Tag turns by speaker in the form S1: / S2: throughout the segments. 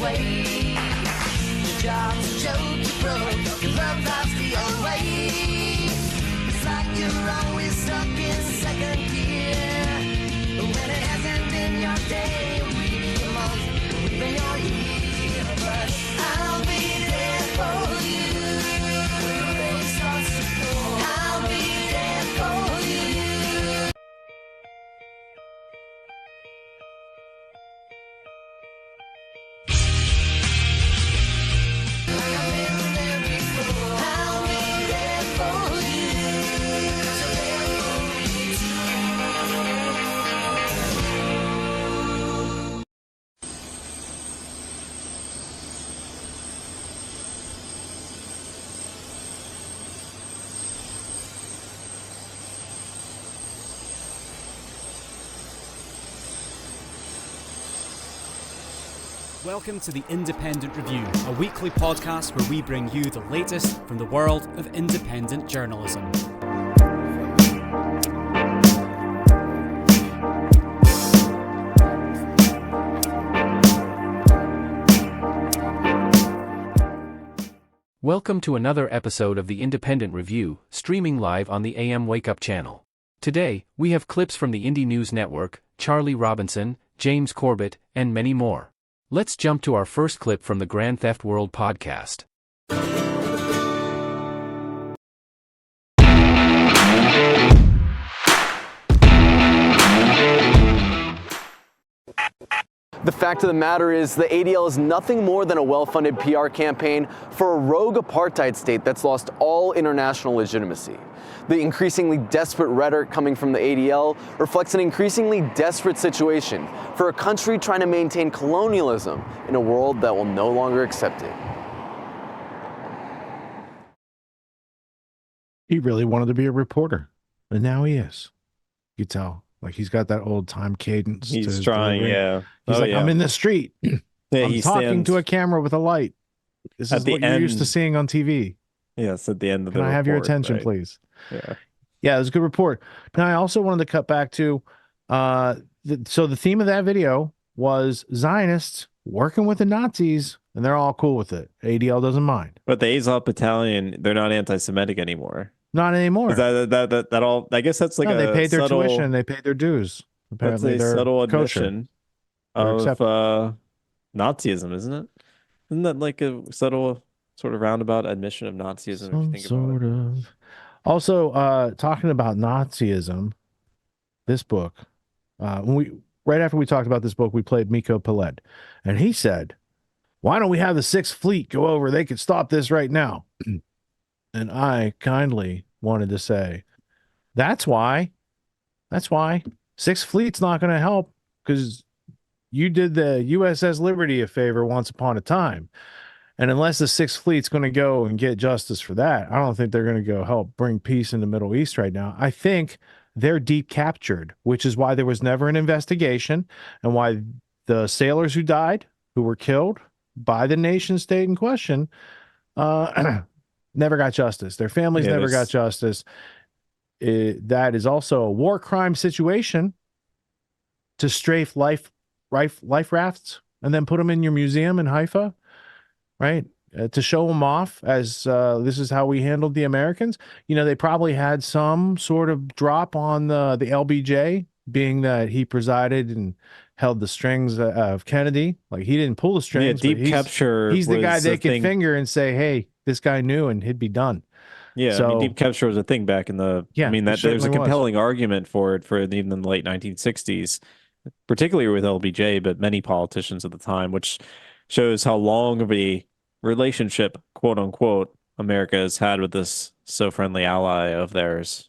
S1: way. Your job's a joke, you broke, your love life's the old way. It's like you're always stuck in second gear. When it hasn't been your day, week, your month, or even your year. But I'll be there for you. When the rain starts to pour, I'll be there for you. Like I've been there before, I'll be there for you. 'Cause you're there for me too.
S2: Welcome to the Independent Review, a weekly podcast where we bring you the latest from the world of independent journalism.
S3: Welcome to another episode of the Independent Review, streaming live on the AM Wakeup channel. Today, we have clips from the Indie News Network, Charlie Robinson, James Corbett, and many more. Let's jump to our first clip from the Grand Theft World podcast.
S4: The fact of the matter is the ADL is nothing more than a well-funded PR campaign for a rogue apartheid state that's lost all international legitimacy. The increasingly desperate rhetoric coming from the ADL reflects an increasingly desperate situation for a country trying to maintain colonialism in a world that will no longer accept it.
S5: He really wanted to be a reporter, and now he is. You could tell. Like, he's got that old time cadence.
S6: He's trying, yeah.
S5: He's like, I'm in the street.
S6: Yeah,
S5: I'm talking to a camera with a light. This is what you're used to seeing on TV.
S6: Yes, at the end of
S5: Can I have your attention, please?
S6: Yeah.
S5: Yeah, it was a good report. Now, I also wanted to cut back to, so the theme of that video was Zionists working with the Nazis, and they're all cool with it. ADL doesn't mind.
S6: But the Azov Battalion, they're not anti-Semitic anymore.
S5: Not anymore.
S6: Is that all? I guess that's like
S5: no, they paid their
S6: subtle,
S5: tuition. They paid their dues. Apparently,
S6: that's a
S5: they're
S6: subtle
S5: kosher.
S6: admission of Nazism, isn't it? Isn't that like a subtle, sort of roundabout admission of Nazism?
S5: Some
S6: if you think about it?
S5: Also, talking about Nazism, this book, right after we talked about this book, we played Miko Peled, and he said, "Why don't we have the Sixth Fleet go over? They could stop this right now." And I kindly wanted to say, that's why Sixth Fleet's not going to help, because you did the USS Liberty a favor once upon a time. And unless the Sixth Fleet's going to go and get justice for that, I don't think they're going to go help bring peace in the Middle East right now. I think they're deep captured, which is why there was never an investigation, and why the sailors who died, who were killed by the nation state in question, never got justice. Their families never got justice. That is also a war crime situation to strafe life rafts and then put them in your museum in Haifa, right? To show them off as this is how we handled the Americans. You know, they probably had some sort of drop on the LBJ, being that he presided and held the strings of Kennedy. Like, he didn't pull the strings.
S6: Yeah, capture.
S5: He's the guy they could finger and say, "Hey, this guy knew," and he'd be done.
S6: Yeah,
S5: so,
S6: I mean, deep capture was a thing back in the.
S5: Yeah,
S6: I mean, that there's a compelling argument for it for even in the late 1960s, particularly with LBJ, but many politicians at the time, which shows how long of a relationship, quote unquote, America has had with this so friendly ally of theirs,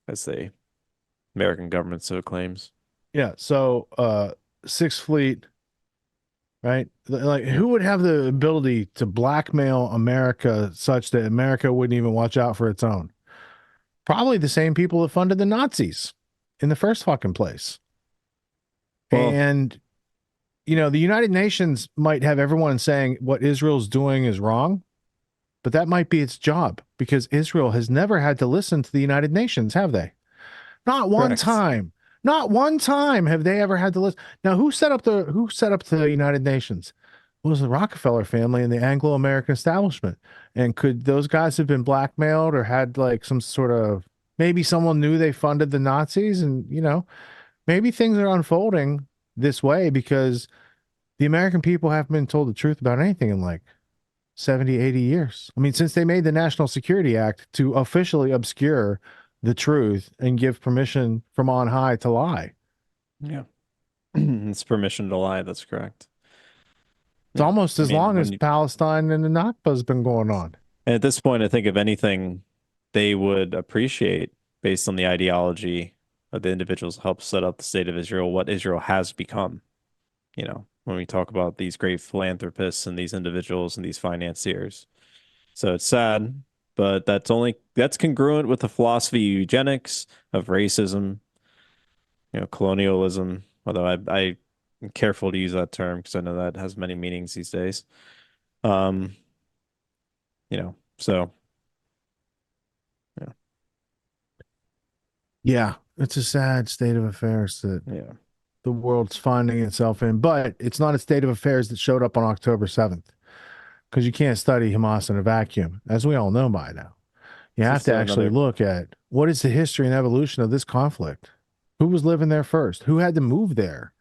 S6: as the American government so claims.
S5: Yeah. So, Sixth Fleet, right? Like, who would have the ability to blackmail America such that America wouldn't even watch out for its own? Probably the same people that funded the Nazis in the first fucking place. Well, and, you know, the United Nations might have everyone saying what Israel's doing is wrong, but that might be its job, because Israel has never had to listen to the United Nations, have they? Not one time. Not one time have they ever had to listen. Now, who set up the United Nations? was the Rockefeller family and the Anglo-American establishment. And could those guys have been blackmailed or had like some sort of, maybe someone knew they funded the Nazis, and maybe things are unfolding this way because the American people haven't been told the truth about anything in like 70, 80 years. I mean, since they made the National Security Act to officially obscure the truth and give permission from on high to lie.
S6: Yeah. It's permission to lie. That's correct.
S5: It's
S6: Yeah.
S5: almost
S6: I
S5: as
S6: mean,
S5: long as Palestine and the Nakba has been going on.
S6: and at this point, I think if anything, they would appreciate, based on the ideology of the individuals who helped set up the state of Israel, what Israel has become. When we talk about these great philanthropists and these individuals and these financiers. So it's sad, but that's congruent with the philosophy of eugenics, of racism, colonialism, although I am careful to use that term because I know that has many meanings these days. Um, so yeah.
S5: Yeah, it's a sad state of affairs that
S6: Yeah.
S5: the world's finding itself in, but it's not a state of affairs that showed up on October 7th because you can't study Hamas in a vacuum, as we all know by now. You have
S6: Just
S5: to actually
S6: another
S5: look at what is the history and evolution of this conflict. Who was living there first? Who had to move there?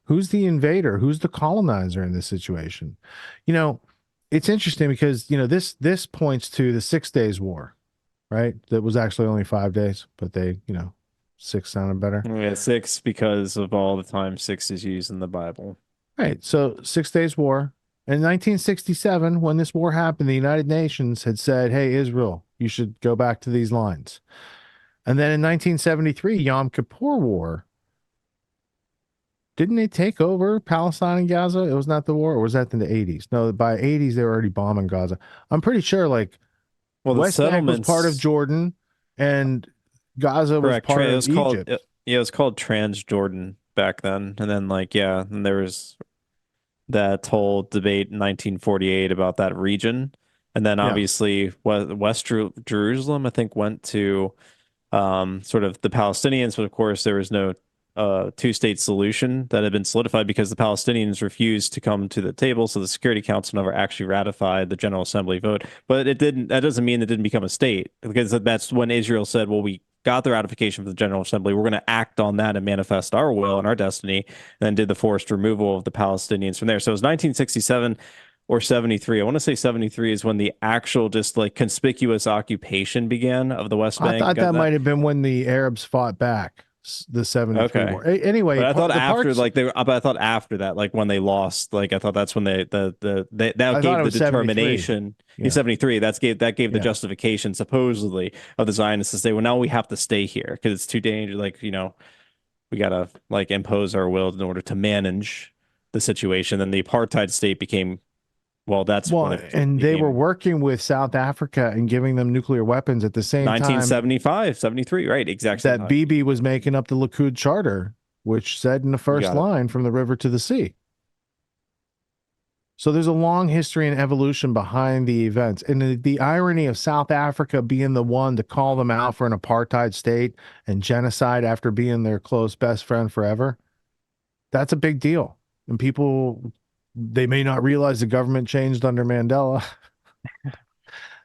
S5: Who's the invader? Who's the colonizer in this situation? It's interesting because, this points to the 6 Days War, right? That was actually only 5 days, but they, 6 sounded better.
S6: Yeah, 6 because of all the time 6 is used in the Bible.
S5: Right. So 6 Days War. In 1967, when this war happened, the United Nations had said, hey, Israel, you should go back to these lines. And then in 1973, Yom Kippur War, didn't they take over Palestine and Gaza? It was not the war, or was that in the 80s? No, by 80s, they were already bombing Gaza. I'm pretty sure like
S6: Well, the
S5: West Bank was
S6: settlements,
S5: part of Jordan and Gaza was
S6: correct.
S5: part
S6: It
S5: of
S6: was called
S5: Egypt.
S6: it was called Transjordan back then, and then and there was that whole debate in 1948 about that region, and then
S5: Yeah.
S6: obviously West Jerusalem, I think, went to sort of the Palestinians, but of course there was no two-state solution that had been solidified because the Palestinians refused to come to the table, so the Security Council never actually ratified the General Assembly vote. But it didn't. That doesn't mean it didn't become a state, because that's when Israel said, "Well, we got the ratification from the General Assembly. We're going to act on that and manifest our will and our destiny," and then did the forced removal of the Palestinians from there. So it was 1967 or 73. I want to say 73 is when the actual just like conspicuous occupation began of the West
S5: I
S6: Bank.
S5: thought that might have been when the Arabs fought back, the 73
S6: Okay.
S5: war. Anyway,
S6: But I thought after
S5: parts,
S6: like but I thought after that, like when they lost, like I thought that's when that
S5: I thought
S6: gave
S5: it
S6: the
S5: was 73.
S6: determination
S5: Yeah.
S6: in 73. That gave the
S5: Yeah.
S6: justification supposedly of the Zionists to say, well, now we have to stay here because it's too dangerous. Like, we gotta like impose our will in order to manage the situation. Then the apartheid state became, well, that's when it
S5: and they were
S6: became
S5: working with South Africa and giving them nuclear weapons at the same time
S6: 1975, 73, right? Exactly.
S5: that Bibi was making up the Likud Charter, which said in the first
S6: got it.
S5: line, from the river to the sea. So there's a long history and evolution behind the events. And the irony of South Africa being the one to call them out for an apartheid state and genocide after being their close best friend forever, that's a big deal. And people, they may not realize the government changed under Mandela.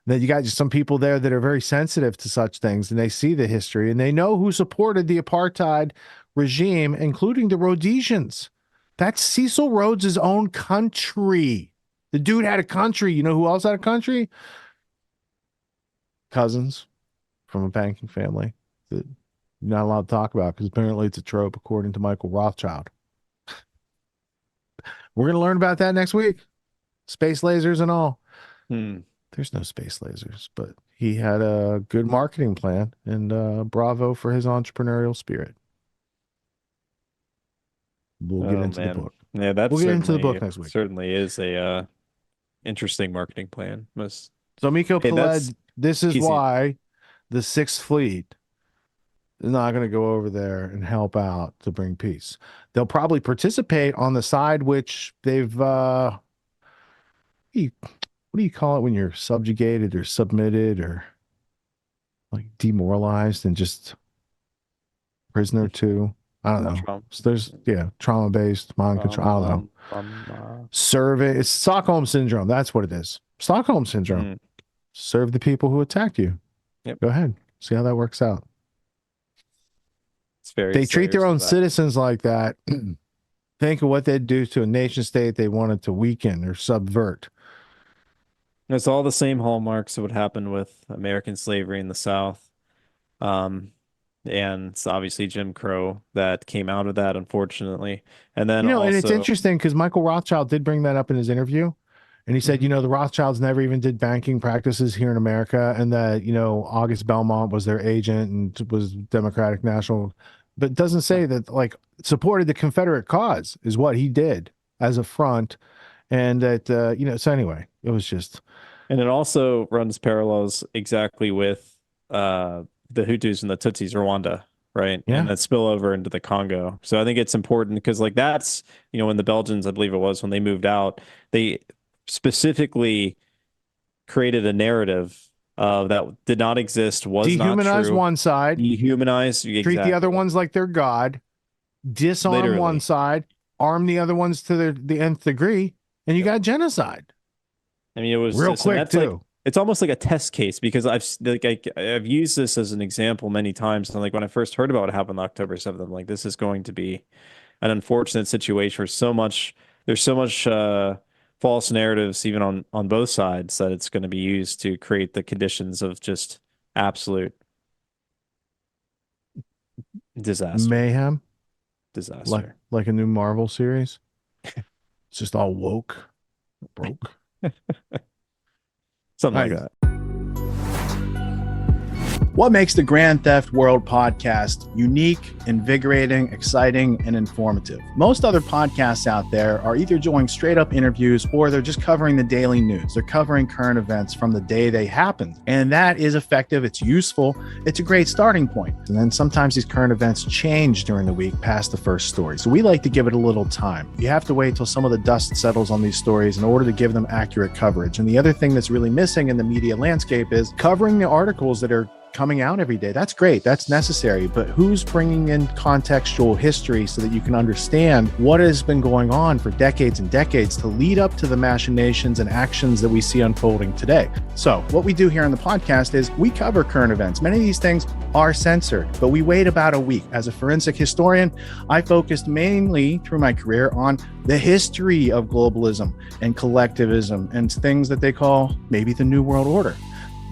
S5: That you got some people there that are very sensitive to such things, and they see the history and they know who supported the apartheid regime, including the Rhodesians. That's Cecil Rhodes' own country. The dude had a country. You know who else had a country? Cousins from a banking family that you're not allowed to talk about because apparently it's a trope, according to Michael Rothschild. We're going to learn about that next week. Space lasers and all. There's no space lasers, but he had a good marketing plan, and bravo for his entrepreneurial spirit. We'll get into the book.
S6: Yeah, that's
S5: We'll get into the book next week.
S6: Certainly is a interesting marketing plan.
S5: So Miko
S6: Hey,
S5: Peled, this is
S6: easy.
S5: why the Sixth Fleet is not going to go over there and help out to bring peace. They'll probably participate on the side which they've what do you call it when you're subjugated or submitted or like demoralized and just prisoner to? I don't know.
S6: Trauma.
S5: So there's trauma-based mind control. I don't know. Serve it. It's Stockholm syndrome. That's what it is. Stockholm syndrome. Serve the people who attacked you.
S6: Yep.
S5: Go ahead. See how that works out.
S6: It's very
S5: They treat their own
S6: serious.
S5: citizens like that. Think of what they'd do to a nation state they wanted to weaken or subvert.
S6: It's all the same hallmarks of what happened with American slavery in the South. And it's obviously Jim Crow that came out of that, unfortunately. And then
S5: and it's interesting because Michael Rothschild did bring that up in his interview. And he said, the Rothschilds never even did banking practices here in America. And that, August Belmont was their agent and was Democratic National. But it doesn't say that, like, supported the Confederate cause is what he did as a front. And that, so anyway, it was just.
S6: And it also runs parallels exactly with the Hutus and the Tutsis, Rwanda, right?
S5: Yeah.
S6: And that spill over into the Congo. So I think it's important because, like, that's, when the Belgians, I believe it was, when they moved out, they specifically created a narrative that did not exist, was not true.
S5: Dehumanize one side.
S6: Dehumanize.
S5: Treat the other ones like they're God. Disarm one side. Arm the other ones to the nth degree. And you got genocide.
S6: I mean, it was
S5: real quick too.
S6: Like, it's almost like a test case because I've used this as an example many times. And like when I first heard about what happened on October 7th, I'm like, this is going to be an unfortunate situation where there's so much false narratives even on both sides that it's going to be used to create the conditions of just absolute disaster.
S5: Mayhem.
S6: Disaster.
S5: Like a new Marvel series. It's just all woke. Broke.
S6: Something like that.
S7: What makes the Grand Theft World podcast unique, invigorating, exciting, and informative? Most other podcasts out there are either doing straight up interviews or they're just covering the daily news. They're covering current events from the day they happened. And that is effective. It's useful. It's a great starting point. And then sometimes these current events change during the week past the first story. So we like to give it a little time. You have to wait till some of the dust settles on these stories in order to give them accurate coverage. And the other thing that's really missing in the media landscape is covering the articles that are coming out every day. That's great. That's necessary. But who's bringing in contextual history so that you can understand what has been going on for decades and decades to lead up to the machinations and actions that we see unfolding today? So what we do here on the podcast is we cover current events. Many of these things are censored, but we wait about a week. As a forensic historian, I focused mainly through my career on the history of globalism and collectivism and things that they call maybe the New World Order.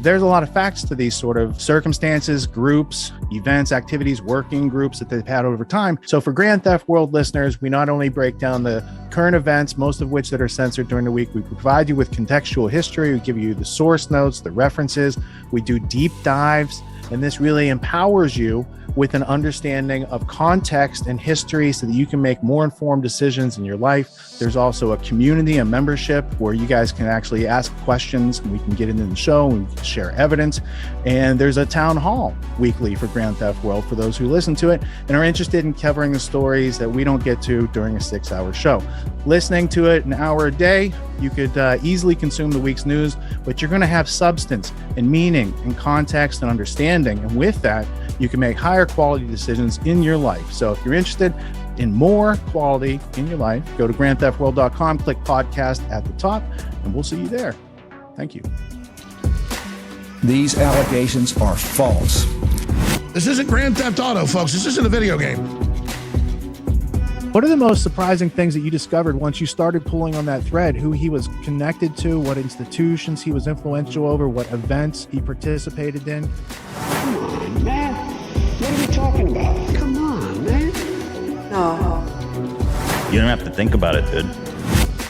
S7: There's a lot of facts to these sort of circumstances, groups, events, activities, working groups that they've had over time. So for Grand Theft World listeners, we not only break down the current events, most of which that are censored during the week, we provide you with contextual history, we give you the source notes, the references, we do deep dives, and this really empowers you with an understanding of context and history so that you can make more informed decisions in your life. There's also a community, a membership where you guys can actually ask questions and we can get into the show and we can share evidence. And there's a town hall weekly for Grand Theft World for those who listen to it and are interested in covering the stories that we don't get to during a 6-hour show. Listening to it an hour a day, you could easily consume the week's news, but you're going to have substance and meaning and context and understanding. And with that, you can make higher quality decisions in your life. So if you're interested in more quality in your life, go to grandtheftworld.com, click podcast at the top, and we'll see you there. Thank you.
S8: These allegations are false.
S9: This isn't Grand Theft Auto, folks. This isn't a video game.
S5: What are the most surprising things that you discovered once you started pulling on that thread? Who he was connected to, what institutions he was influential over, what events he participated in?
S10: Come on, man. What are we talking about? Come on, man. No.
S11: You don't have to think about it, dude.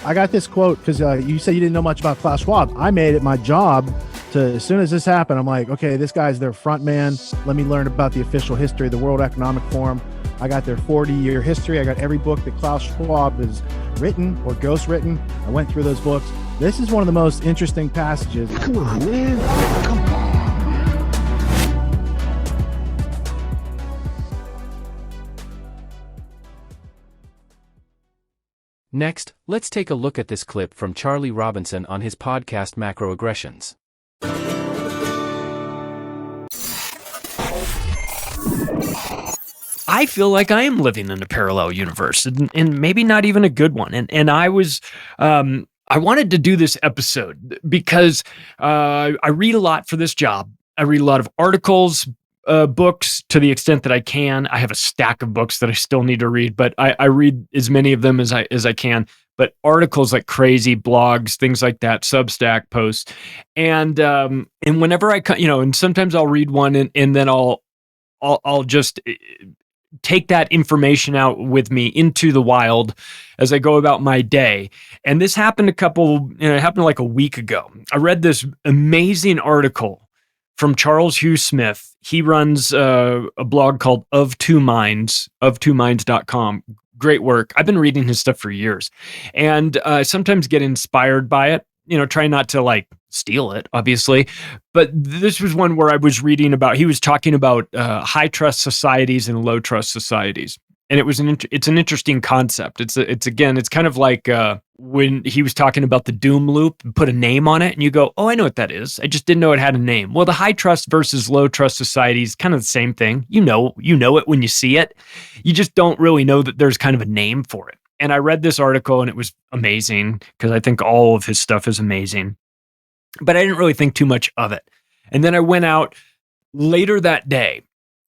S5: I got this quote because you said you didn't know much about Klaus Schwab. I made it my job to, as soon as this happened, I'm like, okay, this guy's their front man. Let me learn about the official history of the World Economic Forum. I got their 40-year history. I got every book that Klaus Schwab has written or ghostwritten. I went through those books. This is one of the most interesting passages.
S10: Come on, man. Come on.
S3: Next, let's take a look at this clip from Charlie Robinson on his podcast Macroaggressions.
S12: I feel like I am living in a parallel universe, and maybe not even a good one. And I was, I wanted to do this episode because I read a lot for this job. I read a lot of articles, books to the extent that I can. I have a stack of books that I still need to read, but I read as many of them as I can. But articles like crazy, blogs, things like that, Substack posts, and whenever I, and sometimes I'll read one and then I'll just take that information out with me into the wild as I go about my day. And this happened it happened like a week ago. I read this amazing article from Charles Hugh Smith. He runs a blog called Of Two Minds, of2minds.com. Great work. I've been reading his stuff for years, and sometimes get inspired by it. Try not to like steal it, obviously. But this was one where I was reading about. He was talking about high trust societies and low trust societies, and it's an interesting concept. It's kind of like when he was talking about the doom loop, and put a name on it, and you go, "Oh, I know what that is. I just didn't know it had a name." Well, the high trust versus low trust society is kind of the same thing. You know it when you see it. You just don't really know that there's kind of a name for it. And I read this article, and it was amazing because I think all of his stuff is amazing. But I didn't really think too much of it. And then I went out later that day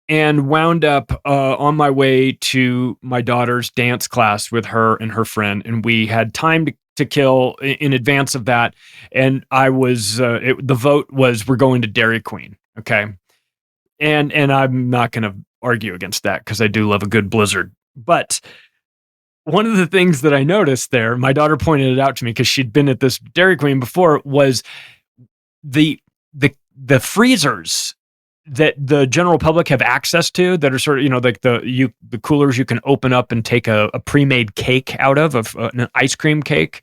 S12: and wound up on my way to my daughter's dance class with her and her friend. And we had time to kill in advance of that. And I was, the vote was, we're going to Dairy Queen. Okay. And I'm not going to argue against that because I do love a good Blizzard. But one of the things that I noticed there, my daughter pointed it out to me because she'd been at this Dairy Queen before, was the freezers that the general public have access to that are sort of, like the coolers you can open up and take a pre-made cake out of an ice cream cake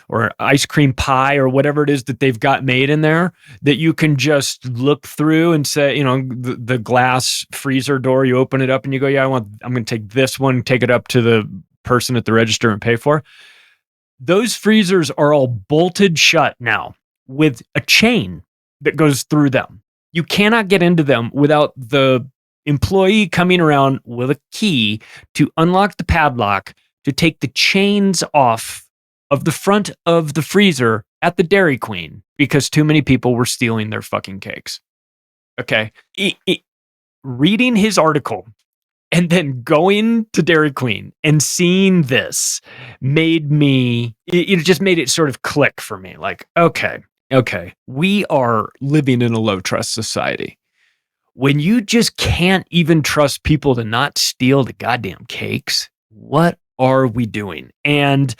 S12: or ice cream pie or whatever it is that they've got made in there, that you can just look through and say, the glass freezer door, you open it up and you go, yeah, I'm going to take this one, take it up to the person at the register and pay for. Those freezers are all bolted shut now with a chain that goes through them. You cannot get into them without the employee coming around with a key to unlock the padlock to take the chains off of the front of the freezer at the Dairy Queen because too many people were stealing their fucking cakes. Okay. Reading his article and then going to Dairy Queen and seeing this it just made it sort of click for me. Like, okay, we are living in a low trust society. When you just can't even trust people to not steal the goddamn cakes, what are we doing? And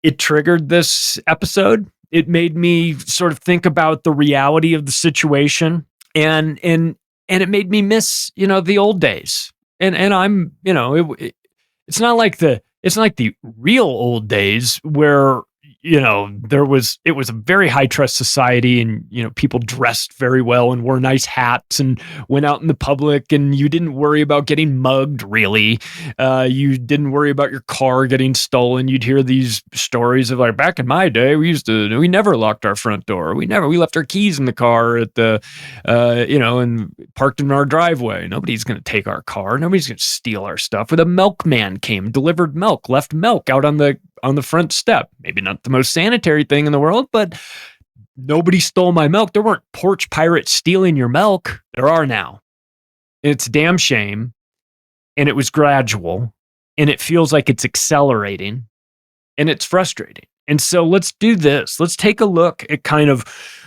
S12: it triggered this episode. It made me sort of think about the reality of the situation, and it made me miss, the old days. And I'm, it's not like the real old days where, it was a very high trust society, and, people dressed very well and wore nice hats and went out in the public, and you didn't worry about getting mugged, really. You didn't worry about your car getting stolen. You'd hear these stories of like, back in my day, we never locked our front door. We left our keys in the car at the, and parked in our driveway. Nobody's going to take our car. Nobody's going to steal our stuff. With a milkman came, delivered milk, left milk out on the front step. Maybe not the most sanitary thing in the world, but nobody stole my milk. There weren't porch pirates stealing your milk. There are now. It's a damn shame. And it was gradual, and it feels like it's accelerating, and it's frustrating. And so let's do this. Let's take a look at kind of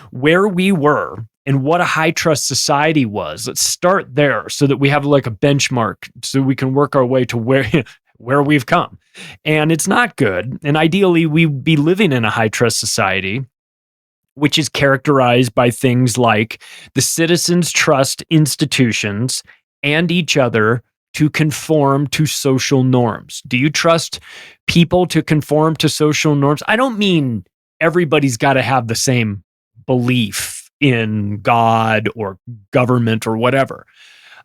S12: where we were and what a high trust society was. Let's start there so that we have like a benchmark so we can work our way to where we've come. And it's not good. And ideally, we'd be living in a high trust society, which is characterized by things like the citizens trust institutions and each other to conform to social norms. Do you trust people to conform to social norms? I don't mean everybody's got to have the same belief in God or government or whatever.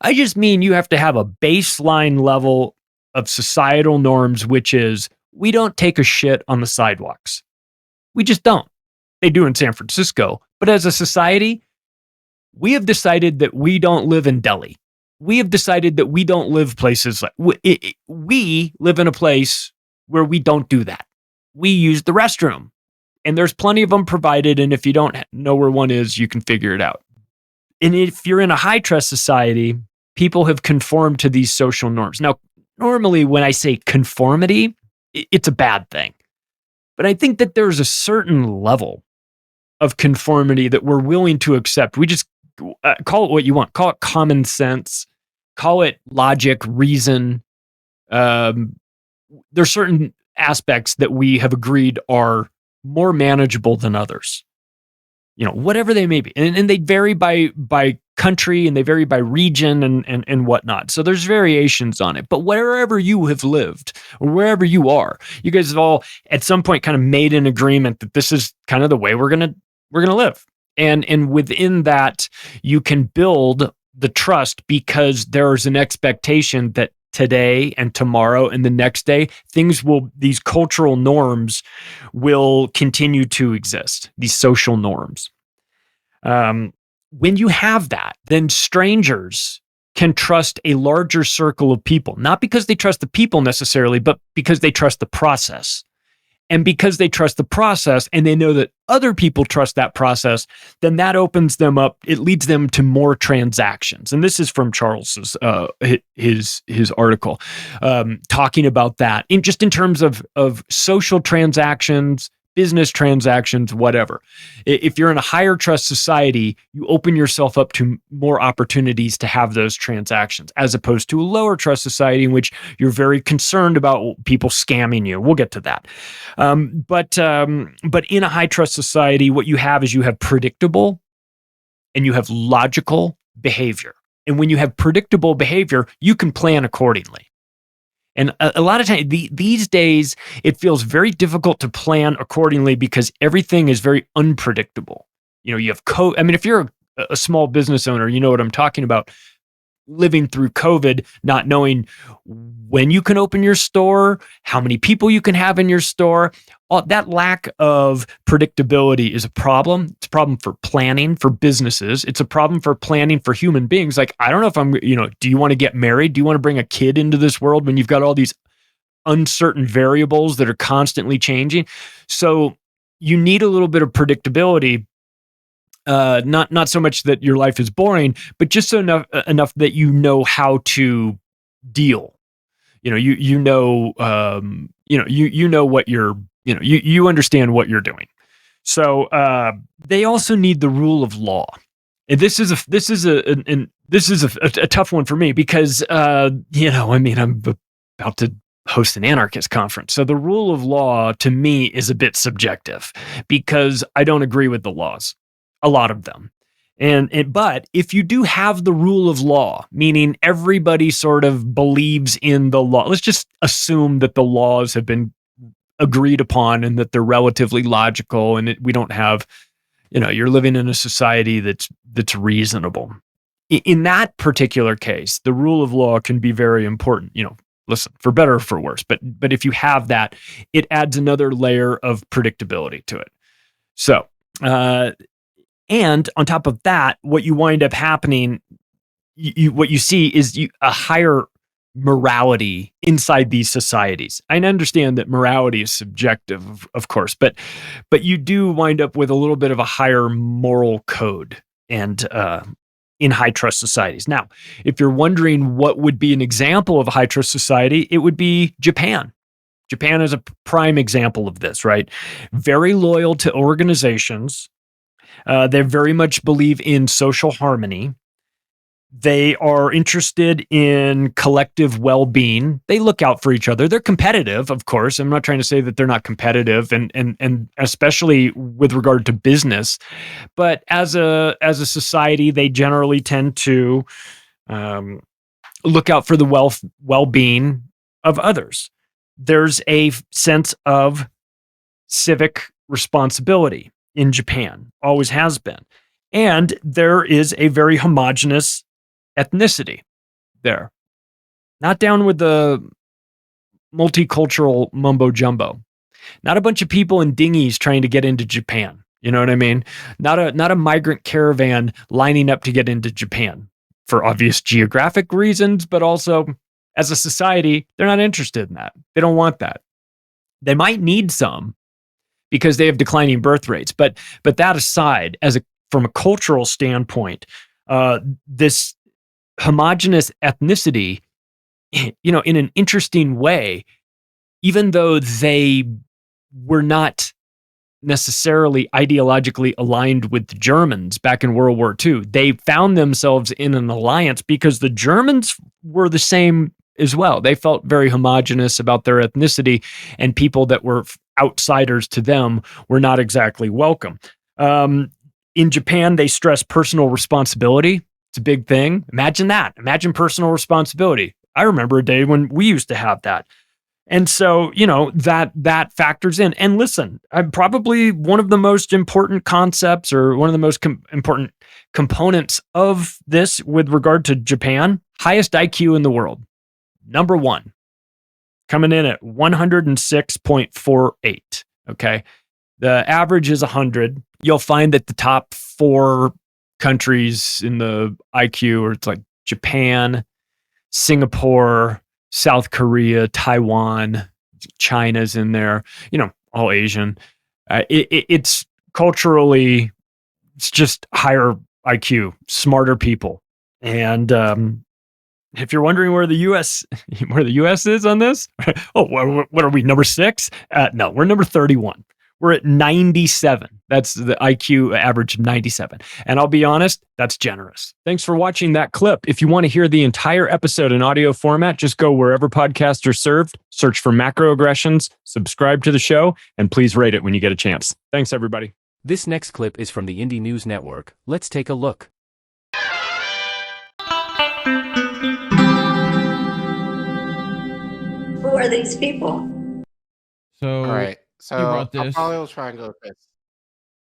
S12: I just mean you have to have a baseline level of societal norms, which is we don't take a shit on the sidewalks. We just don't. They do in San Francisco. But as a society, we have decided that we don't live in Delhi. we have decided that we don't live places like we live in a place where we don't do that. We use the restroom, and there's plenty of them provided. And if you don't know where one is, you can figure it out. And if you're in a high trust society, people have conformed to these social norms. Now, normally when I say conformity, it's a bad thing. But I think that there's a certain level of conformity that we're willing to accept. We just call it what you want. Call it common sense. Call it logic, reason. There's certain aspects that we have agreed are more manageable than others. Whatever they may be. And they vary by country, and they vary by region and whatnot. So there's variations on it. But wherever you have lived, or wherever you are, you guys have all at some point kind of made an agreement that this is kind of the way we're gonna live. And within that, you can build the trust because there's an expectation that today and tomorrow and the next day, these cultural norms will continue to exist, these social norms. When you have that, then strangers can trust a larger circle of people, not because they trust the people necessarily, but because they trust the process. And because they trust the process and they know that other people trust that process, then that opens them up. It leads them to more transactions. And this is from Charles's his article, talking about that in terms of social transactions, business transactions, whatever. If you're in a higher trust society, you open yourself up to more opportunities to have those transactions, as opposed to a lower trust society in which you're very concerned about people scamming you. We'll get to that. But in a high trust society, what you have is you have predictable and you have logical behavior. And when you have predictable behavior, you can plan accordingly. And a lot of times, these days, it feels very difficult to plan accordingly because everything is very unpredictable. You have if you're a small business owner, you know what I'm talking about. Living through COVID, not knowing when you can open your store, how many people you can have in your store. That lack of predictability is a problem. It's a problem for planning for businesses. It's a problem for planning for human beings. Like, I don't know if do you want to get married? Do you want to bring a kid into this world when you've got all these uncertain variables that are constantly changing? So you need a little bit of predictability. Not so much that your life is boring, but just enough that you know how to deal. You understand what you're doing. So they also need the rule of law. And this is a tough one for me because I'm about to host an anarchist conference. So the rule of law to me is a bit subjective because I don't agree with the laws. A lot of them. But if you do have the rule of law, meaning everybody sort of believes in the law, let's just assume that the laws have been agreed upon and that they're relatively logical and we don't have, you're living in a society that's reasonable. In that particular case, the rule of law can be very important, listen, for better or for worse. But if you have that, it adds another layer of predictability to it. So, and on top of that, what you wind up happening, what you see is a higher morality inside these societies. I understand that morality is subjective, of course, but you do wind up with a little bit of a higher moral code and in high trust societies. Now, if you're wondering what would be an example of a high trust society, it would be Japan. Japan is a prime example of this, right? Very loyal to organizations. They very much believe in social harmony. They are interested in collective well-being. They look out for each other. They're competitive, of course. I'm not trying to say that they're not competitive, and especially with regard to business. But as a society, they generally tend to look out for the well-being of others. There's a sense of civic responsibility in Japan, always has been. And there is a very homogenous ethnicity there. Not down with the multicultural mumbo jumbo. Not a bunch of people in dinghies trying to get into Japan. You know what I mean? Not a migrant caravan lining up to get into Japan. for obvious geographic reasons, but also as a society, they're not interested in that. They don't want that. They might need some because they have declining birth rates. But that aside, from a cultural standpoint, this homogenous ethnicity, in an interesting way, even though they were not necessarily ideologically aligned with the Germans back in World War II, they found themselves in an alliance because the Germans were the same as well. They felt very homogenous about their ethnicity, and people that were outsiders to them were not exactly welcome. In Japan, they stress personal responsibility. It's a big thing. Imagine that. Imagine personal responsibility. I remember a day when we used to have that. And so, that factors in. And listen, probably one of the most important concepts, or one of the most important components of this with regard to Japan, highest IQ in the world. Number one, coming in at 106.48. Okay. The average is 100. You'll find that the top 4 countries in the IQ are like Japan, Singapore, South Korea, Taiwan, China's in there, all Asian. It's culturally, it's just higher IQ, smarter people. And if you're wondering where the U.S. is on this, what are we, number 6? No, we're number 31. We're at 97. That's the IQ average of 97. And I'll be honest, that's generous. Thanks for watching that clip. If you want to hear the entire episode in audio format, just go wherever podcasts are served, search for Macroaggressions, subscribe to the show, and please rate it when you get a chance. Thanks, everybody.
S3: This next clip is from the Indie News Network. Let's take a look.
S13: Who are these people?
S14: So,
S15: all right. So
S14: I
S15: probably will try and go with this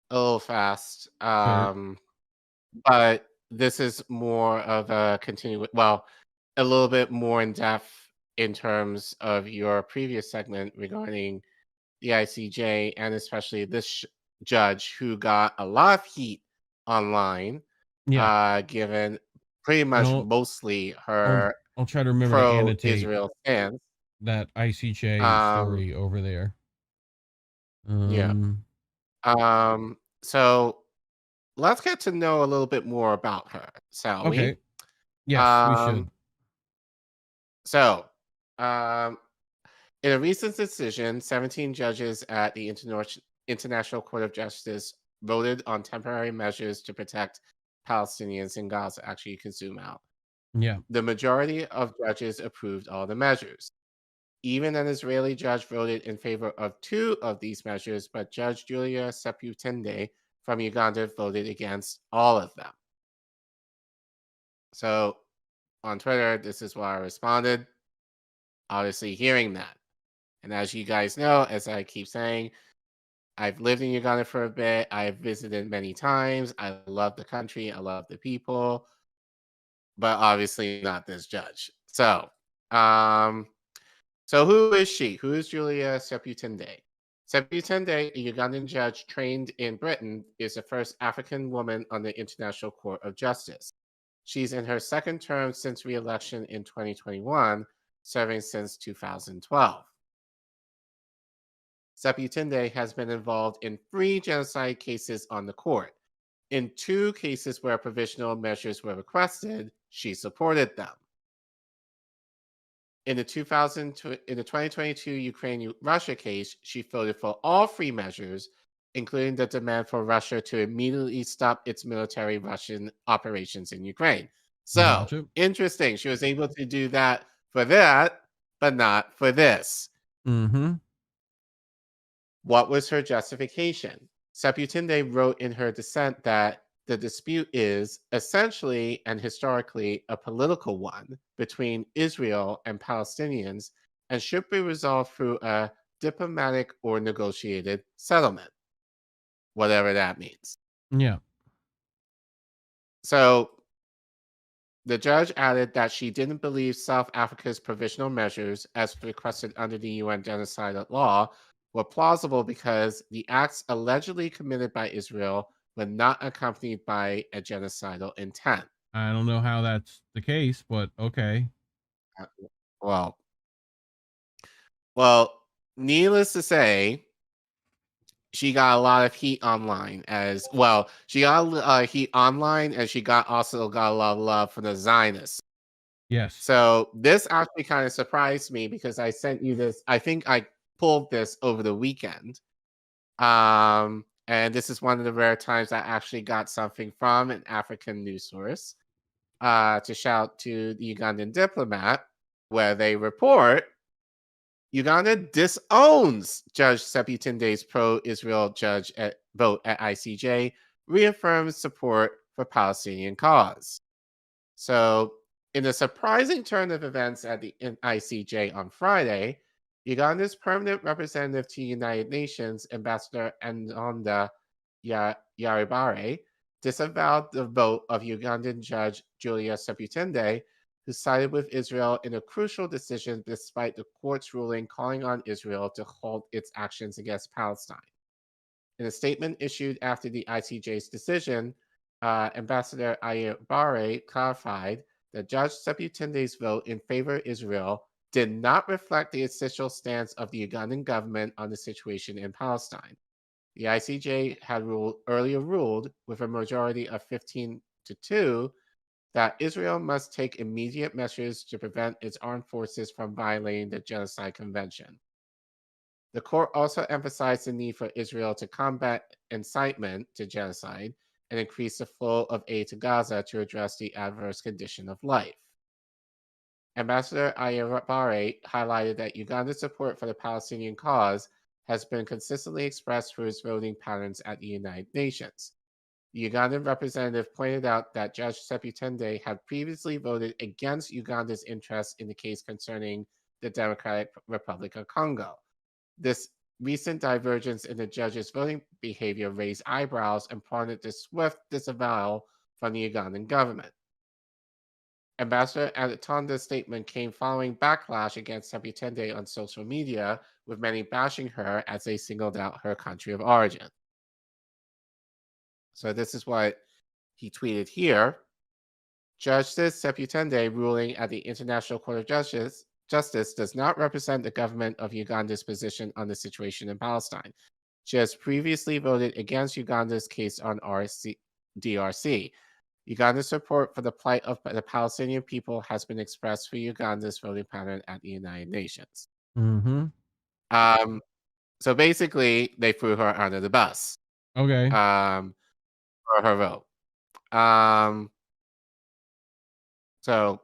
S15: a little fast. But this is more of a a little bit more in depth in terms of your previous segment regarding the ICJ, and especially this judge who got a lot of heat online, given pretty much mostly her
S14: I'll try to remember to annotate
S15: pro-Israel stance.
S14: that ICJ story over there.
S15: So let's get to know a little bit more about her, shall we?
S14: Okay. Yes, we should.
S15: So, in a recent decision, 17 judges at the International Court of Justice voted on temporary measures to protect Palestinians in Gaza. Actually, you can zoom out.
S14: Yeah.
S15: The majority of judges approved all the measures. Even an Israeli judge voted in favor of 2 of these measures, but Judge Julia Seputende from Uganda voted against all of them. So on Twitter, this is what I responded. Obviously, hearing that. And as you guys know, as I keep saying, I've lived in Uganda for a bit. I've visited many times. I love the country. I love the people. But obviously not this judge. So who is she? Who is Julia Seputende? Seputende, a Ugandan judge trained in Britain, is the first African woman on the International Court of Justice. She's in her second term since re-election in 2021, serving since 2012. Seputende has been involved in 3 genocide cases on the court. In 2 cases where provisional measures were requested, she supported them. In the 2022 Ukraine-Russia case, she voted for all 3 measures, including the demand for Russia to immediately stop its military Russian operations in Ukraine. So, interesting. She was able to do that, but not for this.
S14: Mm-hmm.
S15: What was her justification? Seputende wrote in her dissent that the dispute is essentially and historically a political one between Israel and Palestinians and should be resolved through a diplomatic or negotiated settlement, whatever that means.
S14: Yeah.
S15: So the judge added that she didn't believe South Africa's provisional measures, as requested under the UN genocidal law, were plausible because the acts allegedly committed by Israel were not accompanied by a genocidal intent.
S14: I don't know how that's the case, but okay.
S15: Well, well, needless to say, she got a lot of heat online as well. She got heat online, and she also got a lot of love from the Zionists.
S14: Yes.
S15: So this actually kind of surprised me because I sent you this. I think I pulled this over the weekend. And this is one of the rare times I actually got something from an African news source to shout to the Ugandan diplomat, where they report Uganda disowns Judge Sebutunde's pro-Israel vote at ICJ, reaffirms support for Palestinian cause. So, in a surprising turn of events at the ICJ on Friday, Uganda's permanent representative to the United Nations, Ambassador Ndonda Yaribare, disavowed the vote of Ugandan Judge Julia Sebutunde, who sided with Israel in a crucial decision despite the court's ruling calling on Israel to halt its actions against Palestine. In a statement issued after the ICJ's decision, Ambassador Ayabare clarified that Judge Sebutunde's vote in favor of Israel did not reflect the official stance of the Ugandan government on the situation in Palestine. The ICJ had earlier ruled, with a majority of 15-2, that Israel must take immediate measures to prevent its armed forces from violating the Genocide Convention. The court also emphasized the need for Israel to combat incitement to genocide and increase the flow of aid to Gaza to address the adverse condition of life. Ambassador Ayabare highlighted that Uganda's support for the Palestinian cause has been consistently expressed through its voting patterns at the United Nations. The Ugandan representative pointed out that Judge Sebutunde had previously voted against Uganda's interests in the case concerning the Democratic Republic of Congo. This recent divergence in the judge's voting behavior raised eyebrows and prompted the swift disavowal from the Ugandan government. Ambassador Ndonda's statement came following backlash against Sebutunde on social media, with many bashing her as they singled out her country of origin. So this is what he tweeted here. Justice Sebutunde ruling at the International Court of Justice does not represent the government of Uganda's position on the situation in Palestine. She has previously voted against Uganda's case on DRC. Uganda's support for the plight of the Palestinian people has been expressed through Uganda's voting pattern at the United Nations.
S14: Mm-hmm.
S15: So basically, they threw her under the bus.
S14: Okay.
S15: For her vote. So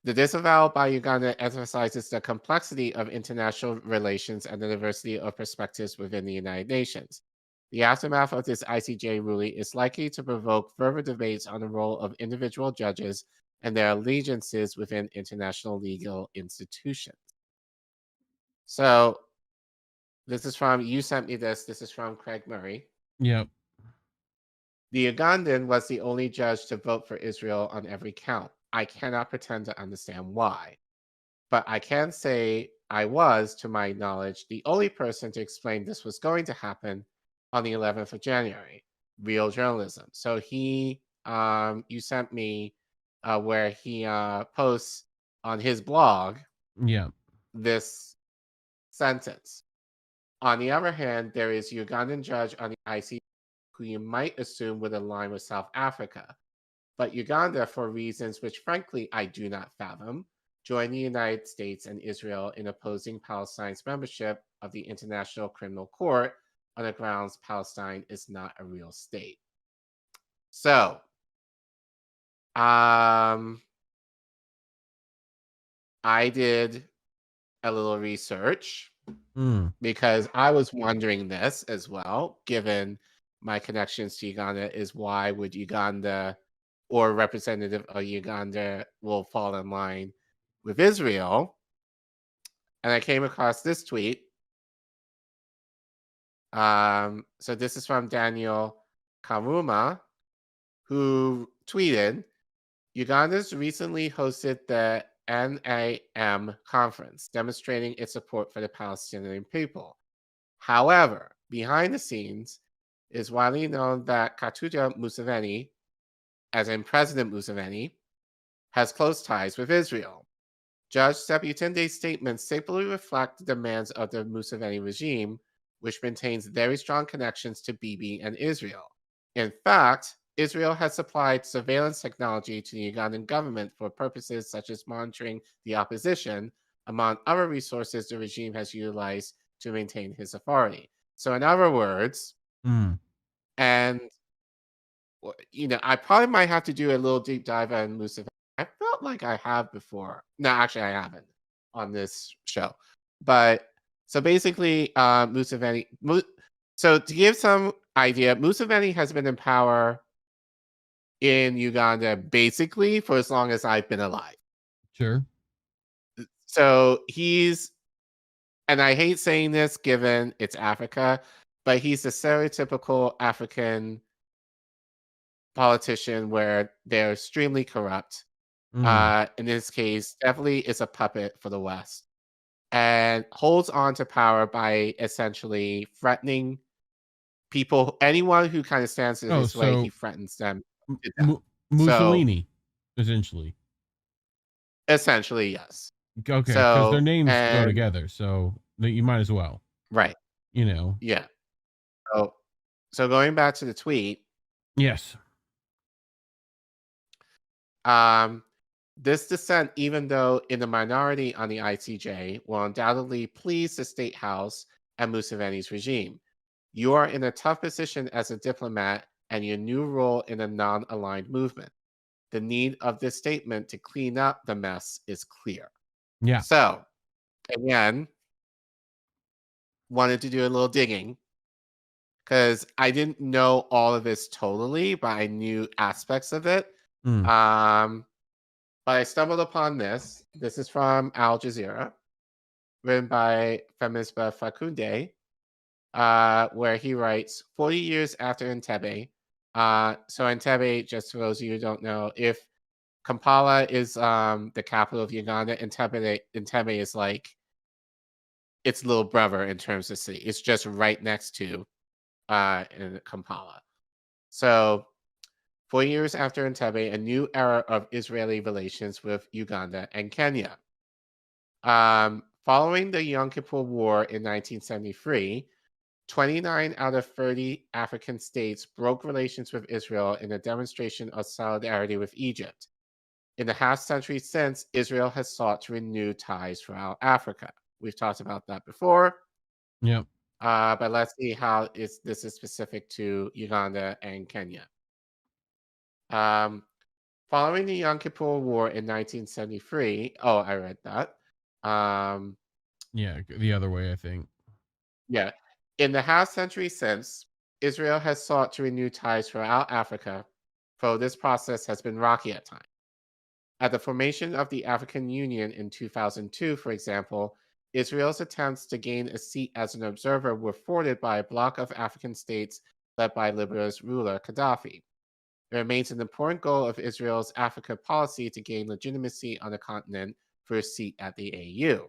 S15: the disavowal by Uganda emphasizes the complexity of international relations and the diversity of perspectives within the United Nations. The aftermath of this ICJ ruling is likely to provoke further debates on the role of individual judges and their allegiances within international legal institutions. So this is from, you sent me this is from Craig Murray.
S14: Yep.
S15: The Ugandan was the only judge to vote for Israel on every count. I cannot pretend to understand why. But I can say I was, to my knowledge, the only person to explain this was going to happen on the 11th of January. Real journalism. So he, you sent me where he posts on his blog this sentence. On the other hand, there is a Ugandan judge on the ICC who you might assume would align with South Africa. But Uganda, for reasons which frankly I do not fathom, joined the United States and Israel in opposing Palestine's membership of the International Criminal Court on the grounds Palestine is not a real state. So, I did a little research because I was wondering this as well, given my connections to Uganda, is why would Uganda or representative of Uganda will fall in line with Israel? And I came across this tweet. So this is from Daniel Karuma, who tweeted, Uganda's recently hosted the NAM conference, demonstrating its support for the Palestinian people. However, behind the scenes, is widely known that Katuja Museveni, as in President Museveni, has close ties with Israel. Judge Sebutunde's statements simply reflect the demands of the Museveni regime, which maintains very strong connections to Bibi and Israel. In fact, Israel has supplied surveillance technology to the Ugandan government for purposes such as monitoring the opposition, among other resources the regime has utilized to maintain his authority. So in other words, and I probably might have to do a little deep dive on Museveni. I felt like I have before. No, actually I haven't on this show. But so basically, Museveni. So to give some idea, Museveni has been in power in Uganda basically for as long as I've been alive.
S14: Sure.
S15: So he's, and I hate saying this given it's Africa, but he's a stereotypical African politician where they're extremely corrupt. In this case, definitely is a puppet for the West and holds on to power by essentially threatening people, anyone who kind of stands in his way, he threatens them to death.
S14: Mussolini, essentially.
S15: Essentially, yes.
S14: Okay, because their names go together, so you might as well.
S15: Right. Yeah. So going back to the tweet.
S14: Yes.
S15: This dissent, even though in the minority on the ICJ, will undoubtedly please the State House and Museveni's regime. You are in a tough position as a diplomat and your new role in a non-aligned movement. The need of this statement to clean up the mess is clear.
S14: Yeah.
S15: So, again, wanted to do a little digging because I didn't know all of this totally, but I knew aspects of it. But I stumbled upon this. This is from Al Jazeera, written by Femisba Fakunde, where he writes, 40 years after Entebbe. So Entebbe, just for those of you who don't know, if Kampala is the capital of Uganda, Entebbe is like its little brother in terms of city. It's just right next to in Kampala. So 4 years after Entebbe, a new era of Israeli relations with Uganda and Kenya. Following the Yom Kippur War in 1973, 29 out of 30 African states broke relations with Israel in a demonstration of solidarity with Egypt. In the half-century since, Israel has sought to renew ties throughout Africa. We've talked about that before.
S14: Yep.
S15: But let's see how this is specific to Uganda and Kenya. Following the Yom Kippur War in 1973, I read that.
S14: Yeah, the other way, I think.
S15: Yeah. In the half century since, Israel has sought to renew ties throughout Africa, though this process has been rocky at times. At the formation of the African Union in 2002, for example, Israel's attempts to gain a seat as an observer were thwarted by a bloc of African states led by Libya's ruler Gaddafi. It remains an important goal of Israel's Africa policy to gain legitimacy on the continent for a seat at the AU.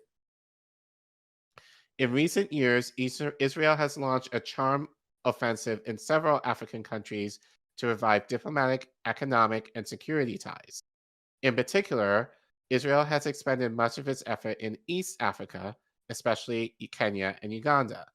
S15: In recent years, Israel has launched a charm offensive in several African countries to revive diplomatic, economic, and security ties. In particular, Israel has expended much of its effort in East Africa, especially Kenya and Uganda.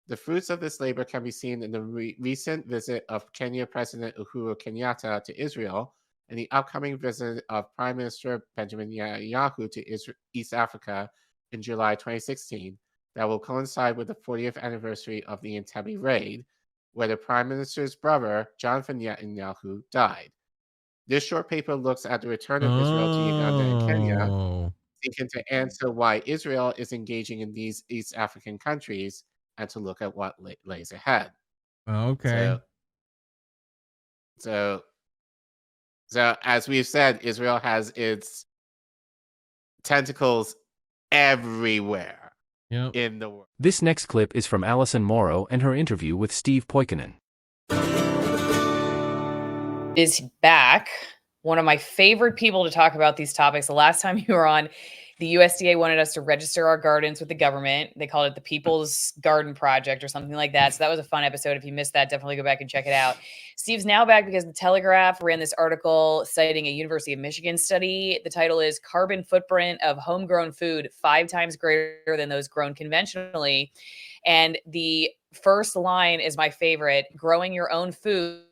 S15: The fruits of this labor can be seen in the recent visit of Kenya President Uhuru Kenyatta to Israel and the upcoming visit of Prime Minister Benjamin Netanyahu to East Africa in July 2016 that will coincide with the 40th anniversary of the Entebbe raid, where the Prime Minister's brother, Jonathan Netanyahu, died. This short paper looks at the return of Israel to Uganda and Kenya, seeking to answer why Israel is engaging in these East African countries and to look at what lays ahead.
S14: Okay.
S15: So as we've said, Israel has its tentacles everywhere in the world.
S3: This next clip is from Alison Morrow and her interview with Steve Poikonen.
S13: Is back. One of my favorite people to talk about these topics. The last time you were on, The USDA wanted us to register our gardens with the government. They called it the People's Garden Project or something like that. So that was a fun episode. If you missed that, definitely go back and check it out. Steve's now back because the Telegraph ran this article citing a University of Michigan study. The title is Carbon Footprint of Homegrown Food 5 times greater than those grown conventionally. And the first line is my favorite: growing your own food.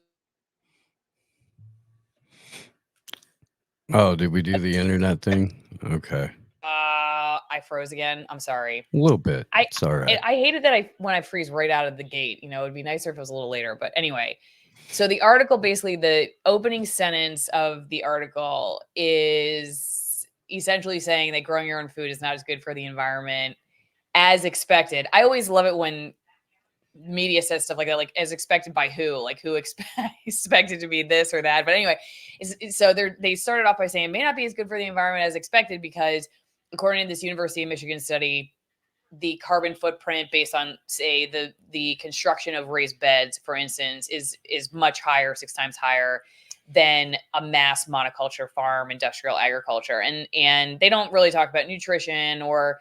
S16: Oh, did we do the internet thing? Okay.
S13: I froze again. I'm sorry.
S16: A little bit. It's all right.
S13: I hated that when I freeze right out of the gate. You know, it'd be nicer if it was a little later. But anyway, so the article, basically the opening sentence of the article is essentially saying that growing your own food is not as good for the environment as expected. I always love it when media says stuff like that, like as expected by who, like who expected to be this or that. But anyway, so they started off by saying it may not be as good for the environment as expected because according to this University of Michigan study, the carbon footprint based on, say, the construction of raised beds, for instance, is much higher, 6 times higher than a mass monoculture farm, industrial agriculture. And they don't really talk about nutrition or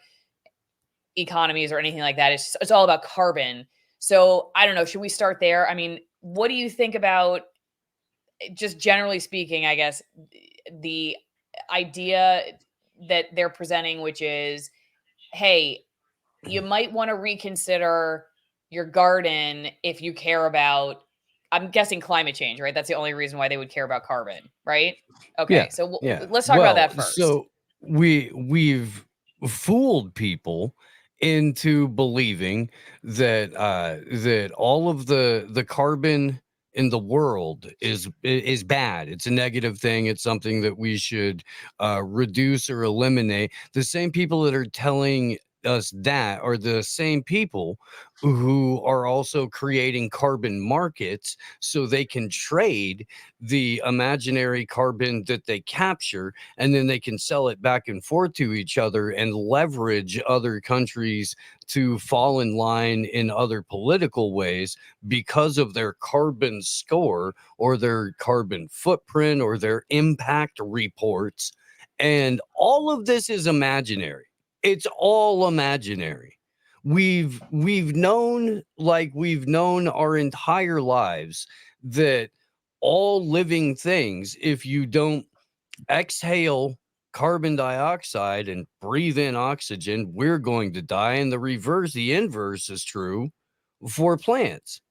S13: economies or anything like that. It's all about carbon. So I don't know. Should we start there? I mean, what do you think about, just generally speaking, I guess, the idea that they're presenting, which is, hey, you might want to reconsider your garden if you care about, I'm guessing, climate change, right? That's the only reason why they would care about carbon, right? Okay,
S16: Yeah,
S13: so
S16: yeah.
S13: let's talk about that first.
S16: So we've fooled people into believing that that all of the carbon in the world is bad. It's a negative thing. It's something that we should reduce or eliminate. The same people that are telling us that are the same people who are also creating carbon markets so they can trade the imaginary carbon that they capture, and then they can sell it back and forth to each other and leverage other countries to fall in line in other political ways because of their carbon score or their carbon footprint or their impact reports. And all of this is imaginary. It's all imaginary. We've known, like we've known our entire lives, that all living things, if you don't exhale carbon dioxide and breathe in oxygen, we're going to die. And the inverse is true for plants.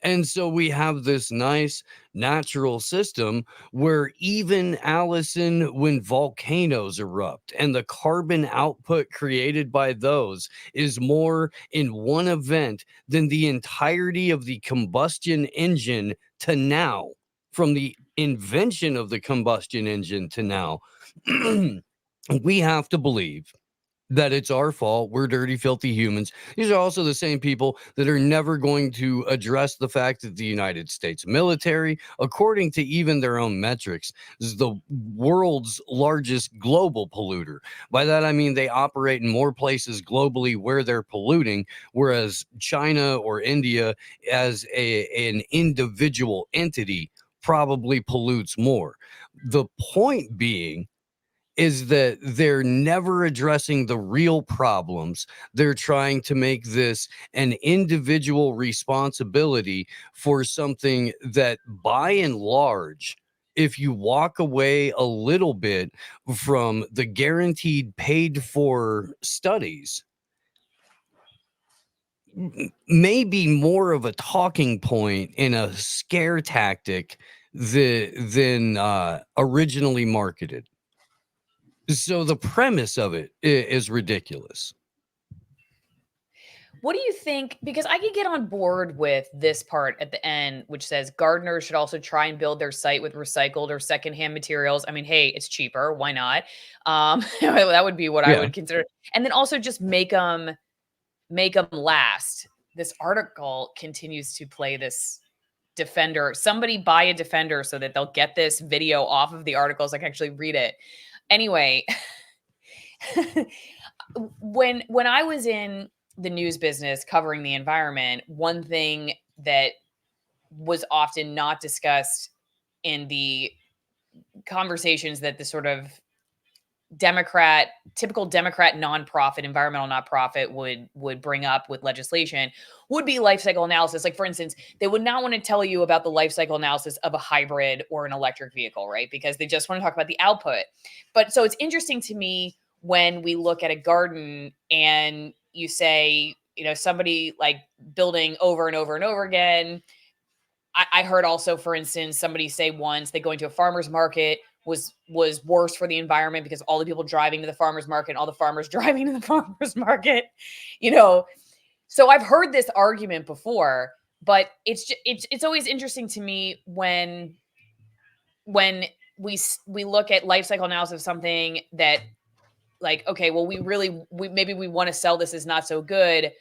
S16: And so we have this nice natural system where even, Alison, when volcanoes erupt and the carbon output created by those is more in one event than the entirety of the combustion engine to now, from the invention of the combustion engine to now, we have to believe that it's our fault. We're dirty, filthy humans. These are also the same people that are never going to address the fact that the United States military, according to even their own metrics, is the world's largest global polluter. By that, I mean they operate in more places globally where they're polluting, whereas China or India, as an individual entity, probably pollutes more. The point being is that they're never addressing the real problems. They're trying to make this an individual responsibility for something that, by and large, if you walk away a little bit from the guaranteed paid for studies, may be more of a talking point and a scare tactic than originally marketed. So the premise of it is ridiculous.
S13: What do you think? Because I could get on board with this part at the end, which says gardeners should also try and build their site with recycled or secondhand materials. I mean, hey, it's cheaper. Why not? That would be what I would consider. And then also just make them last. This article continues to play this Defender. Somebody buy a Defender so that they'll get this video off of the article so I can actually read it. Anyway, when I was in the news business covering the environment, one thing that was often not discussed in the conversations that the sort of typical Democrat nonprofit, environmental nonprofit would bring up with legislation would be life cycle analysis. Like, for instance, they would not want to tell you about the life cycle analysis of a hybrid or an electric vehicle, right? Because they just want to talk about the output. But so it's interesting to me when we look at a garden and you say, somebody like building over and over and over again. I heard also, for instance, somebody say once they go into a farmer's market was worse for the environment because all the people driving to the farmer's market and all the farmers driving to the farmer's market, So I've heard this argument before, but it's always interesting to me when we look at life cycle analysis of something that, like, okay, well, maybe we want to sell this as not so good,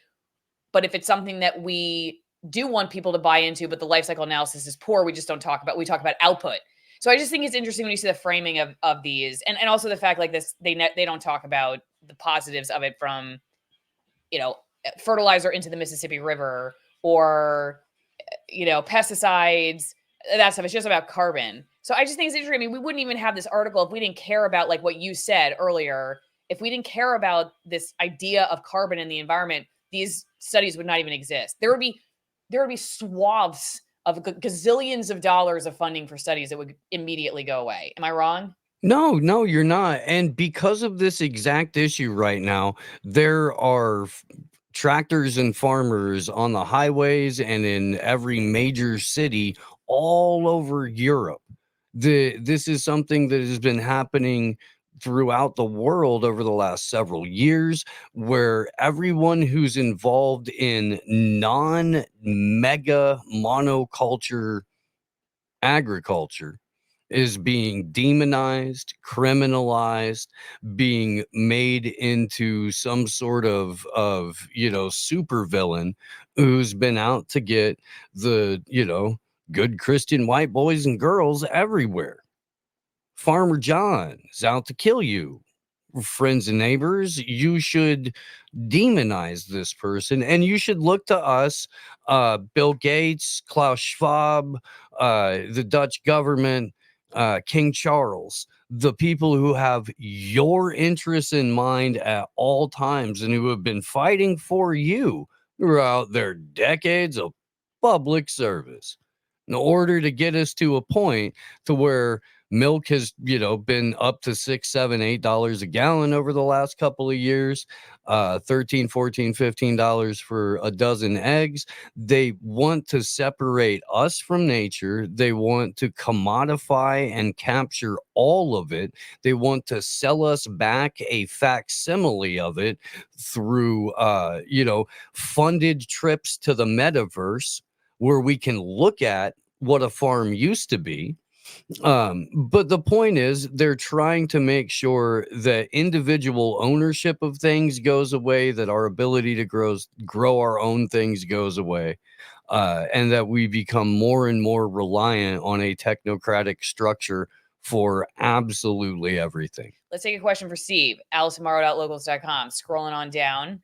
S13: but if it's something that we do want people to buy into, but the life cycle analysis is poor, we just don't talk about. We talk about output. So I just think it's interesting when you see the framing of these, and also the fact like this, they don't talk about the positives of it from, fertilizer into the Mississippi River or, pesticides, that stuff. It's just about carbon. So I just think it's interesting. I mean, we wouldn't even have this article if we didn't care about, like what you said earlier, if we didn't care about this idea of carbon in the environment, these studies would not even exist. There would be swaths of gazillions of dollars of funding for studies that would immediately go away. Am I wrong?
S16: No, you're not. And because of this exact issue right now, there are tractors and farmers on the highways and in every major city all over Europe. This is something that has been happening throughout the world over the last several years, where everyone who's involved in non-mega monoculture agriculture is being demonized, criminalized, being made into some sort of supervillain who's been out to get the, good Christian white boys and girls everywhere. Farmer John is out to kill you. Friends and neighbors, you should demonize this person, and you should look to us, Bill Gates, Klaus Schwab, the Dutch government, King Charles, the people who have your interests in mind at all times and who have been fighting for you throughout their decades of public service in order to get us to a point to where milk has, been up to $6, $7, $8 a gallon over the last couple of years, $13, $14, $15 for a dozen eggs. They want to separate us from nature. They want to commodify and capture all of it. They want to sell us back a facsimile of it through, funded trips to the metaverse where we can look at what a farm used to be. But the point is, they're trying to make sure that individual ownership of things goes away, that our ability to grow our own things goes away, and that we become more and more reliant on a technocratic structure for absolutely everything.
S13: Let's take a question for Steve. AlisonMorrow.locals.com. Scrolling on down.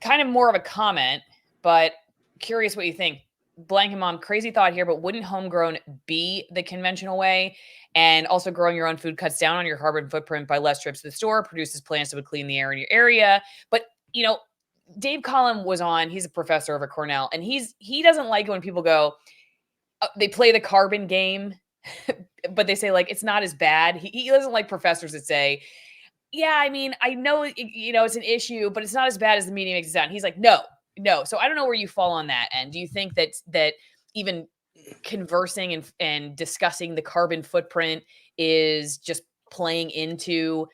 S13: Kind of more of a comment, but curious what you think. Blank and Mom, crazy thought here, but wouldn't homegrown be the conventional way? And also growing your own food cuts down on your carbon footprint by less trips to the store, produces plants that would clean the air in your area. But, Dave Collin was on, he's a professor over at Cornell, and he doesn't like when people go, they play the carbon game, but they say like, it's not as bad. He doesn't like professors that say, yeah, I mean, I know, it's an issue, but it's not as bad as the media makes it sound. He's like, no. So I don't know where you fall on that end. Do you think that even conversing and discussing the carbon footprint is just playing into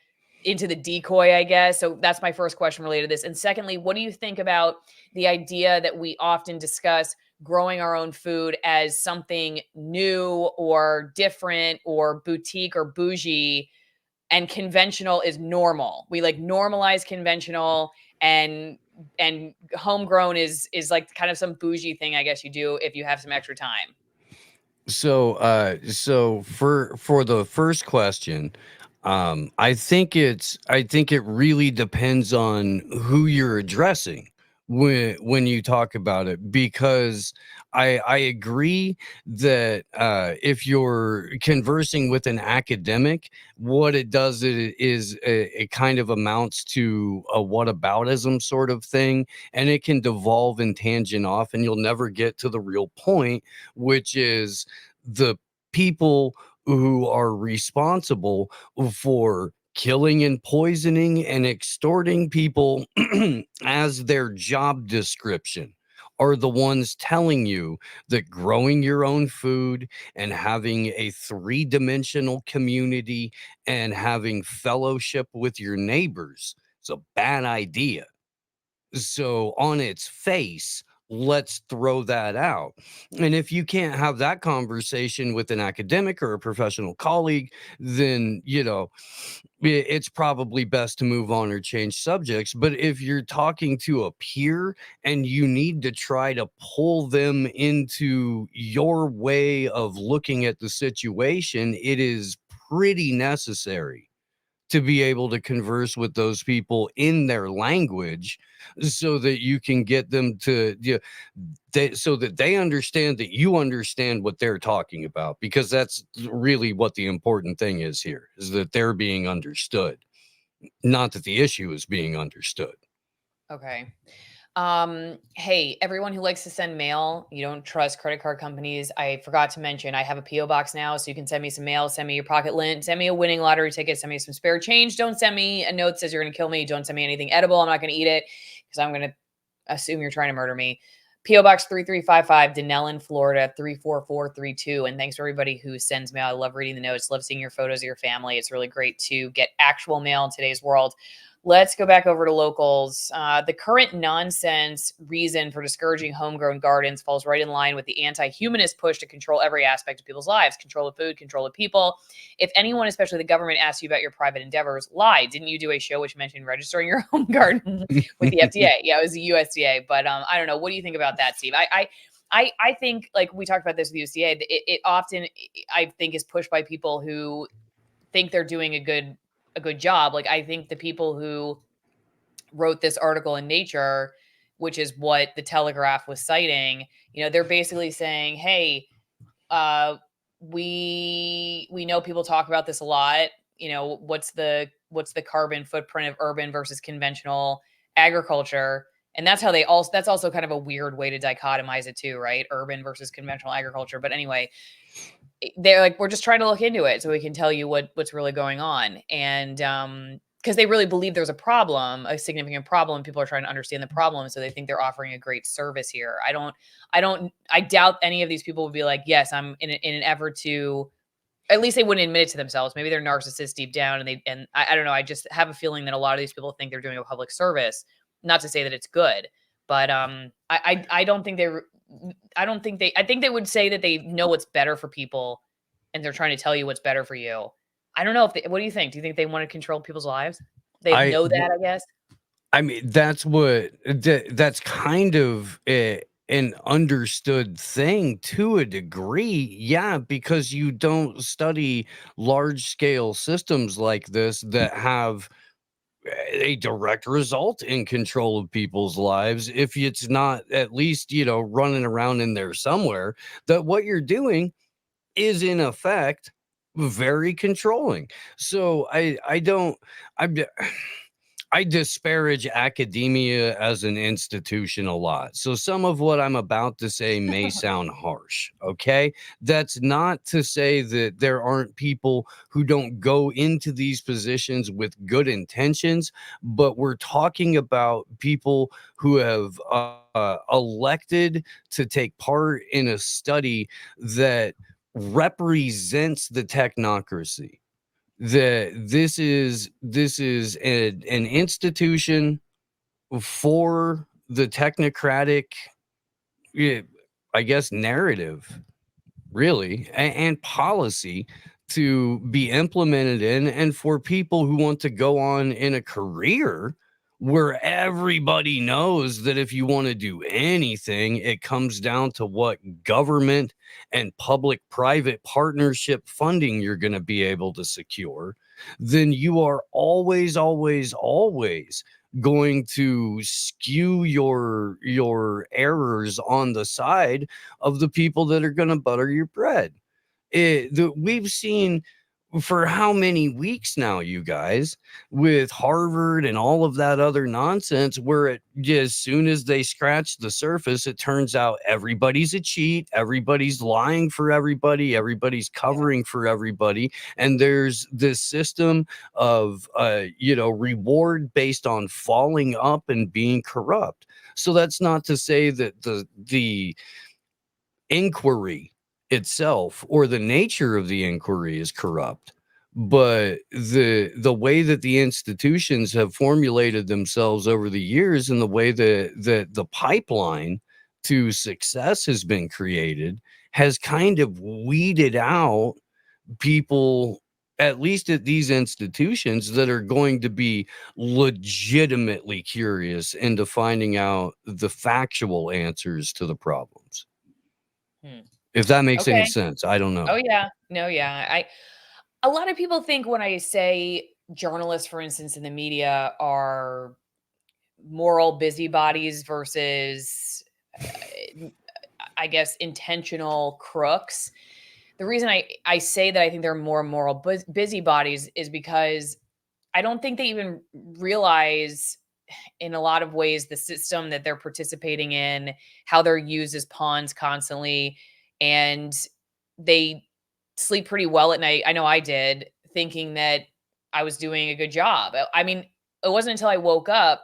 S13: the decoy, I guess? So that's my first question related to this. And secondly, what do you think about the idea that we often discuss growing our own food as something new or different or boutique or bougie, and conventional is normal? We like normalize conventional, and homegrown is like kind of some bougie thing, I guess you do if you have some extra time.
S16: So for the first question, I think it really depends on who you're addressing when you talk about it, because I agree that if you're conversing with an academic, what it does is it kind of amounts to a whataboutism sort of thing, and it can devolve and tangent off, and you'll never get to the real point, which is the people who are responsible for killing and poisoning and extorting people as their job description are the ones telling you that growing your own food and having a three-dimensional community and having fellowship with your neighbors is a bad idea. So on its face, let's throw that out. And if you can't have that conversation with an academic or a professional colleague, then, it's probably best to move on or change subjects. But if you're talking to a peer and you need to try to pull them into your way of looking at the situation, it is pretty necessary to be able to converse with those people in their language so that you can get them to so that they understand that you understand what they're talking about, because that's really what the important thing is here, is that they're being understood, not that the issue is being understood.
S13: Okay. Hey, everyone who likes to send mail, you don't trust credit card companies. I forgot to mention, I have a PO box now, so you can send me some mail, send me your pocket lint, send me a winning lottery ticket, send me some spare change. Don't send me a note that says you're going to kill me. Don't send me anything edible. I'm not going to eat it because I'm going to assume you're trying to murder me. PO Box 3355, Denellen, Florida 34432. And thanks for everybody who sends mail. I love reading the notes, love seeing your photos of your family. It's really great to get actual mail in today's world. Let's go back over to locals. The current nonsense reason for discouraging homegrown gardens falls right in line with the anti-humanist push to control every aspect of people's lives, control the food, control the people. If anyone, especially the government, asks you about your private endeavors, lie. Didn't you do a show which mentioned registering your home garden with the FDA? Yeah, it was the USDA. But I don't know. What do you think about that, Steve? I think, like we talked about this with USDA, it often, I think, is pushed by people who think they're doing a good job. Like, I think the people who wrote this article in Nature, which is what the Telegraph was citing, they're basically saying, hey, we know people talk about this a lot. What's the carbon footprint of urban versus conventional agriculture? And that's how that's also kind of a weird way to dichotomize it too, right? Urban versus conventional agriculture. But anyway, they're like, we're just trying to look into it so we can tell you what's really going on. And because they really believe there's a significant problem. People are trying to understand the problem, so they think they're offering a great service here. I doubt any of these people would be like, yes, I'm in an effort to, at least they wouldn't admit it to themselves. Maybe they're narcissists deep down, and I don't know. I just have a feeling that a lot of these people think they're doing a public service. Not to say that it's good, but I don't think I think they would say that they know what's better for people and they're trying to tell you what's better for you. I don't know what do you think? Do you think they want to control people's lives? They know that, I guess.
S16: I mean, that's kind of an understood thing to a degree. Yeah, because you don't study large scale systems like this that have a direct result in control of people's lives. If it's not at least, running around in there somewhere, that what you're doing is in effect very controlling. So I disparage academia as an institution a lot. So some of what I'm about to say may sound harsh, okay? That's not to say that there aren't people who don't go into these positions with good intentions, but we're talking about people who have elected to take part in a study that represents the technocracy. This is an institution for the technocratic, I guess, narrative, really, and policy to be implemented in, and for people who want to go on in a career where everybody knows that if you want to do anything, it comes down to what government and public-private partnership funding you're going to be able to secure, then you are always, always, always going to skew your errors on the side of the people that are going to butter your bread. We've seen for how many weeks now, you guys, with Harvard and all of that other nonsense, where as soon as they scratch the surface, it turns out everybody's a cheat, everybody's lying for everybody, everybody's covering for everybody, and there's this system of reward based on falling up and being corrupt. So that's not to say that the inquiry itself or the nature of the inquiry is corrupt, but the way that the institutions have formulated themselves over the years and the way that the pipeline to success has been created has kind of weeded out people, at least at these institutions, that are going to be legitimately curious into finding out the factual answers to the problems. If that makes any sense. I don't know.
S13: Oh yeah. No, yeah. A lot of people think when I say journalists, for instance, in the media are moral busybodies versus I guess intentional crooks. The reason I say that I think they're more moral busybodies is because I don't think they even realize in a lot of ways the system that they're participating in, how they're used as pawns constantly, and they sleep pretty well at night. I know I did, thinking that I was doing a good job. I mean, it wasn't until I woke up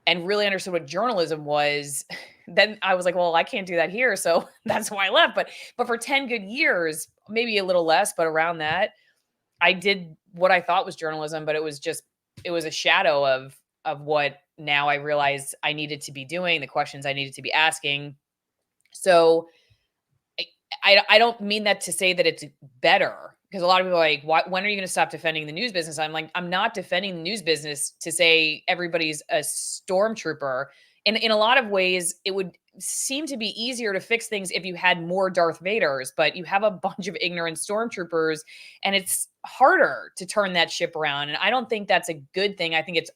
S13: and really understood what journalism was, then I was like, well, I can't do that here. So that's why I left. But for 10 good years, maybe a little less, but around that, I did what I thought was journalism, but it was a shadow of what now I realized I needed to be doing, the questions I needed to be asking. So I don't mean that to say that it's better, because a lot of people are like, when are you going to stop defending the news business? I'm like, I'm not defending the news business to say everybody's a stormtrooper. In a lot of ways, it would seem to be easier to fix things if you had more Darth Vaders, but you have a bunch of ignorant stormtroopers, and it's harder to turn that ship around. And I don't think that's a good thing. I think it's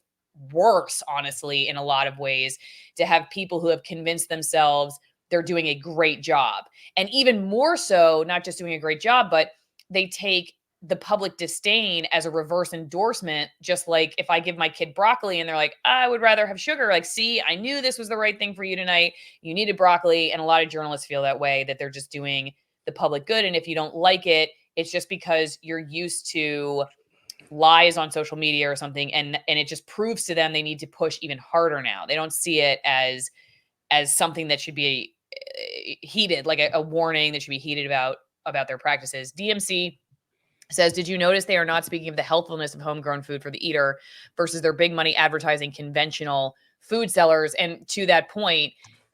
S13: worse, honestly, in a lot of ways, to have people who have convinced themselves they're doing a great job. And even more so, not just doing a great job, but they take the public disdain as a reverse endorsement. Just like if I give my kid broccoli and they're like, I would rather have sugar. Like, see, I knew this was the right thing for you tonight. You needed broccoli. And a lot of journalists feel that way, that they're just doing the public good. And if you don't like it, it's just because you're used to lies on social media or something. And it just proves to them they need to push even harder now. They don't see it as something that should be heated, like a warning that should be heated about their practices. DMC says, did you notice they are not speaking of the healthfulness of homegrown food for the eater versus their big money advertising conventional food sellers? And to that point,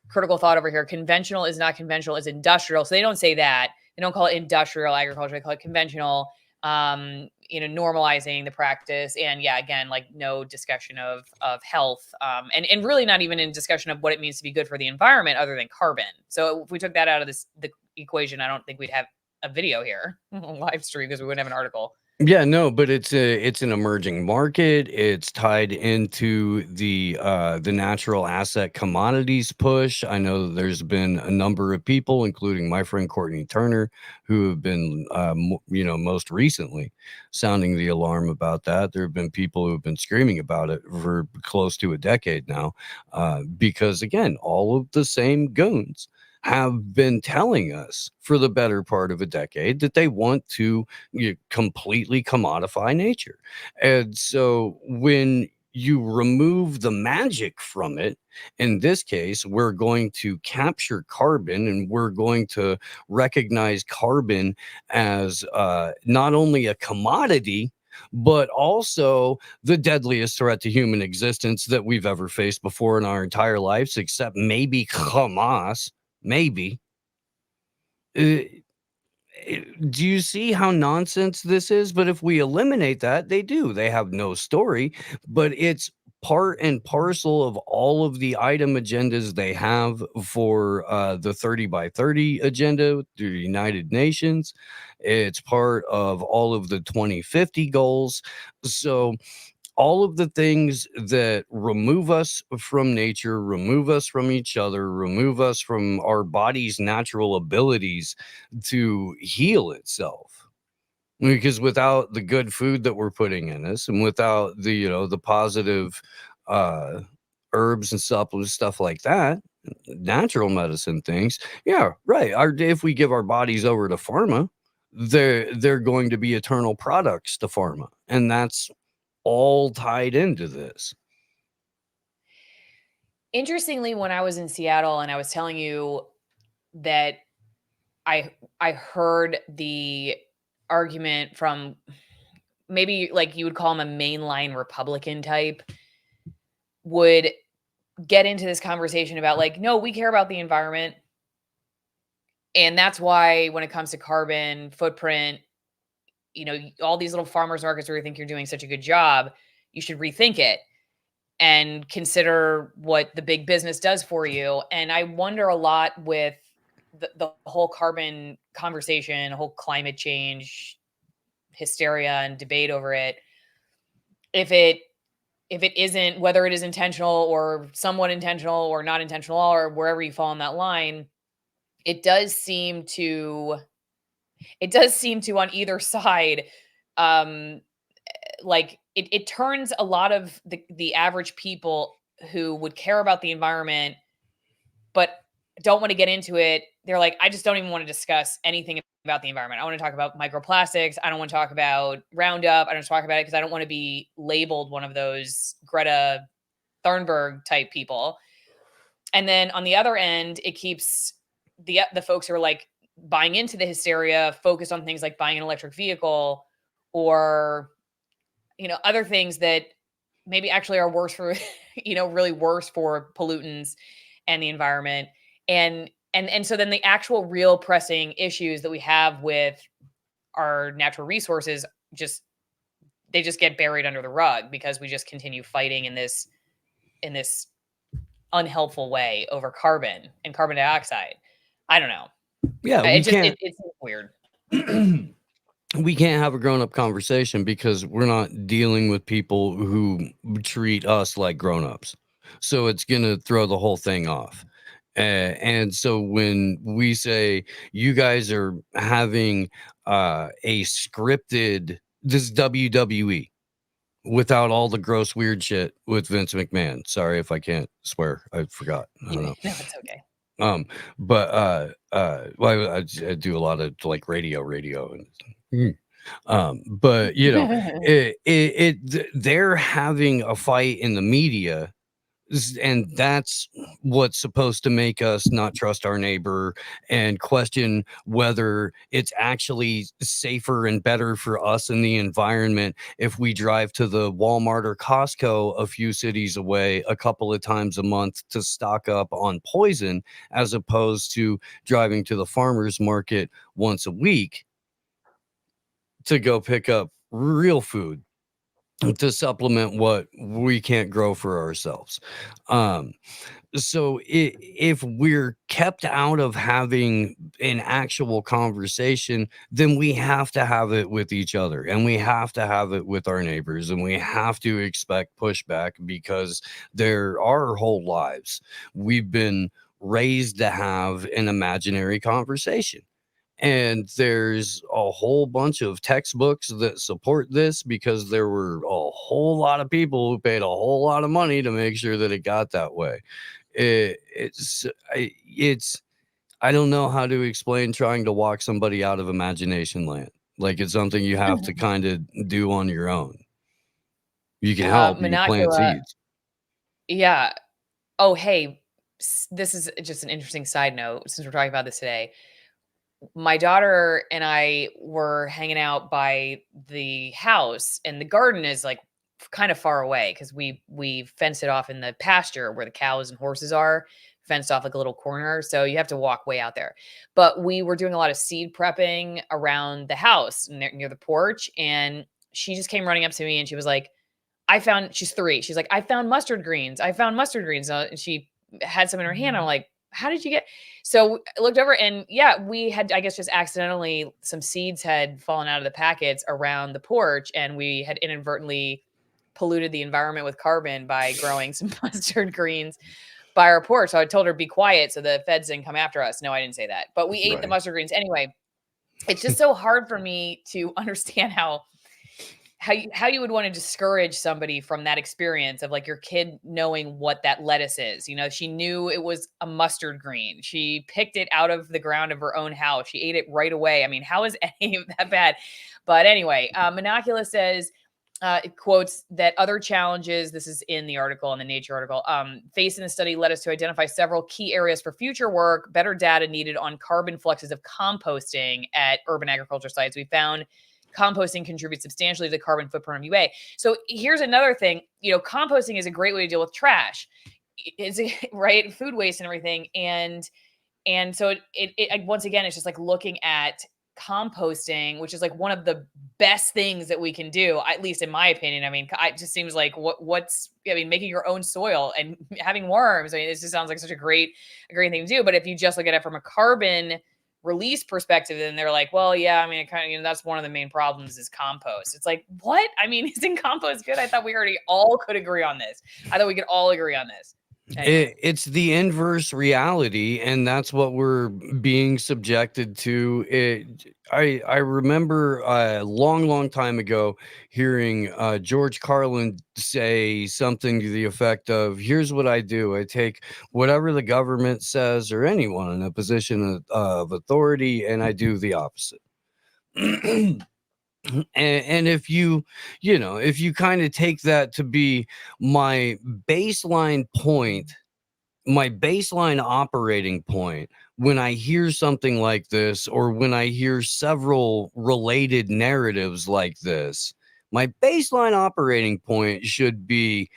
S13: critical thought over here, conventional is not conventional, it's industrial. So they don't say that. They don't call it industrial agriculture. They call it conventional, normalizing the practice. And yeah, again, like no discussion of health, and really not even in discussion of what it means to be good for the environment other than carbon. So if we took that out of the equation, I don't think we'd have a video here, live stream, because we wouldn't have an article.
S16: Yeah, no, but it's an emerging market. It's tied into the natural asset commodities push. I know that there's been a number of people, including my friend Courtney Turner, who have been, most recently sounding the alarm about that. There have been people who have been screaming about it for close to a decade now, because again, all of the same goons have been telling us for the better part of a decade that they want to completely commodify nature. And so when you remove the magic from it, in this case, we're going to capture carbon, and we're going to recognize carbon as not only a commodity, but also the deadliest threat to human existence that we've ever faced before in our entire lives, except maybe Hamas. Maybe. Do you see how nonsense this is? But if we eliminate that, they have no story, but it's part and parcel of all of the item agendas they have for the 30 by 30 agenda through the United Nations. It's part of all of the 2050 goals. So all of the things that remove us from nature, remove us from each other, remove us from our body's natural abilities to heal itself. Because without the good food that we're putting in us, and without the, you know, the positive herbs and supplements, stuff like that, natural medicine things, yeah, right. If we give our bodies over to pharma, they're going to be eternal products to pharma, and that's all tied into this.
S13: Interestingly, when I was in Seattle and I was telling you that I heard the argument from maybe like you would call him a mainline Republican type, would get into this conversation about like, no, we care about the environment. And that's why when it comes to carbon footprint, you know, all these little farmers markets where you think you're doing such a good job, you should rethink it and consider what the big business does for you. And I wonder a lot with the whole carbon conversation, whole climate change hysteria and debate over it, if it isn't, whether it is intentional or somewhat intentional or not intentional, or wherever you fall on that line, it does seem to on either side, like it turns a lot of the average people who would care about the environment but don't want to get into it. They're like, I just don't even want to discuss anything about the environment. I want to talk about microplastics. I don't want to talk about Roundup. I don't want to talk about it because I don't want to be labeled one of those Greta Thunberg type people. And then on the other end, it keeps the folks who are like buying into the hysteria focused on things like buying an electric vehicle or, you know, other things that maybe actually are worse for, you know, really worse for pollutants and the environment. And so then the actual real pressing issues that we have with our natural resources they just get buried under the rug because we just continue fighting in this unhelpful way over carbon and carbon dioxide. I don't know.
S16: Yeah,
S13: it's weird.
S16: We can't have a grown-up conversation because we're not dealing with people who treat us like grown-ups. So it's going to throw the whole thing off. And so when we say you guys are having a scripted, this WWE without all the gross weird shit with Vince McMahon. Sorry if I can't swear. I forgot. I don't know.
S13: No, it's okay.
S16: Well, I do a lot of like radio and but you know, they're having a fight in the media, and that's what's supposed to make us not trust our neighbor and question whether it's actually safer and better for us and the environment if we drive to the Walmart or Costco a few cities away a couple of times a month to stock up on poison, as opposed to driving to the farmer's market once a week to go pick up real food to supplement what we can't grow for ourselves. So if we're kept out of having an actual conversation, then we have to have it with each other, and we have to have it with our neighbors, and we have to expect pushback because there are our whole lives we've been raised to have an imaginary conversation. And there's a whole bunch of textbooks that support this because there were a whole lot of people who paid a whole lot of money to make sure that it got that way. It's I don't know how to explain trying to walk somebody out of imagination land. Like it's something you have to kind of do on your own. You can help, you can plant seeds.
S13: Yeah. Oh, hey, this is just an interesting side note since we're talking about this today. My daughter and I were hanging out by the house, and the garden is like kind of far away because we fenced it off in the pasture where the cows and horses are, fenced off like a little corner. So you have to walk way out there. But we were doing a lot of seed prepping around the house near the porch. And she just came running up to me and she was like, she's 3. She's like, I found mustard greens. And she had some in her hand. I'm like, how did you get? So I looked over and yeah, we had, I guess, just accidentally some seeds had fallen out of the packets around the porch, and we had inadvertently polluted the environment with carbon by growing some mustard greens by our porch. So I told her, be quiet so the feds didn't come after us. No, I didn't say that. But we ate the mustard greens anyway. It's just so hard for me to understand how you would want to discourage somebody from that experience of like your kid knowing what that lettuce is. You know, she knew it was a mustard green. She picked it out of the ground of her own house. She ate it right away. I mean, how is any of that bad? But anyway, Monoculus says, it quotes that other challenges, this is in the article, in the Nature article, faced in the study led us to identify several key areas for future work, better data needed on carbon fluxes of composting at urban agriculture sites. We found composting contributes substantially to the carbon footprint of UA. So here's another thing, you know, composting is a great way to deal with trash. It's right, food waste and everything. And so it once again, it's just like looking at composting, which is like one of the best things that we can do, at least in my opinion. I mean, it just seems like making your own soil and having worms. I mean, this just sounds like such a great thing to do. But if you just look at it from a carbon release perspective, then they're like, well, yeah, I mean, it kind of, that's one of the main problems is compost. It's like, what? I mean, isn't compost good? I thought we already all could agree on this. I thought we could all agree on this. Anyway.
S16: It's the inverse reality, and that's what we're being subjected to. I remember a long time ago hearing George Carlin say something to the effect of, here's what I do. I take whatever the government says or anyone in a position of authority, and I do the opposite. And if you kind of take that to be my baseline point, my baseline operating point, when I hear something like this, or when I hear several related narratives like this, my baseline operating point should be,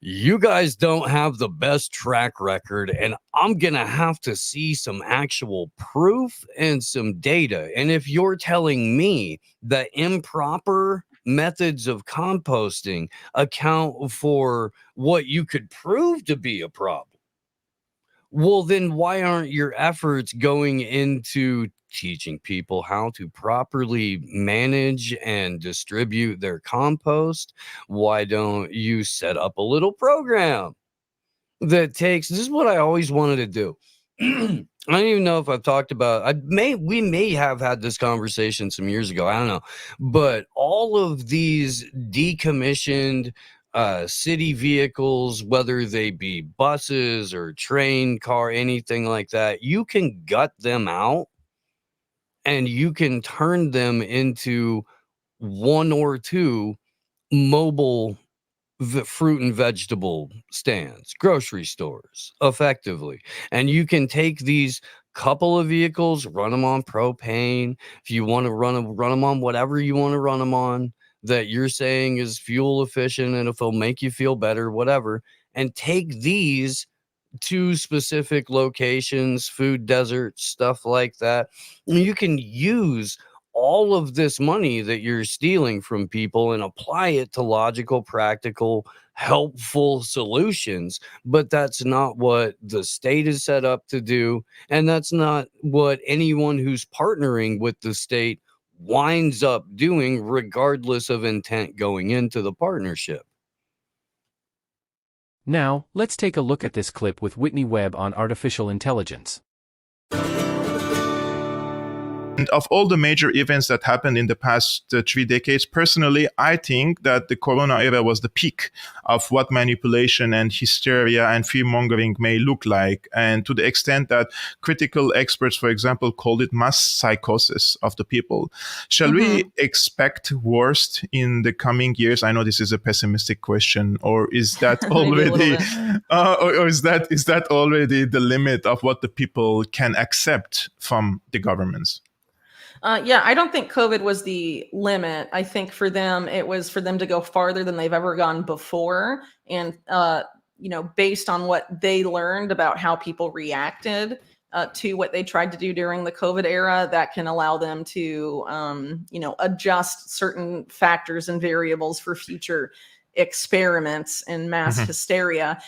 S16: you guys don't have the best track record, and I'm going to have to see some actual proof and some data. And if you're telling me that improper methods of composting account for what you could prove to be a problem, well, then why aren't your efforts going into teaching people how to properly manage and distribute their compost? We don't you set up a little program that takes, this is what I always wanted to do. I don't even know if I've talked about, we may have had this conversation some years ago, I don't know, but all of these decommissioned city vehicles, whether they be buses or train car, anything like that, you can gut them out and you can turn them into one or two mobile fruit and vegetable stands, grocery stores, effectively. And you can take these couple of vehicles, run them on propane. If you want to run them on whatever you want to run them on, that you're saying is fuel efficient and if it'll make you feel better, whatever, and take these to specific locations, food deserts, stuff like that. You can use all of this money that you're stealing from people and apply it to logical, practical, helpful solutions. But that's not what the state is set up to do. And that's not what anyone who's partnering with the state winds up doing, regardless of intent going into the partnership.
S3: Now, let's take a look at this clip with Whitney Webb on artificial intelligence.
S17: And of all the major events that happened in the past 3 decades, personally, I think that the Corona era was the peak of what manipulation and hysteria and fear-mongering may look like. And to the extent that critical experts, for example, called it mass psychosis of the people. Shall we expect worst in the coming years? I know this is a pessimistic question, or is that already, or is that already the limit of what the people can accept from the governments?
S18: Yeah, I don't think COVID was the limit. I think for them, it was for them to go farther than they've ever gone before. And, based on what they learned about how people reacted to what they tried to do during the COVID era, that can allow them to, adjust certain factors and variables for future experiments and mass hysteria.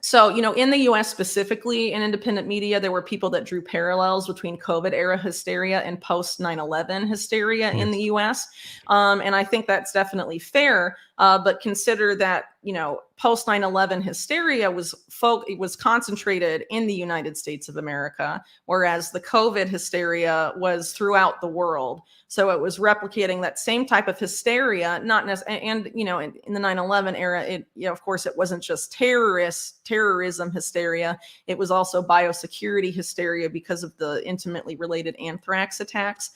S18: So, in the US specifically, in independent media, there were people that drew parallels between COVID era hysteria and post 9/11 hysteria in the US. And I think that's definitely fair. But consider that, post 9/11 hysteria was concentrated in the United States of America, whereas the COVID hysteria was throughout the world. So it was replicating that same type of hysteria, not necessarily, and in the 9/11 era, of course, it wasn't just terrorism hysteria. It was also biosecurity hysteria because of the intimately related anthrax attacks.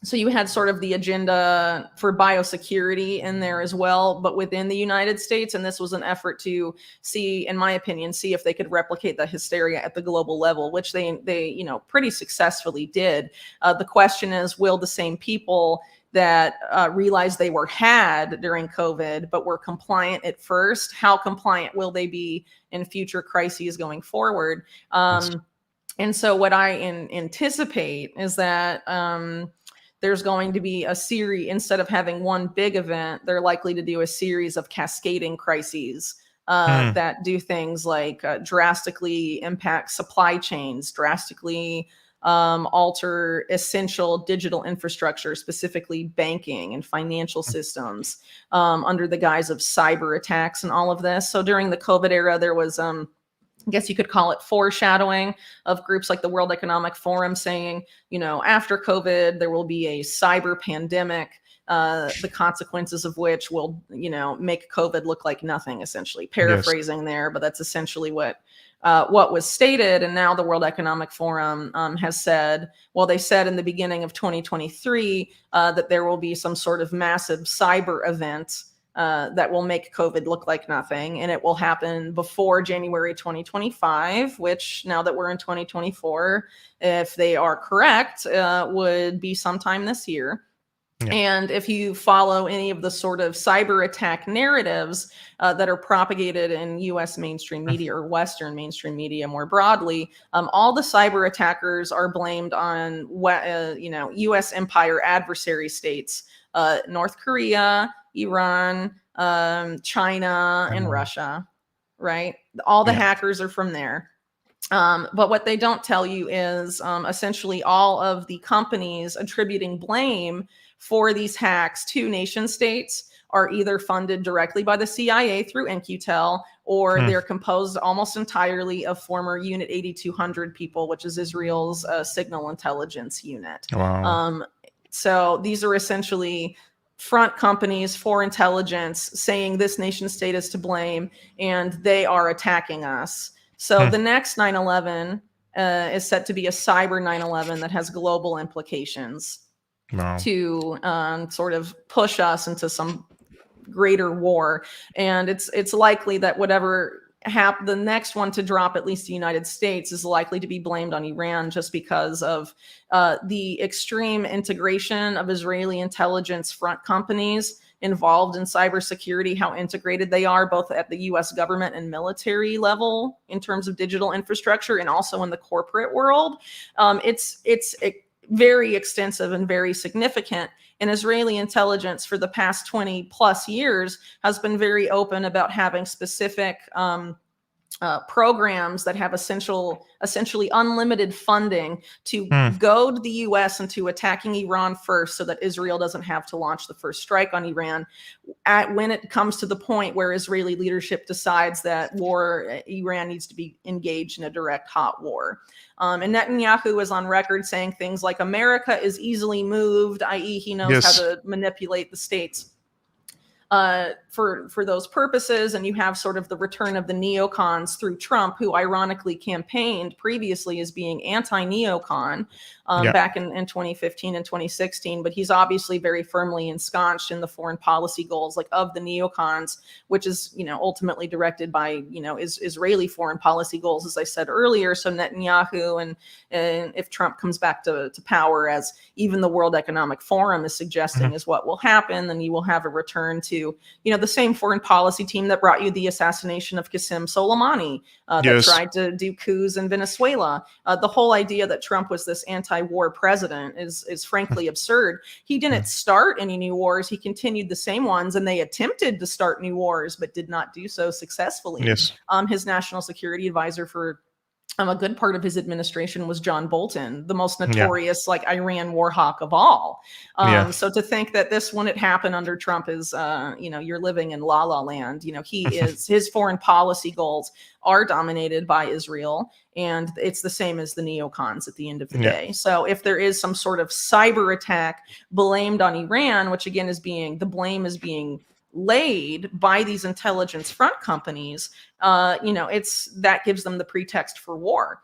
S18: So you had sort of the agenda for biosecurity in there as well, but within the United States. And this was an effort to see, in my opinion, see if they could replicate the hysteria at the global level, which they pretty successfully did. The question is, will the same people that realized they were had during COVID, but were compliant at first, how compliant will they be in future crises going forward? And so what I anticipate is that there's going to be a series, instead of having one big event, they're likely to do a series of cascading crises that do things like drastically impact supply chains, drastically alter essential digital infrastructure, specifically banking and financial systems, under the guise of cyber attacks and all of this. So during the COVID era, there was I guess you could call it foreshadowing of groups like the World Economic Forum saying, after COVID, there will be a cyber pandemic, the consequences of which will, make COVID look like nothing, essentially. Paraphrasing there, but that's essentially what was stated. And now the World Economic Forum has said, well, they said in the beginning of 2023 that there will be some sort of massive cyber event that will make COVID look like nothing. And it will happen before January 2025, which, now that we're in 2024, if they are correct, would be sometime this year. Yeah. And if you follow any of the sort of cyber attack narratives that are propagated in US mainstream media or Western mainstream media more broadly, all the cyber attackers are blamed on US empire adversary states, North Korea, Iran, China, and Russia, right? All the hackers are from there. But what they don't tell you is essentially all of the companies attributing blame for these hacks to nation states are either funded directly by the CIA through NQTEL, or they're composed almost entirely of former Unit 8200 people, which is Israel's signal intelligence unit.
S17: Wow.
S18: So these are essentially front companies for intelligence saying this nation state is to blame and they are attacking us. So the next 9/11 is set to be a cyber 9/11 that has global implications to sort of push us into some greater war. And it's likely that whatever the next one to drop, at least the United States, is likely to be blamed on Iran, just because of the extreme integration of Israeli intelligence front companies involved in cybersecurity, how integrated they are both at the US government and military level in terms of digital infrastructure, and also in the corporate world. It's very extensive and very significant. And Israeli intelligence for the past 20 plus years has been very open about having specific programs that have essentially unlimited funding to goad the US into attacking Iran first, so that Israel doesn't have to launch the first strike on Iran when it comes to the point where Israeli leadership decides that Iran needs to be engaged in a direct hot war. And Netanyahu is on record saying things like America is easily moved, i.e. he knows how to manipulate the states for those purposes. And you have sort of the return of the neocons through Trump, who ironically campaigned previously as being anti-neocon back in 2015 and 2016. But he's obviously very firmly ensconced in the foreign policy goals of the neocons, which is, ultimately directed by, Israeli foreign policy goals, as I said earlier. So Netanyahu, and if Trump comes back to power, as even the World Economic Forum is suggesting is what will happen, then you will have a return to to, the same foreign policy team that brought you the assassination of Qasem Soleimani, that
S17: Yes.
S18: tried to do coups in Venezuela. The whole idea that Trump was this anti-war president is frankly absurd. He didn't start any new wars. He continued the same ones, and they attempted to start new wars, but did not do so successfully.
S17: Yes.
S18: His national security advisor for a good part of his administration was John Bolton, the most notorious Iran war hawk of all. So to think that this wouldn't happen under Trump is, you're living in la la land. His foreign policy goals are dominated by Israel, and it's the same as the neocons at the end of the day. So if there is some sort of cyber attack blamed on Iran, which again the blame is being laid by these intelligence front companies, that gives them the pretext for war.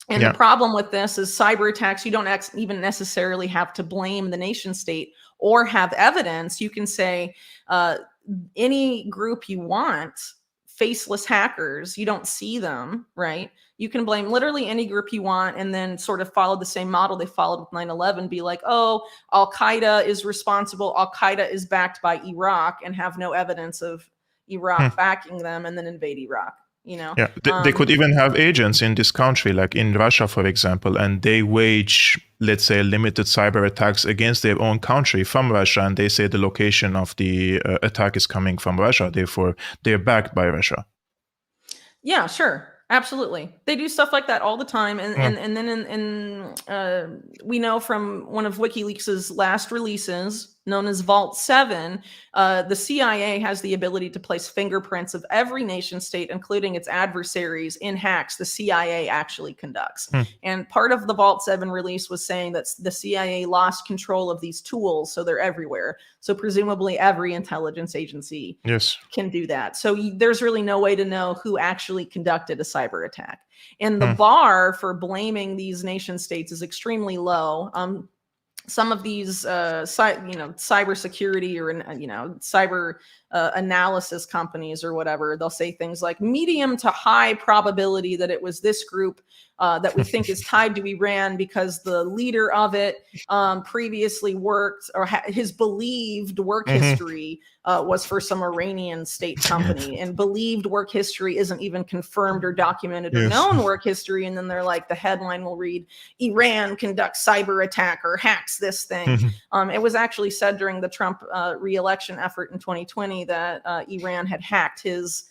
S18: And the problem with this is cyber attacks, you don't even necessarily have to blame the nation state or have evidence. You can say any group you want, faceless hackers, you don't see them, right? You can blame literally any group you want and then sort of follow the same model they followed with 9/11, be like, oh, Al-Qaeda is responsible. Al-Qaeda is backed by Iraq, and have no evidence of Iraq backing them, and then invade Iraq.
S17: They could even have agents in this country, like in Russia, for example, and they wage, let's say, limited cyber attacks against their own country from Russia, and they say the location of the attack is coming from Russia, therefore they're backed by Russia.
S18: Yeah, sure. Absolutely. They do stuff like that all the time. And then we know from one of WikiLeaks' last releases, known as Vault 7, the CIA has the ability to place fingerprints of every nation state, including its adversaries, in hacks the CIA actually conducts. And part of the Vault 7 release was saying that the CIA lost control of these tools, so they're everywhere. So presumably every intelligence agency can do that. So there's really no way to know who actually conducted a cyber attack. And the bar for blaming these nation states is extremely low. Some of these, cybersecurity or, cyber analysis companies or whatever, they'll say things like medium to high probability that it was this group that we think is tied to Iran because the leader of it previously worked, or his believed work history was for some Iranian state company, and believed work history isn't even confirmed or documented or known work history. And then they're like, the headline will read, Iran conducts cyber attack or hacks this thing. It was actually said during the Trump re-election effort in 2020 that Iran had hacked his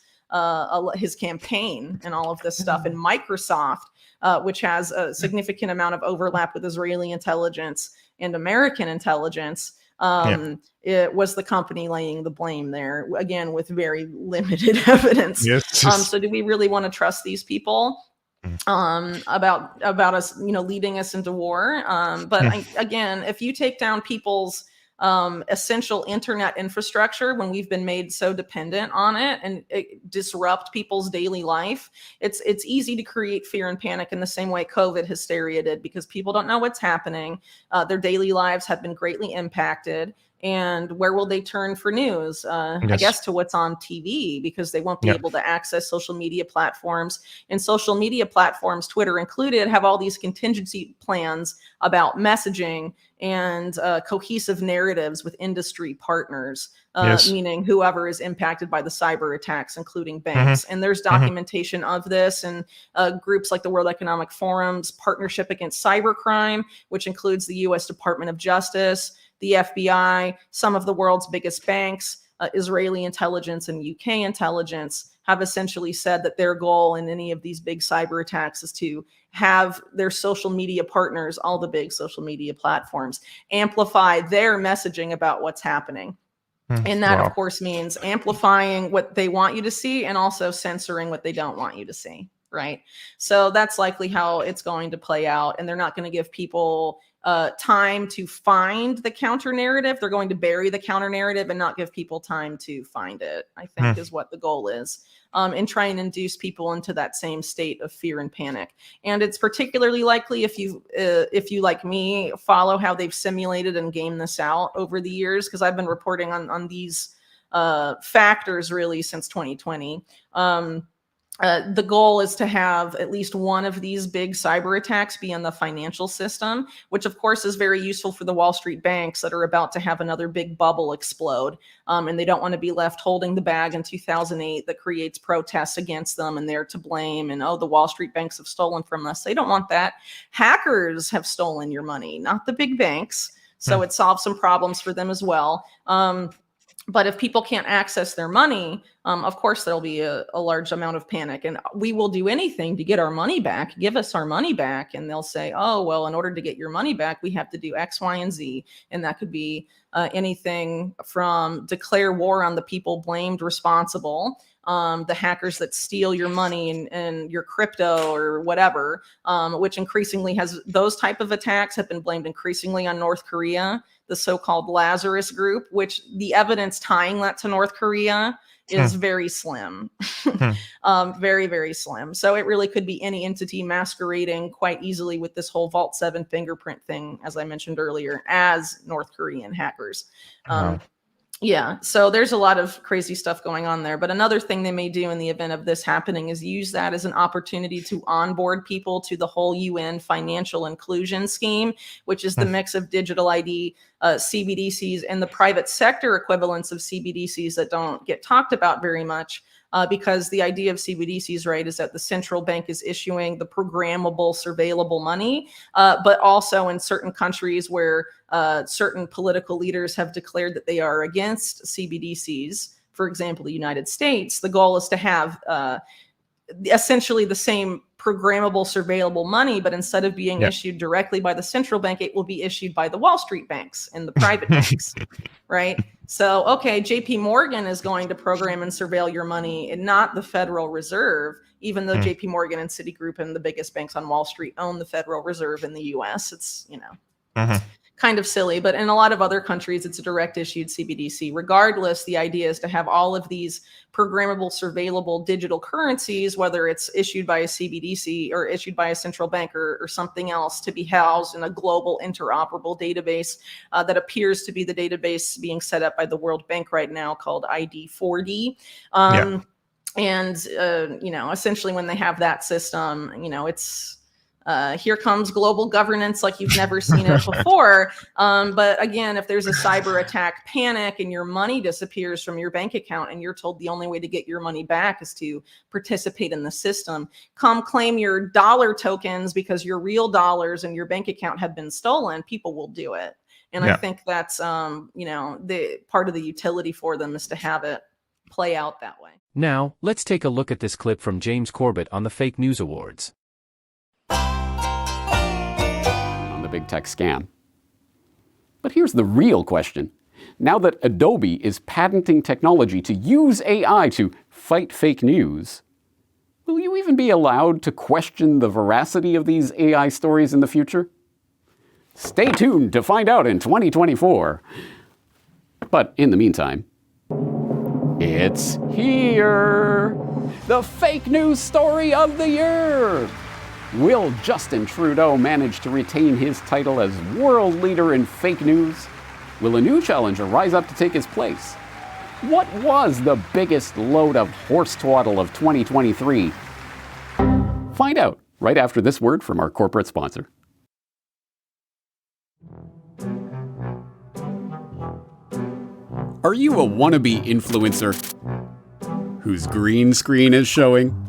S18: campaign and all of this stuff. And Microsoft, which has a significant amount of overlap with Israeli intelligence and American intelligence, it was the company laying the blame there, again, with very limited evidence. So do we really want to trust these people about us, leading us into war? But again, if you take down people's essential internet infrastructure when we've been made so dependent on it, and it disrupt people's daily life, it's easy to create fear and panic in the same way COVID hysteria did, because people don't know what's happening. Their daily lives have been greatly impacted. And where will they turn for news? I guess to what's on TV, because they won't be able to access social media platforms. And social media platforms, Twitter included, have all these contingency plans about messaging and cohesive narratives with industry partners, meaning whoever is impacted by the cyber attacks, including banks. And there's documentation of this, and groups like the World Economic Forum's Partnership Against Cybercrime, which includes the U.S. Department of Justice, the FBI, some of the world's biggest banks, Israeli intelligence and UK intelligence, have essentially said that their goal in any of these big cyber attacks is to have their social media partners, all the big social media platforms, amplify their messaging about what's happening. And that, of course, means amplifying what they want you to see and also censoring what they don't want you to see, right? So that's likely how it's going to play out. And they're not going to give people time to find the counter narrative. They're going to bury the counter narrative and not give people time to find it, I think is what the goal is, and try and induce people into that same state of fear and panic. And it's particularly likely if you like me, follow how they've simulated and gamed this out over the years, because I've been reporting on these factors really since 2020. the goal is to have at least one of these big cyber attacks be in the financial system, which of course is very useful for the Wall Street banks that are about to have another big bubble explode. And they don't want to be left holding the bag in 2008 that creates protests against them and they're to blame. And, oh, the Wall Street banks have stolen from us. They don't want that. Hackers have stolen your money, not the big banks. So it solves some problems for them as well. But if people can't access their money, of course, there'll be a large amount of panic. And we will do anything to get our money back. Give us our money back. And they'll say, oh, well, in order to get your money back, we have to do X, Y, and Z. And that could be anything from declare war on the people blamed responsible, the hackers that steal your money and your crypto or whatever, which increasingly has those type of attacks have been blamed increasingly on North Korea, the so-called Lazarus group, which the evidence tying that to North Korea is very slim, very, very slim. So it really could be any entity masquerading quite easily with this whole Vault 7 fingerprint thing, as I mentioned earlier, as North Korean hackers. Yeah, so there's a lot of crazy stuff going on there. But another thing they may do in the event of this happening is use that as an opportunity to onboard people to the whole UN financial inclusion scheme, which is the mix of digital ID, CBDCs, and the private sector equivalents of CBDCs that don't get talked about very much. Because the idea of CBDCs, right, is that the central bank is issuing the programmable, surveillable money, but also in certain countries where certain political leaders have declared that they are against CBDCs, for example, the United States, the goal is to have essentially the same programmable, surveillable money, but instead of being issued directly by the central bank, it will be issued by the Wall Street banks and the private banks, right? So, okay, JP Morgan is going to program and surveil your money and not the Federal Reserve, even though JP Morgan and Citigroup and the biggest banks on Wall Street own the Federal Reserve in the US. It's, kind of silly, but in a lot of other countries, it's a direct issued CBDC. Regardless, the idea is to have all of these programmable, surveillable digital currencies, whether it's issued by a CBDC or issued by a central bank or something else, to be housed in a global interoperable database that appears to be the database being set up by the World Bank right now called ID4D. And, essentially when they have that system, it's, here comes global governance like you've never seen it before. But again, if there's a cyber attack panic and your money disappears from your bank account and you're told the only way to get your money back is to participate in the system, come claim your dollar tokens because your real dollars and your bank account have been stolen, people will do it. And I think that's, the part of the utility for them is to have it play out that way.
S3: Now, let's take a look at this clip from James Corbett on the Fake News Awards.
S19: On the big tech scam. But here's the real question. Now that Adobe is patenting technology to use AI to fight fake news, will you even be allowed to question the veracity of these AI stories in the future? Stay tuned to find out in 2024. But in the meantime, it's here! The fake news story of the year! Will Justin Trudeau manage to retain his title as world leader in fake news? Will a new challenger rise up to take his place? What was the biggest load of horse twaddle of 2023? Find out right after this word from our corporate sponsor. Are you a wannabe influencer whose green screen is showing?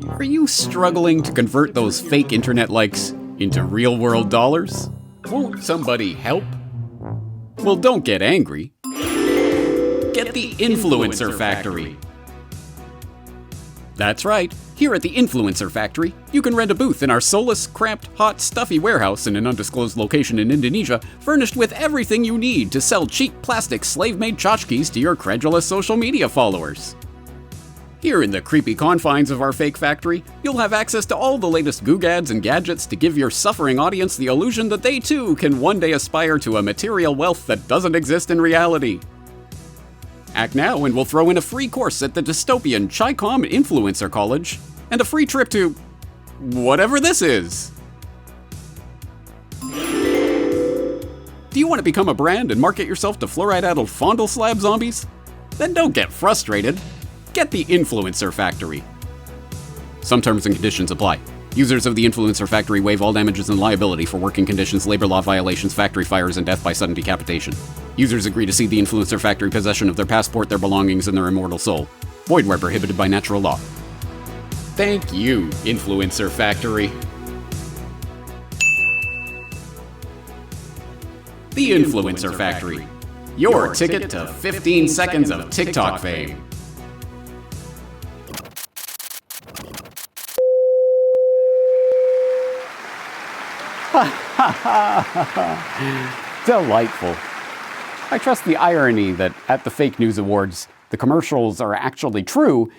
S19: Are you struggling to convert those fake internet likes into real-world dollars? Won't somebody help? Well, don't get angry. Get the Influencer Factory. That's right. Here at the Influencer Factory, you can rent a booth in our soulless, cramped, hot, stuffy warehouse in an undisclosed location in Indonesia, furnished with everything you need to sell cheap plastic slave-made tchotchkes to your credulous social media followers. Here in the creepy confines of our fake factory, you'll have access to all the latest googads and gadgets to give your suffering audience the illusion that they too can one day aspire to a material wealth that doesn't exist in reality. Act now and we'll throw in a free course at the dystopian Chi-Com Influencer College and a free trip to whatever this is. Do you want to become a brand and market yourself to fluoride-addled fondle slab zombies? Then don't get frustrated. Get the Influencer Factory. Some terms and conditions apply. Users of the Influencer Factory waive all damages and liability for working conditions, labor law violations, factory fires, and death by sudden decapitation. Users agree to cede the Influencer Factory possession of their passport, their belongings, and their immortal soul. Void where prohibited by natural law. Thank you, Influencer Factory. The Influencer Factory. Your ticket to 15 seconds of TikTok fame. Delightful. I trust the irony that at the Fake News Awards, the commercials are actually true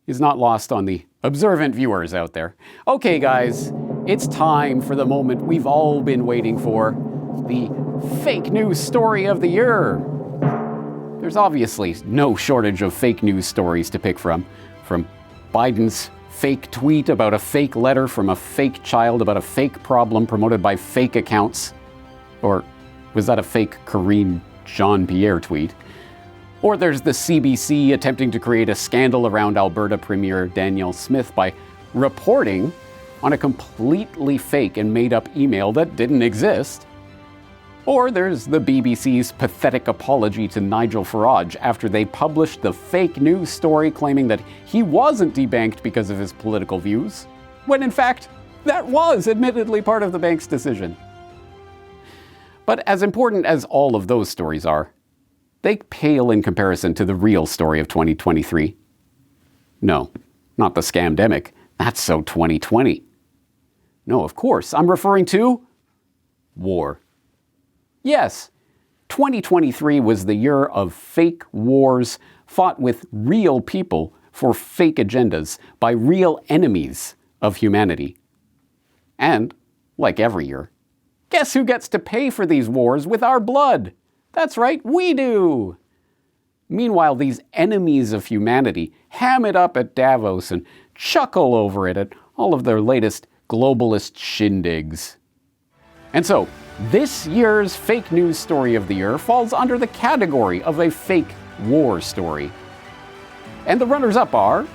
S19: is not lost on the observant viewers out there. Okay, guys, it's time for the moment we've all been waiting for, the fake news story of the year. There's obviously no shortage of fake news stories to pick from Biden's fake tweet about a fake letter from a fake child about a fake problem promoted by fake accounts. Or was that a fake Karine Jean-Pierre tweet? Or there's the CBC attempting to create a scandal around Alberta Premier Danielle Smith by reporting on a completely fake and made-up email that didn't exist. Or there's the BBC's pathetic apology to Nigel Farage after they published the fake news story claiming that he wasn't debanked because of his political views, when in fact, that was admittedly part of the bank's decision. But as important as all of those stories are, they pale in comparison to the real story of 2023. No, not the scamdemic. That's so 2020. No, of course, I'm referring to war. Yes, 2023 was the year of fake wars fought with real people for fake agendas by real enemies of humanity. And, like every year, guess who gets to pay for these wars with our blood? That's right, we do! Meanwhile, these enemies of humanity ham it up at Davos and chuckle over it at all of their latest globalist shindigs. And so, this year's fake news story of the year falls under the category of a fake war story. And the runners-up are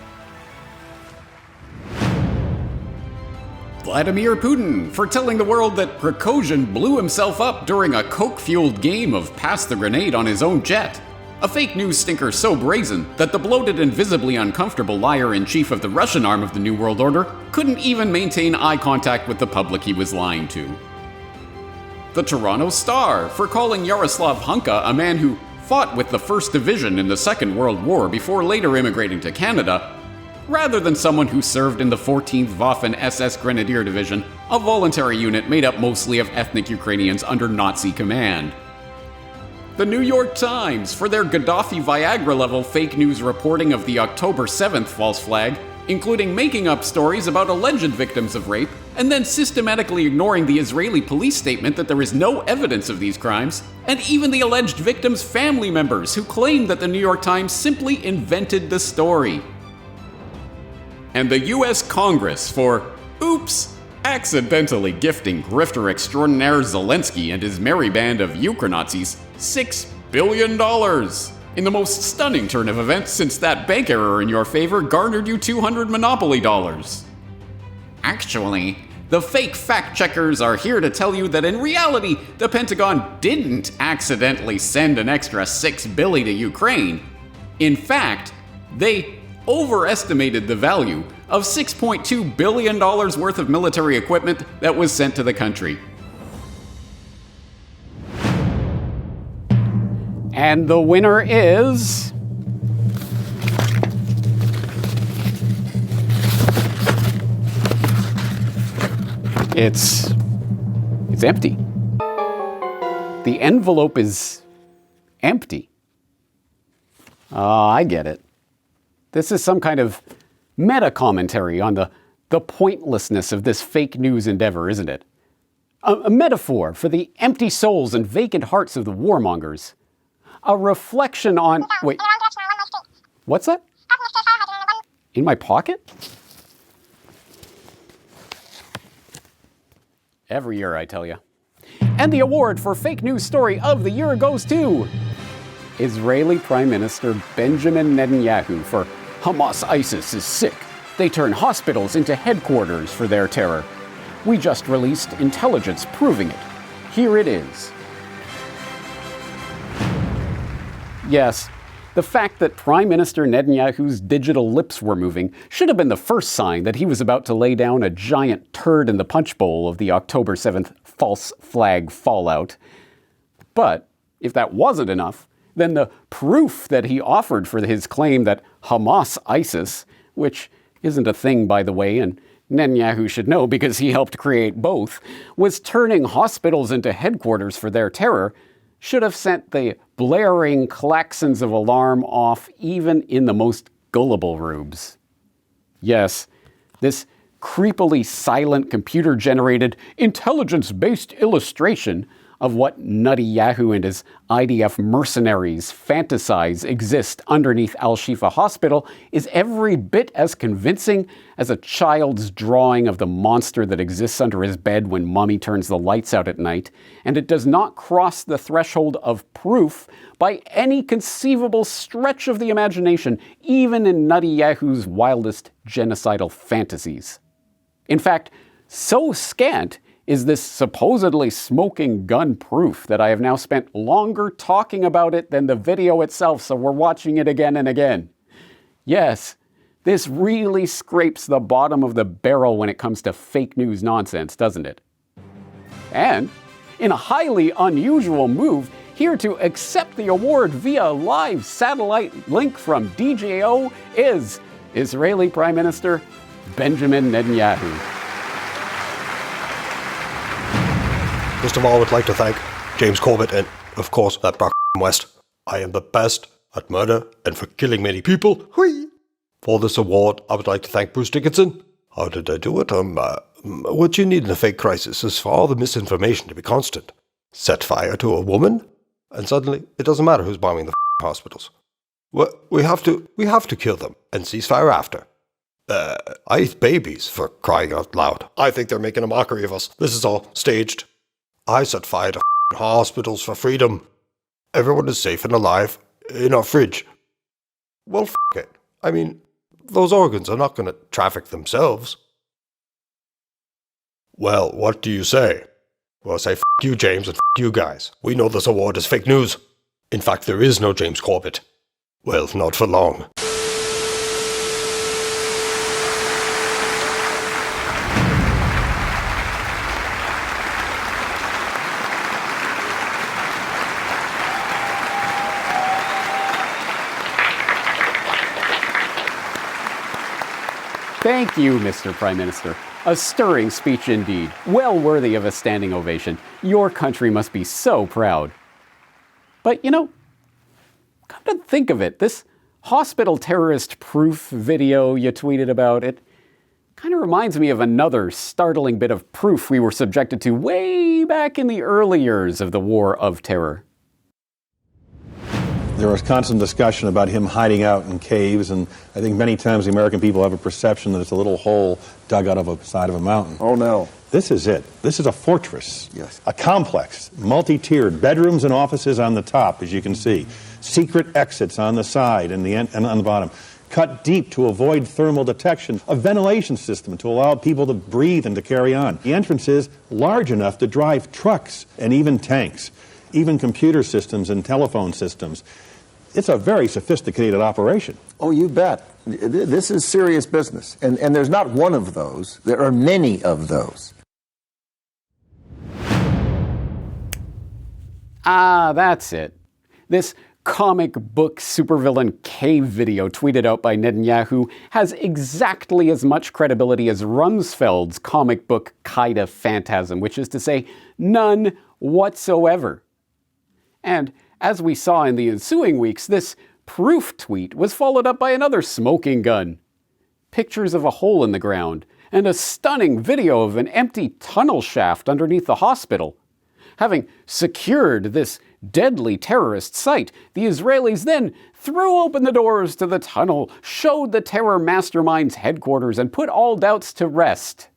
S19: Vladimir Putin for telling the world that Prigozhin blew himself up during a coke-fueled game of pass the grenade on his own jet. A fake news stinker so brazen that the bloated and visibly uncomfortable liar-in-chief of the Russian arm of the New World Order couldn't even maintain eye contact with the public he was lying to. The Toronto Star for calling Yaroslav Hunka a man who fought with the 1st Division in the Second World War before later immigrating to Canada, rather than someone who served in the 14th Waffen-SS Grenadier Division, a voluntary unit made up mostly of ethnic Ukrainians under Nazi command. The New York Times for their Gaddafi Viagra-level fake news reporting of the October 7th false flag, including making up stories about alleged victims of rape, and then systematically ignoring the Israeli police statement that there is no evidence of these crimes, and even the alleged victims' family members who claim that the New York Times simply invented the story. And the US Congress for, oops, accidentally gifting grifter extraordinaire Zelensky and his merry band of Ukranazis $6 billion in the most stunning turn of events since that bank error in your favor garnered you 200 Monopoly dollars. Actually, the fake fact-checkers are here to tell you that in reality, the Pentagon didn't accidentally send an extra $6 billion to Ukraine. In fact, they overestimated the value of $6.2 billion worth of military equipment that was sent to the country. And the winner is... It's empty. The envelope is empty. I get it. This is some kind of meta-commentary on the pointlessness of this fake news endeavor, isn't it? A metaphor for the empty souls and vacant hearts of the warmongers. A reflection on... Wait. What's that? In my pocket? Every year, I tell you. And the award for fake news story of the year goes to Israeli Prime Minister Benjamin Netanyahu for Hamas ISIS is sick. They turn hospitals into headquarters for their terror. We just released intelligence proving it. Here it is. Yes, the fact that Prime Minister Netanyahu's digital lips were moving should have been the first sign that he was about to lay down a giant turd in the punch bowl of the October 7th false flag fallout. But if that wasn't enough, then the proof that he offered for his claim that Hamas ISIS, which isn't a thing, by the way, and Netanyahu should know because he helped create both, was turning hospitals into headquarters for their terror, should have sent the blaring klaxons of alarm off even in the most gullible rubes. Yes, this creepily silent computer-generated, intelligence-based illustration of what Nutty Yahoo and his IDF mercenaries fantasize exist underneath Al-Shifa Hospital is every bit as convincing as a child's drawing of the monster that exists under his bed when mommy turns the lights out at night, and it does not cross the threshold of proof by any conceivable stretch of the imagination, even in Nutty Yahoo's wildest genocidal fantasies. In fact, so scant is this supposedly smoking gun proof that I have now spent longer talking about it than the video itself, so we're watching it again and again. Yes, this really scrapes the bottom of the barrel when it comes to fake news nonsense, doesn't it? And, in a highly unusual move, here to accept the award via live satellite link from DJO is Israeli Prime Minister Benjamin Netanyahu.
S20: First of all, I would like to thank James Corbett and, of course, that Brock West. I am the best at murder and for killing many people. Whee! For this award, I would like to thank Bruce Dickinson. How did I do it? What you need in a fake crisis is for all the misinformation to be constant. Set fire to a woman, and suddenly it doesn't matter who's bombing the hospitals. We have to kill them and cease fire after. I eat babies, for crying out loud. I think they're making a mockery of us. This is all staged. I set fire to hospitals for freedom. Everyone is safe and alive in our fridge. Well, it. I mean, those organs are not going to traffic themselves. Well, what do you say? Well, say you, James, and you guys. We know this award is fake news. In fact, there is no James Corbett. Well, not for long.
S19: Thank you, Mr. Prime Minister. A stirring speech indeed, well worthy of a standing ovation. Your country must be so proud. But, come to think of it, this hospital terrorist proof video you tweeted about, it kind of reminds me of another startling bit of proof we were subjected to way back in the early years of the War of Terror.
S21: There was constant discussion about him hiding out in caves, and I think many times the American people have a perception that it's a little hole dug out of a side of a mountain.
S22: Oh, no.
S21: This is it. This is a fortress.
S22: Yes.
S21: A complex, multi-tiered, bedrooms and offices on the top, as you can see. Secret exits on the side and on the bottom. Cut deep to avoid thermal detection. A ventilation system to allow people to breathe and to carry on. The entrance is large enough to drive trucks and even tanks, even computer systems and telephone systems. It's a very sophisticated operation.
S22: Oh, you bet. This is serious business. And there's not one of those. There are many of those.
S19: Ah, that's it. This comic book supervillain cave video tweeted out by Netanyahu has exactly as much credibility as Rumsfeld's comic book Qaeda phantasm, which is to say, none whatsoever. And as we saw in the ensuing weeks, this proof tweet was followed up by another smoking gun. Pictures of a hole in the ground, and a stunning video of an empty tunnel shaft underneath the hospital. Having secured this deadly terrorist site, the Israelis then threw open the doors to the tunnel, showed the terror mastermind's headquarters, and put all doubts to rest.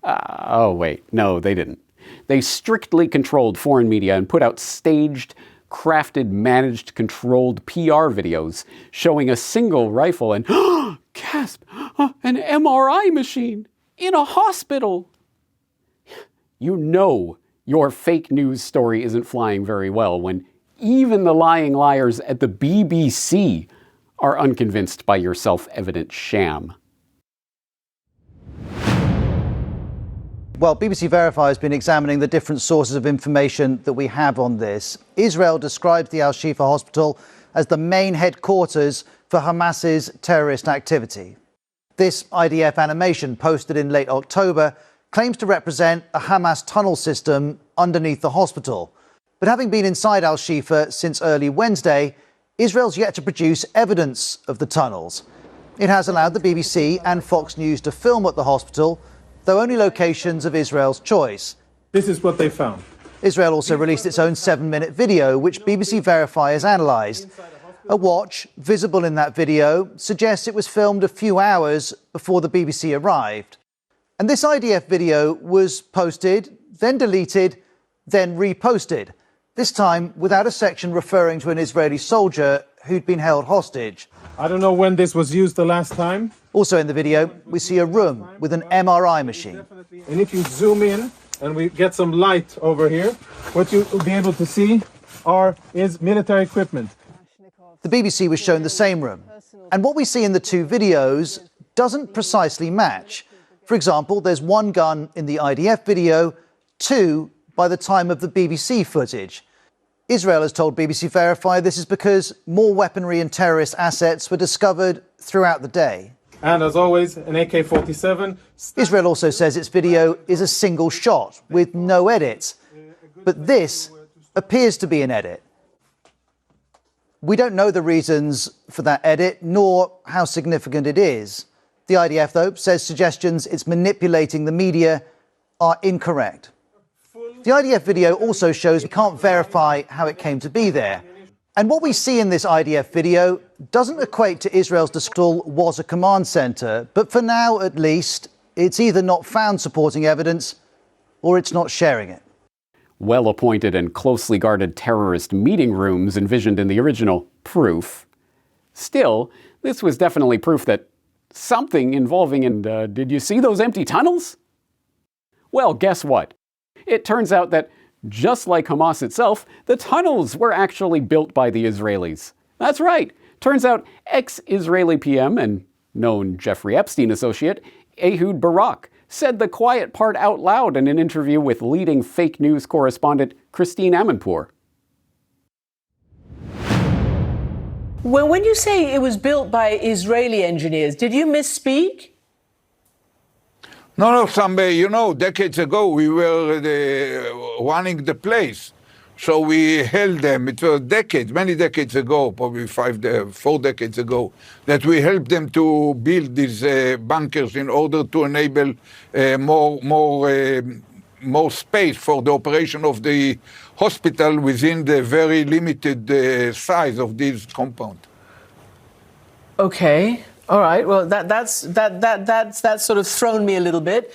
S19: Oh wait, no, they didn't. They strictly controlled foreign media and put out staged, crafted, managed, controlled PR videos showing a single rifle and, gasp, an MRI machine in a hospital. You know your fake news story isn't flying very well when even the lying liars at the BBC are unconvinced by your self-evident sham.
S1: Well, BBC Verify has been examining the different sources of information that we have on this. Israel describes the Al-Shifa hospital as the main headquarters for Hamas's terrorist activity. This IDF animation, posted in late October, claims to represent a Hamas tunnel system underneath the hospital. But having been inside Al-Shifa since early Wednesday, Israel's yet to produce evidence of the tunnels. It has allowed the BBC and Fox News to film at the hospital, though only locations of Israel's choice.
S2: This is what they found.
S1: Israel also released its own 7-minute video, which BBC Verify has analysed. A watch, visible in that video, suggests it was filmed a few hours before the BBC arrived. And this IDF video was posted, then deleted, then reposted, this time without a section referring to an Israeli soldier who'd been held hostage.
S2: I don't know when this was used the last time.
S1: Also in the video, we see a room with an MRI machine.
S2: And if you zoom in and we get some light over here, what you'll be able to see is military equipment.
S1: The BBC was shown the same room. And what we see in the two videos doesn't precisely match. For example, there's one gun in the IDF video, two by the time of the BBC footage. Israel has told BBC Verify this is because more weaponry and terrorist assets were discovered throughout the day.
S2: And as always, an AK-47.
S1: Israel also says its video is a single shot with no edits. But this appears to be an edit. We don't know the reasons for that edit, nor how significant it is. The IDF, though, says suggestions it's manipulating the media are incorrect. The IDF video also shows we can't verify how it came to be there. And what we see in this IDF video doesn't equate to Israel's disclosure was a command center, but for now, at least, it's either not found supporting evidence or it's not sharing it.
S19: Well-appointed and closely guarded terrorist meeting rooms envisioned in the original proof. Still, this was definitely proof that something involving did you see those empty tunnels? Well, guess what? It turns out that, just like Hamas itself, the tunnels were actually built by the Israelis. That's right. Turns out ex-Israeli PM and known Jeffrey Epstein associate, Ehud Barak, said the quiet part out loud in an interview with leading fake news correspondent Cristian Amanpour.
S23: Well, when you say it was built by Israeli engineers, did you misspeak?
S24: No, decades ago we were running the place. So we held them. It was many decades ago, probably 4 decades ago, that we helped them to build these bunkers in order to enable more space for the operation of the hospital within the very limited size of this compound.
S23: Okay. All right. Well, that's sort of thrown me a little bit.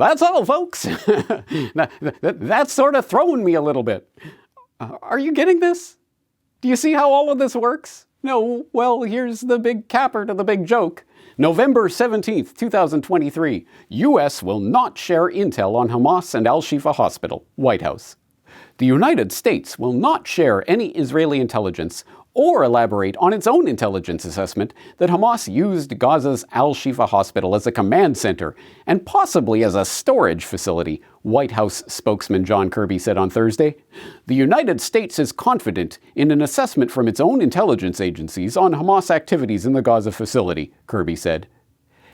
S19: That's all, folks. That's sort of thrown me a little bit. Are you getting this? Do you see how all of this works? No, well, here's the big capper to the big joke. November 17th, 2023. U.S. will not share intel on Hamas and Al-Shifa Hospital, White House. The United States will not share any Israeli intelligence or elaborate on its own intelligence assessment that Hamas used Gaza's Al-Shifa hospital as a command center and possibly as a storage facility, White House spokesman John Kirby said on Thursday. The United States is confident in an assessment from its own intelligence agencies on Hamas activities in the Gaza facility, Kirby said.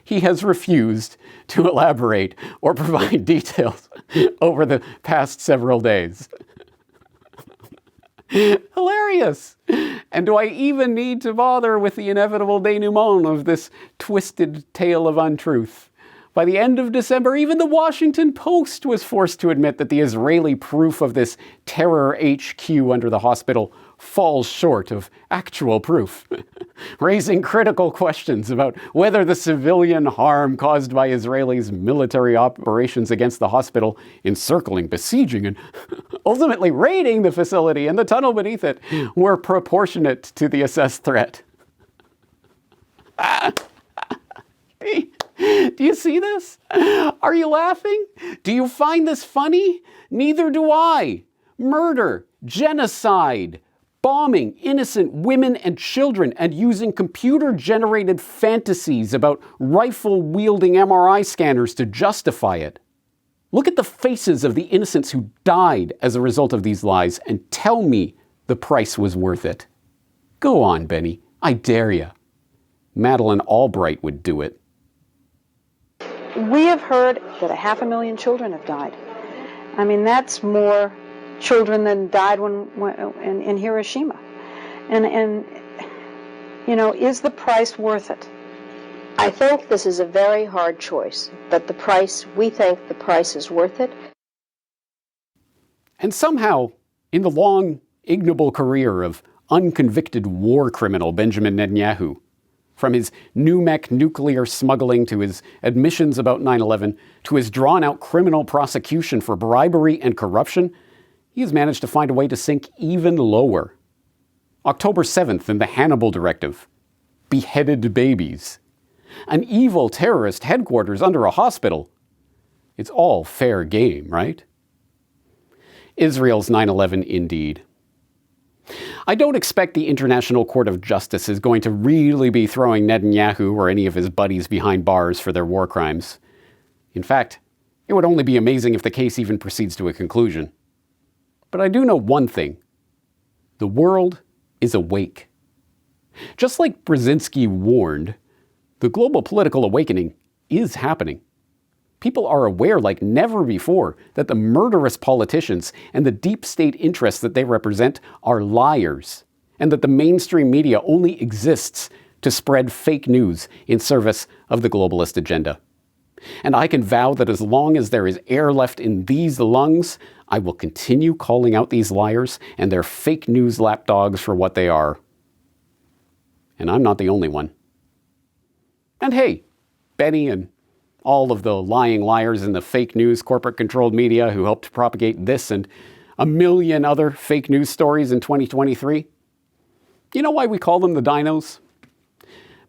S19: He has refused to elaborate or provide details over the past several days. Hilarious! And do I even need to bother with the inevitable denouement of this twisted tale of untruth? By the end of December, even the Washington Post was forced to admit that the Israeli proof of this terror HQ under the hospital falls short of actual proof. raising critical questions about whether the civilian harm caused by Israelis' military operations against the hospital, encircling, besieging, and ultimately raiding the facility and the tunnel beneath it were proportionate to the assessed threat. Do you see this? Are you laughing? Do you find this funny? Neither do I. Murder, genocide, bombing innocent women and children, and using computer-generated fantasies about rifle-wielding MRI scanners to justify it. Look at the faces of the innocents who died as a result of these lies and tell me the price was worth it. Go on, Benny. I dare you. Madeleine Albright would do it.
S4: We have heard that 500,000 children have died. I mean, that's more children than died in Hiroshima. And you know, is the price worth it?
S6: I think this is a very hard choice, but we think the price is worth it.
S19: And somehow, in the long, ignoble career of unconvicted war criminal Benjamin Netanyahu, from his NUMEC nuclear smuggling to his admissions about 9/11 to his drawn-out criminal prosecution for bribery and corruption, he has managed to find a way to sink even lower. October 7th and the Hannibal Directive, beheaded babies, an evil terrorist headquarters under a hospital. It's all fair game, right? Israel's 9/11 indeed. I don't expect the International Court of Justice is going to really be throwing Netanyahu or any of his buddies behind bars for their war crimes. In fact, it would only be amazing if the case even proceeds to a conclusion. But I do know one thing. The world is awake. Just like Brzezinski warned, the global political awakening is happening. People are aware like never before that the murderous politicians and the deep state interests that they represent are liars, and that the mainstream media only exists to spread fake news in service of the globalist agenda. And I can vow that as long as there is air left in these lungs, I will continue calling out these liars and their fake news lapdogs for what they are. And I'm not the only one. And hey, Benny and all of the lying liars in the fake news corporate-controlled media who helped propagate this and a million other fake news stories in 2023. You know why we call them the dinos?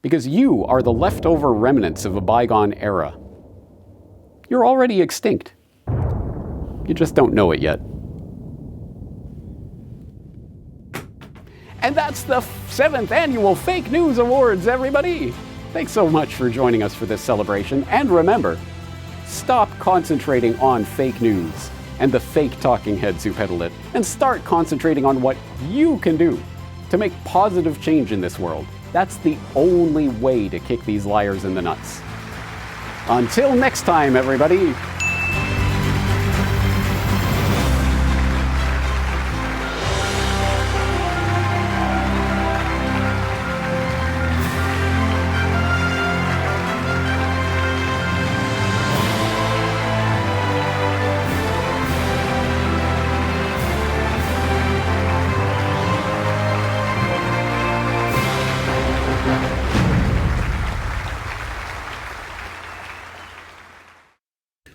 S19: Because you are the leftover remnants of a bygone era. You're already extinct. You just don't know it yet. And that's the 7th Annual Fake News Awards, everybody! Thanks so much for joining us for this celebration. And remember, stop concentrating on fake news and the fake talking heads who peddle it, and start concentrating on what you can do to make positive change in this world. That's the only way to kick these liars in the nuts. Until next time, everybody.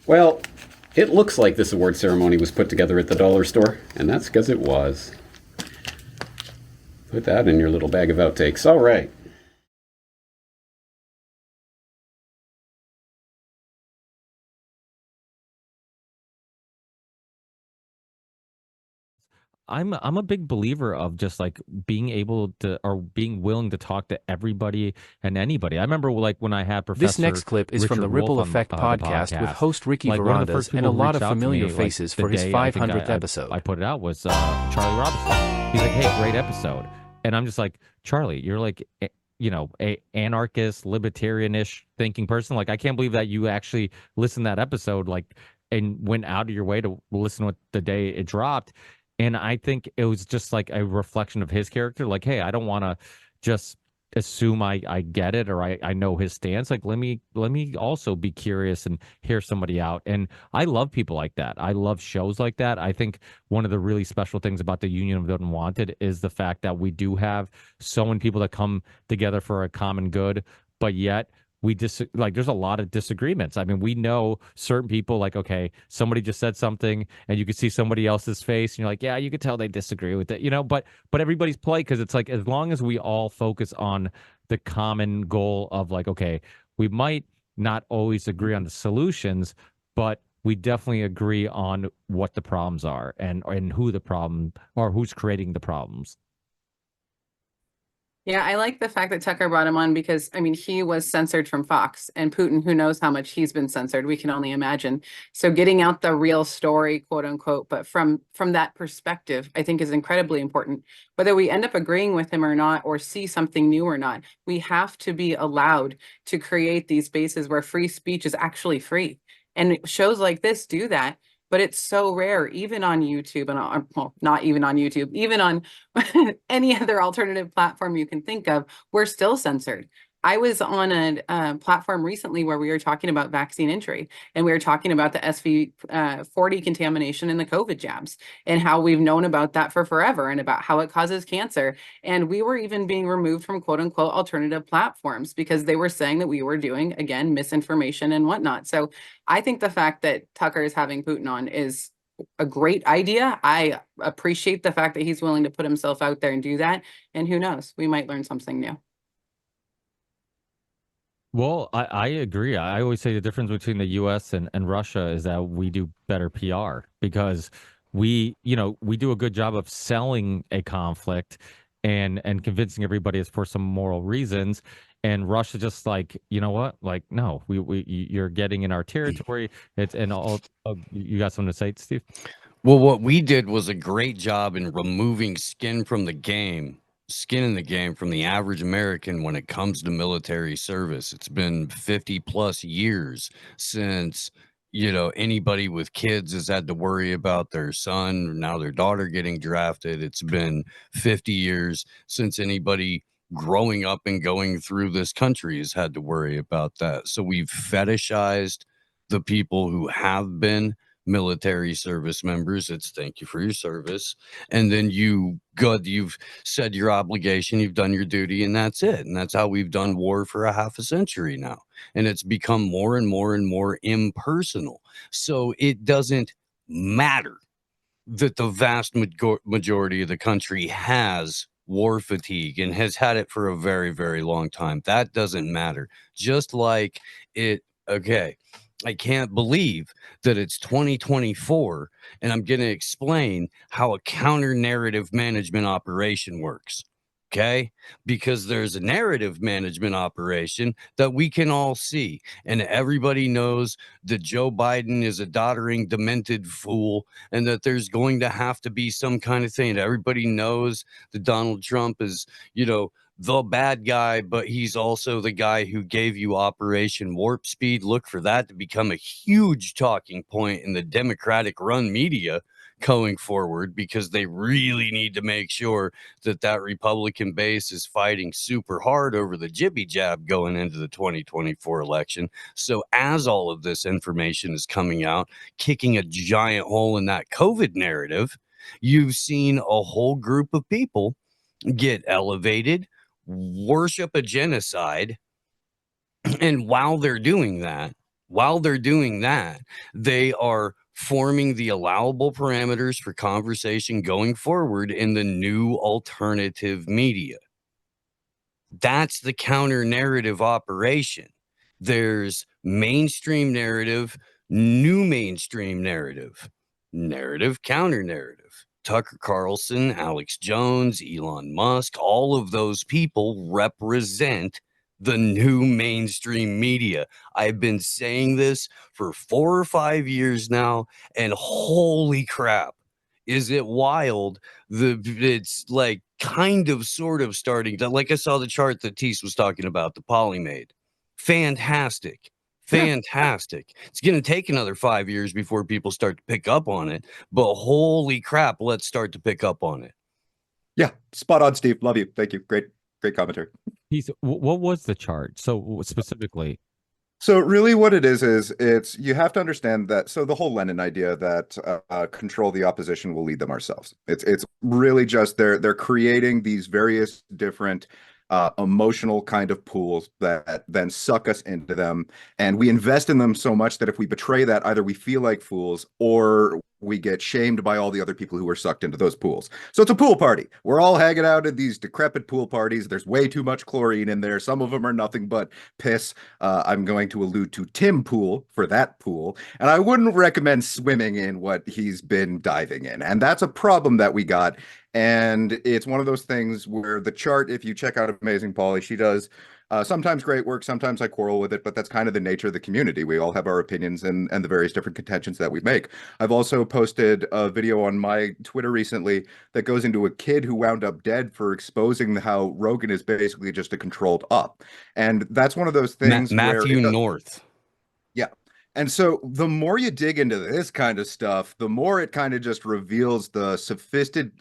S19: Well, it looks like this award ceremony was put together at the dollar store, and that's because it was. Put that in your little bag of outtakes. All right.
S7: I'm a big believer of just like being able to, or being willing to talk to everybody and anybody. I remember like when I had Professor
S3: This next clip is from the
S7: Richard
S3: Ripple
S7: Wolf on,
S3: Effect
S7: the
S3: podcast with host Ricky
S7: Like, one of the
S3: Varandas
S7: first
S3: and a
S7: people who
S3: lot
S7: reached
S3: of
S7: out to
S3: familiar
S7: me, like,
S3: faces
S7: the
S3: for his
S7: day I think
S3: 500th
S7: I
S3: episode.
S7: put it out was Charlie Robinson. He's like, hey, great episode. And I'm just like, Charlie, you're like, you know, a anarchist, libertarian-ish thinking person. Like, I can't believe that you actually listened to that episode, like, and went out of your way to listen to it the day it dropped. And I think it was just like a reflection of his character. Like, hey, I don't want to just, assume I get it or I know his stance. Like let me also be curious and hear somebody out. And I love people like that. I love shows like that. I think one of the really special things about the Union of the Unwanted is the fact that we do have so many people that come together for a common good, but yet there's a lot of disagreements. I mean, we know certain people, like, okay, somebody just said something and you could see somebody else's face and you're like, yeah, you could tell they disagree with it, but everybody's polite because it's like, as long as we all focus on the common goal of like, okay, we might not always agree on the solutions, but we definitely agree on what the problems are and who the problem or who's creating the problems.
S5: Yeah, I like the fact that Tucker brought him on because, I mean, he was censored from Fox, and Putin, who knows how much he's been censored, we can only imagine. So getting out the real story, quote unquote, but from that perspective, I think is incredibly important. Whether we end up agreeing with him or not, or see something new or not, we have to be allowed to create these spaces where free speech is actually free. And shows like this do that. But it's so rare, even on YouTube, and well, not even on YouTube, even on any other alternative platform you can think of, we're still censored. I was on a platform recently where we were talking about vaccine injury, and we were talking about the SV40 contamination in the COVID jabs and how we've known about that for forever and about how it causes cancer. And we were even being removed from quote unquote alternative platforms because they were saying that we were doing, again, misinformation and whatnot. So I think the fact that Tucker is having Putin on is a great idea. I appreciate the fact that he's willing to put himself out there and do that. And who knows, we might learn something new.
S7: Well, I agree. I always say the difference between the U.S. and Russia is that we do better PR because we do a good job of selling a conflict and convincing everybody it's for some moral reasons. And Russia just like, you know what? Like, no, you're getting in our territory. You got something to say, Steve?
S16: Well, what we did was a great job in removing skin in the game from the average American when it comes to military service. It's been 50 plus years since, anybody with kids has had to worry about their son, now their daughter getting drafted. It's been 50 years since anybody growing up and going through this country has had to worry about that. So we've fetishized the people who have been military service members. It's thank you for your service. And then you've said your obligation, you've done your duty, and that's it. And that's how we've done war for a half a century now. And it's become more and more and more impersonal. So it doesn't matter that the vast majority of the country has war fatigue and has had it for a very, very long time. That doesn't matter. Just like I can't believe that it's 2024 and I'm going to explain how a counter narrative management operation works. Okay, because there's a narrative management operation that we can all see, and everybody knows that Joe Biden is a doddering, demented fool, and that there's going to have to be some kind of thing. Everybody knows that Donald Trump is, the bad guy, but he's also the guy who gave you Operation Warp Speed. Look for that to become a huge talking point in the Democratic run media going forward, because they really need to make sure that Republican base is fighting super hard over the jibby jab going into the 2024 election. So as all of this information is coming out, kicking a giant hole in that COVID narrative, you've seen a whole group of people get elevated, worship a genocide, and while they're doing that, they are forming the allowable parameters for conversation going forward in the new alternative media. That's the counter narrative operation. There's mainstream narrative, new mainstream narrative, counter narrative. Tucker Carlson, Alex Jones, Elon Musk, all of those people represent the new mainstream media. I've been saying this for 4 or 5 years now, and holy crap, is it wild? It's like kind of sort of starting to, like I saw the chart that Tease was talking about, the Poly made. Fantastic. It's going to take another 5 years before people start to pick up on it, but holy crap, let's start to pick up on it.
S8: Yeah, spot on, Steve. Love you. Thank you. Great commentary.
S7: What was the chart? So specifically.
S8: So really what it is it's you have to understand that the whole Lenin idea that control the opposition will lead them ourselves. It's really just they're creating these various different emotional kind of pools that then suck us into them, and we invest in them so much that if we betray that, either we feel like fools or we get shamed by all the other people who are sucked into those pools. So it's a pool party. We're all hanging out at these decrepit pool parties. There's way too much chlorine in there. Some of them are nothing but piss. I'm going to allude to Tim Pool for that pool, and I wouldn't recommend swimming in what he's been diving in, and that's a problem that we got. And it's one of those things where the chart, if you check out Amazing Polly, she does sometimes great work, sometimes I quarrel with it, but that's kind of the nature of the community. We all have our opinions and the various different contentions that we make. I've also posted a video on my Twitter recently that goes into a kid who wound up dead for exposing how Rogan is basically just a controlled up. And that's one of those things
S16: Matthew
S8: where
S16: North.
S8: Yeah. And so the more you dig into this kind of stuff, the more it kind of just reveals the sophistication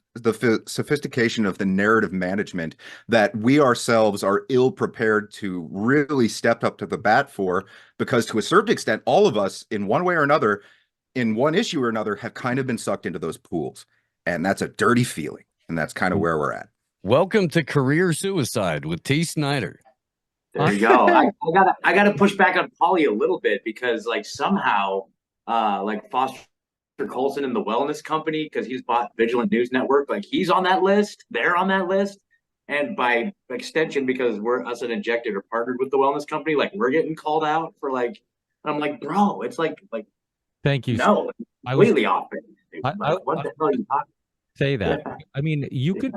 S8: of the narrative management that we ourselves are ill prepared to really step up to the bat for, because to a certain extent, all of us in one way or another, in one issue or another, have kind of been sucked into those pools. And that's a dirty feeling. And that's kind of where we're at.
S16: Welcome to Career Suicide with T. Snyder.
S9: There you go. I gotta push back on Polly a little bit, because like somehow like Foster Colson and the Wellness Company, because he's bought Vigilant News Network, like he's on that list, they're on that list, and by extension, because we're us and Injected are partnered with the Wellness Company, like we're getting called out for like, I'm like, bro, it's like
S7: Thank you.
S9: no, completely off it.
S7: I
S9: What the hell are you talking?
S7: say that.
S9: Yeah.
S7: I mean, you could.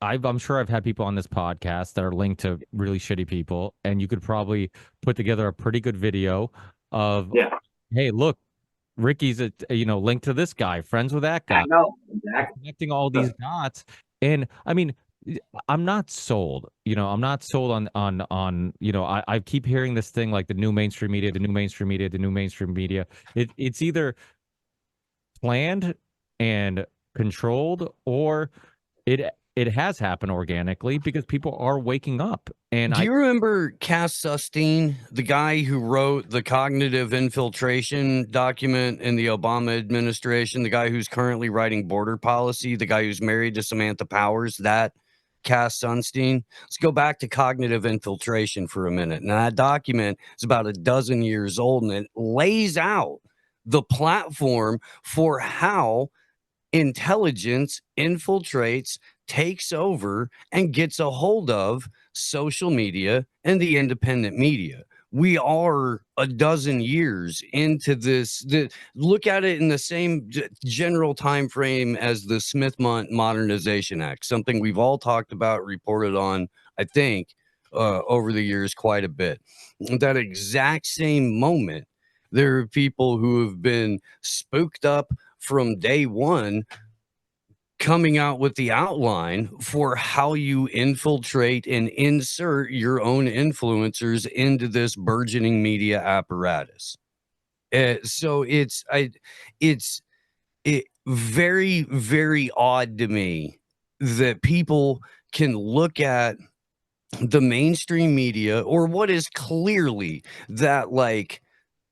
S7: I'm sure I've had people on this podcast that are linked to really shitty people, and you could probably put together a pretty good video of, hey, look, Ricky's linked to this guy, friends with that guy.
S9: I know, exactly.
S7: Connecting all these dots, and I mean, I'm not sold. I'm not sold on. I keep hearing this thing like the new mainstream media, the new mainstream media, the new mainstream media. It's either planned and controlled, or it has happened organically because people are waking up. And
S16: do you remember Cass Sustine, the guy who wrote the cognitive infiltration document in the Obama administration, the guy who's currently writing border policy, the guy who's married to Samantha Powers, that Cass Sunstein? Let's go back to cognitive infiltration for a minute. Now, that document is about a dozen years old, and it lays out the platform for how intelligence infiltrates, takes over, and gets a hold of social media and the independent media. We are a dozen years into this. Look at it in the same general time frame as the Smith Modernization Act, something we've all talked about, reported on, I think, over the years quite a bit. That exact same moment, there are people who have been spooked up from day one, coming out with the outline for how you infiltrate and insert your own influencers into this burgeoning media apparatus. So it's very, very odd to me that people can look at the mainstream media, or what is clearly that like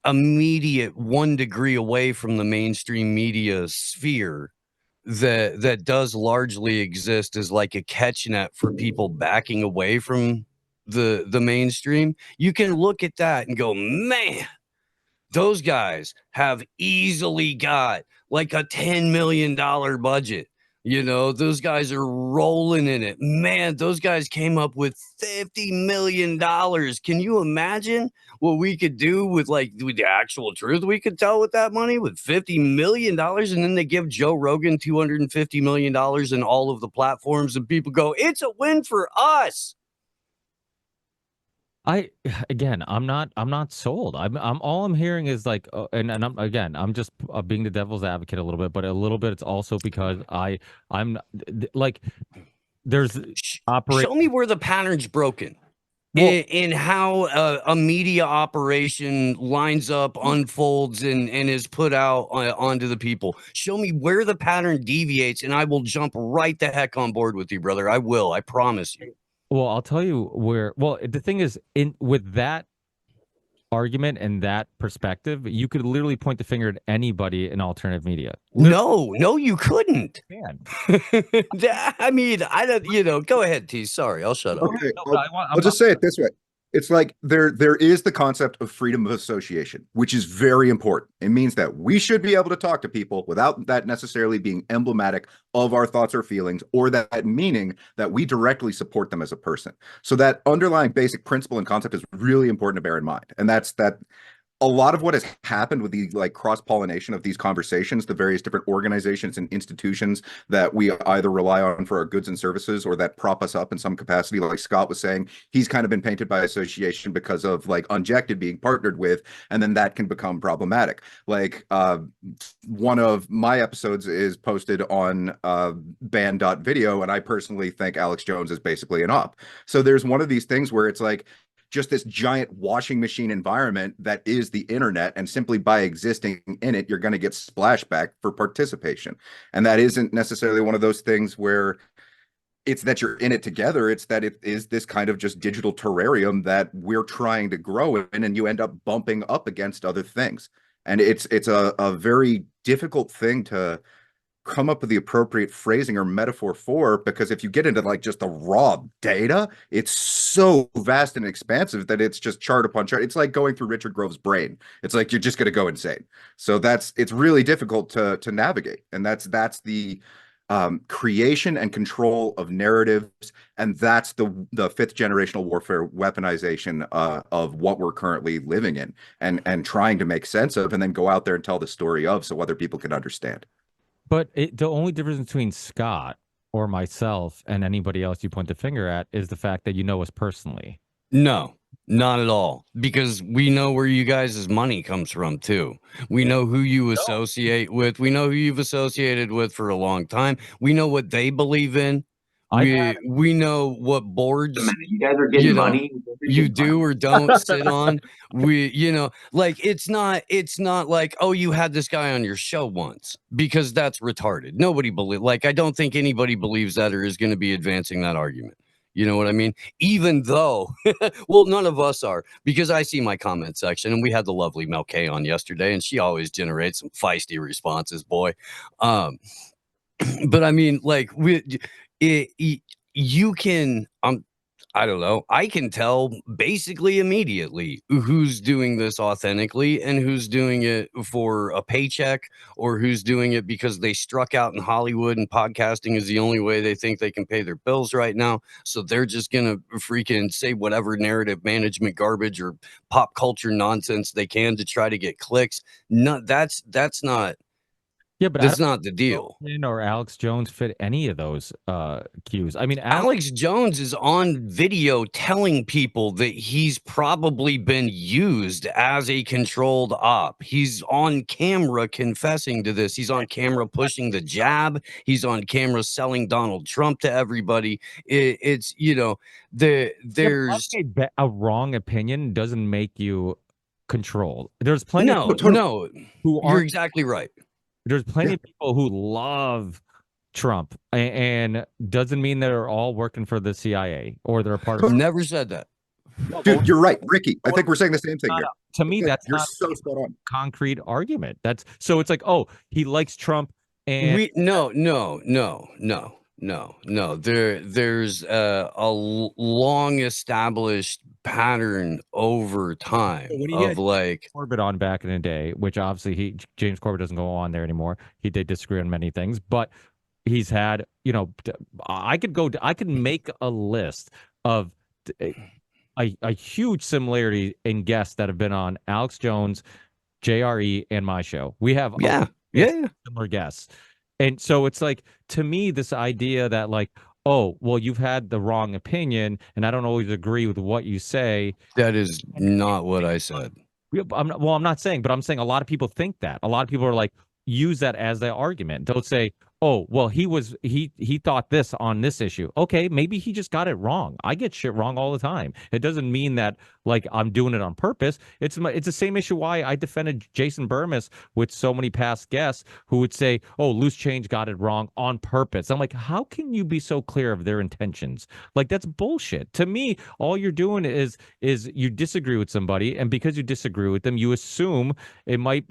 S16: immediate 1 degree away from the mainstream media sphere, that does largely exist as like a catch net for people backing away from the mainstream. You can look at that and go, man, those guys have easily got like a $10 million budget. Those guys are rolling in it. Man, those guys came up with $50 million. Can you imagine what we could do with the actual truth we could tell with that money, with $50 million? And then they give Joe Rogan $250 million in all of the platforms, and people go, it's a win for us.
S7: I'm not sold. I'm all I'm hearing is like, and I'm just being the devil's advocate a little bit, but a little bit it's also because I'm like, there's
S16: show me where the pattern's broken. In how a media operation lines up, unfolds, and is put out onto the people. Show me where the pattern deviates, and I will jump right the heck on board with you, brother. I will. I promise you.
S7: Well, I'll tell you where. Well, the thing is, in with that argument and that perspective, you could literally point the finger at anybody in alternative media.
S16: No, you couldn't.
S7: Man.
S16: I mean, I don't. Go ahead, T. Sorry, I'll shut up.
S8: Okay, I'll just say it this way. It's like there is the concept of freedom of association, which is very important. It means that we should be able to talk to people without that necessarily being emblematic of our thoughts or feelings, or that meaning that we directly support them as a person. So that underlying basic principle and concept is really important to bear in mind. And that's that a lot of what has happened with the like cross-pollination of these conversations, the various different organizations and institutions that we either rely on for our goods and services or that prop us up in some capacity, like Scott was saying, he's kind of been painted by association because of like Unjected being partnered with, and then that can become problematic. Like one of my episodes is posted on band.video, and I personally think Alex Jones is basically an op. So there's one of these things where it's like, just this giant washing machine environment that is the internet, and simply by existing in it, you're going to get splashback for participation. And that isn't necessarily one of those things where it's that you're in it together. It's that it is this kind of just digital terrarium that we're trying to grow in, and you end up bumping up against other things. And it's a very difficult thing to come up with the appropriate phrasing or metaphor for, because if you get into like just the raw data, it's so vast and expansive that it's just chart upon chart. It's like going through Richard Grove's brain. It's like you're just going to go insane. So it's really difficult to navigate, and that's the creation and control of narratives, and that's the fifth generational warfare weaponization of what we're currently living in, and trying to make sense of, and then go out there and tell the story of, so other people can understand.
S7: But the only difference between Scott or myself and anybody else you point the finger at is the fact that you know us personally.
S16: No, not at all. Because we know where you guys' money comes from, too. We know who you associate with. We know who you've associated with for a long time. We know what they believe in. We know what boards
S9: you guys are getting money.
S16: You do or don't sit on. Like it's not like, oh, you had this guy on your show once, because that's retarded. Nobody I don't think anybody believes that or is going to be advancing that argument. You know what I mean? Even though, well, none of us are, because I see my comment section, and we had the lovely Mel K on yesterday, and she always generates some feisty responses, boy. But I mean, like you can, I don't know, I can tell basically immediately who's doing this authentically and who's doing it for a paycheck, or who's doing it because they struck out in Hollywood and podcasting is the only way they think they can pay their bills right now. So they're just going to freaking say whatever narrative management garbage or pop culture nonsense they can to try to get clicks. No, that's not.
S7: Yeah, but
S16: that's not the deal.
S7: Or Alex Jones fit any of those cues. I mean,
S16: Alex Jones is on video telling people that he's probably been used as a controlled op. He's on camera confessing to this. He's on camera pushing the jab. He's on camera selling Donald Trump to everybody. There's
S7: a wrong opinion doesn't make you controlled. There's plenty.
S16: No, you're exactly right.
S7: There's plenty of people who love Trump, and doesn't mean they're all working for the CIA or they're a part of.
S16: Never said that.
S8: Dude, you're right, Ricky. I think we're saying the same thing here.
S7: To me, that's
S8: you're
S7: not
S8: so spot on.
S7: Concrete argument. That's so it's like, oh, he likes Trump, and
S16: no. There's a long established pattern over time of like
S7: Corbett on back in the day, which obviously James Corbett doesn't go on there anymore. He did disagree on many things, but he's had, I could make a list of a huge similarity in guests that have been on Alex Jones, JRE, and my show. We have similar guests. And so it's like, to me, this idea that like, oh, well, you've had the wrong opinion, and I don't always agree with what you say.
S16: That is not what I said.
S7: I'm not saying, but I'm saying a lot of people think that. A lot of people are like, use that as their argument. They'll say, oh, well, he thought this on this issue. Okay, maybe he just got it wrong. I get shit wrong all the time. It doesn't mean that like I'm doing it on purpose. It's the same issue why I defended Jason Burmis with so many past guests who would say, "Oh, Loose Change got it wrong on purpose." I'm like, how can you be so clear of their intentions? Like that's bullshit. To me, all you're doing is you disagree with somebody, and because you disagree with them, you assume it might,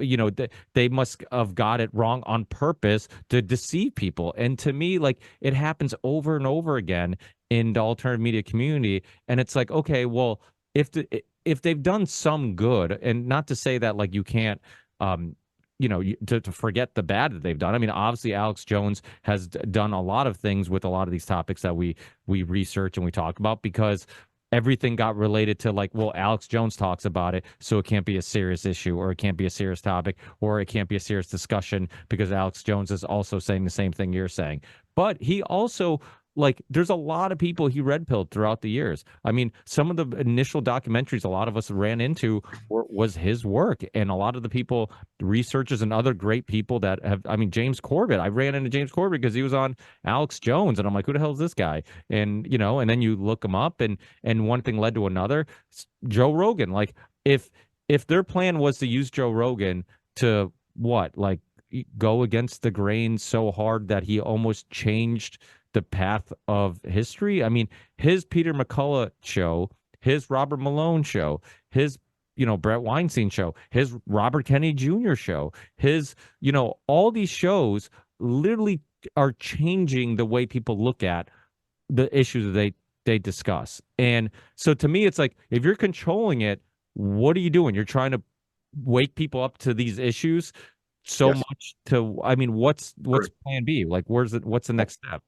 S7: they must have got it wrong on purpose to deceive people. And to me, like it happens over and over again in the alternative media community. And it's like, okay, well, if they've done some good, and not to say that like you can't to forget the bad that they've done. I mean, obviously Alex Jones has done a lot of things with a lot of these topics that we research and we talk about, because everything got related to like, well, Alex Jones talks about it, so it can't be a serious issue, or it can't be a serious topic, or it can't be a serious discussion because Alex Jones is also saying the same thing you're saying. But he also, like, there's a lot of people he red pilled throughout the years. I mean, some of the initial documentaries a lot of us ran into was his work, and a lot of the people, researchers and other great people that have, I mean, James Corbett, I ran into James Corbett because he was on Alex Jones, and I'm like, who the hell is this guy? And and then you look him up, and one thing led to another. Joe Rogan, like if their plan was to use Joe Rogan to what, like go against the grain so hard that he almost changed the path of history. I mean, his Peter McCullough show, his Robert Malone show, his, Brett Weinstein show, his Robert Kennedy Jr. show, his, all these shows literally are changing the way people look at the issues that they discuss. And so to me, it's like, if you're controlling it, what are you doing? You're trying to wake people up to these issues so much to, I mean, what's plan B? Like, what's the next step?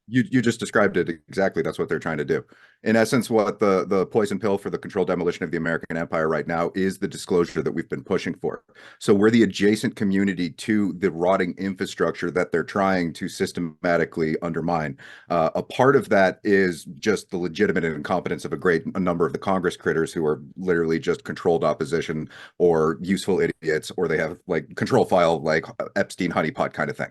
S8: You just described it exactly. That's what they're trying to do. In essence, what the poison pill for the controlled demolition of the American empire right now is the disclosure that we've been pushing for. So we're the adjacent community to the rotting infrastructure that they're trying to systematically undermine. A part of that is just the legitimate incompetence of a number of the Congress critters who are literally just controlled opposition or useful idiots, or they have like control file, like Epstein honeypot kind of thing.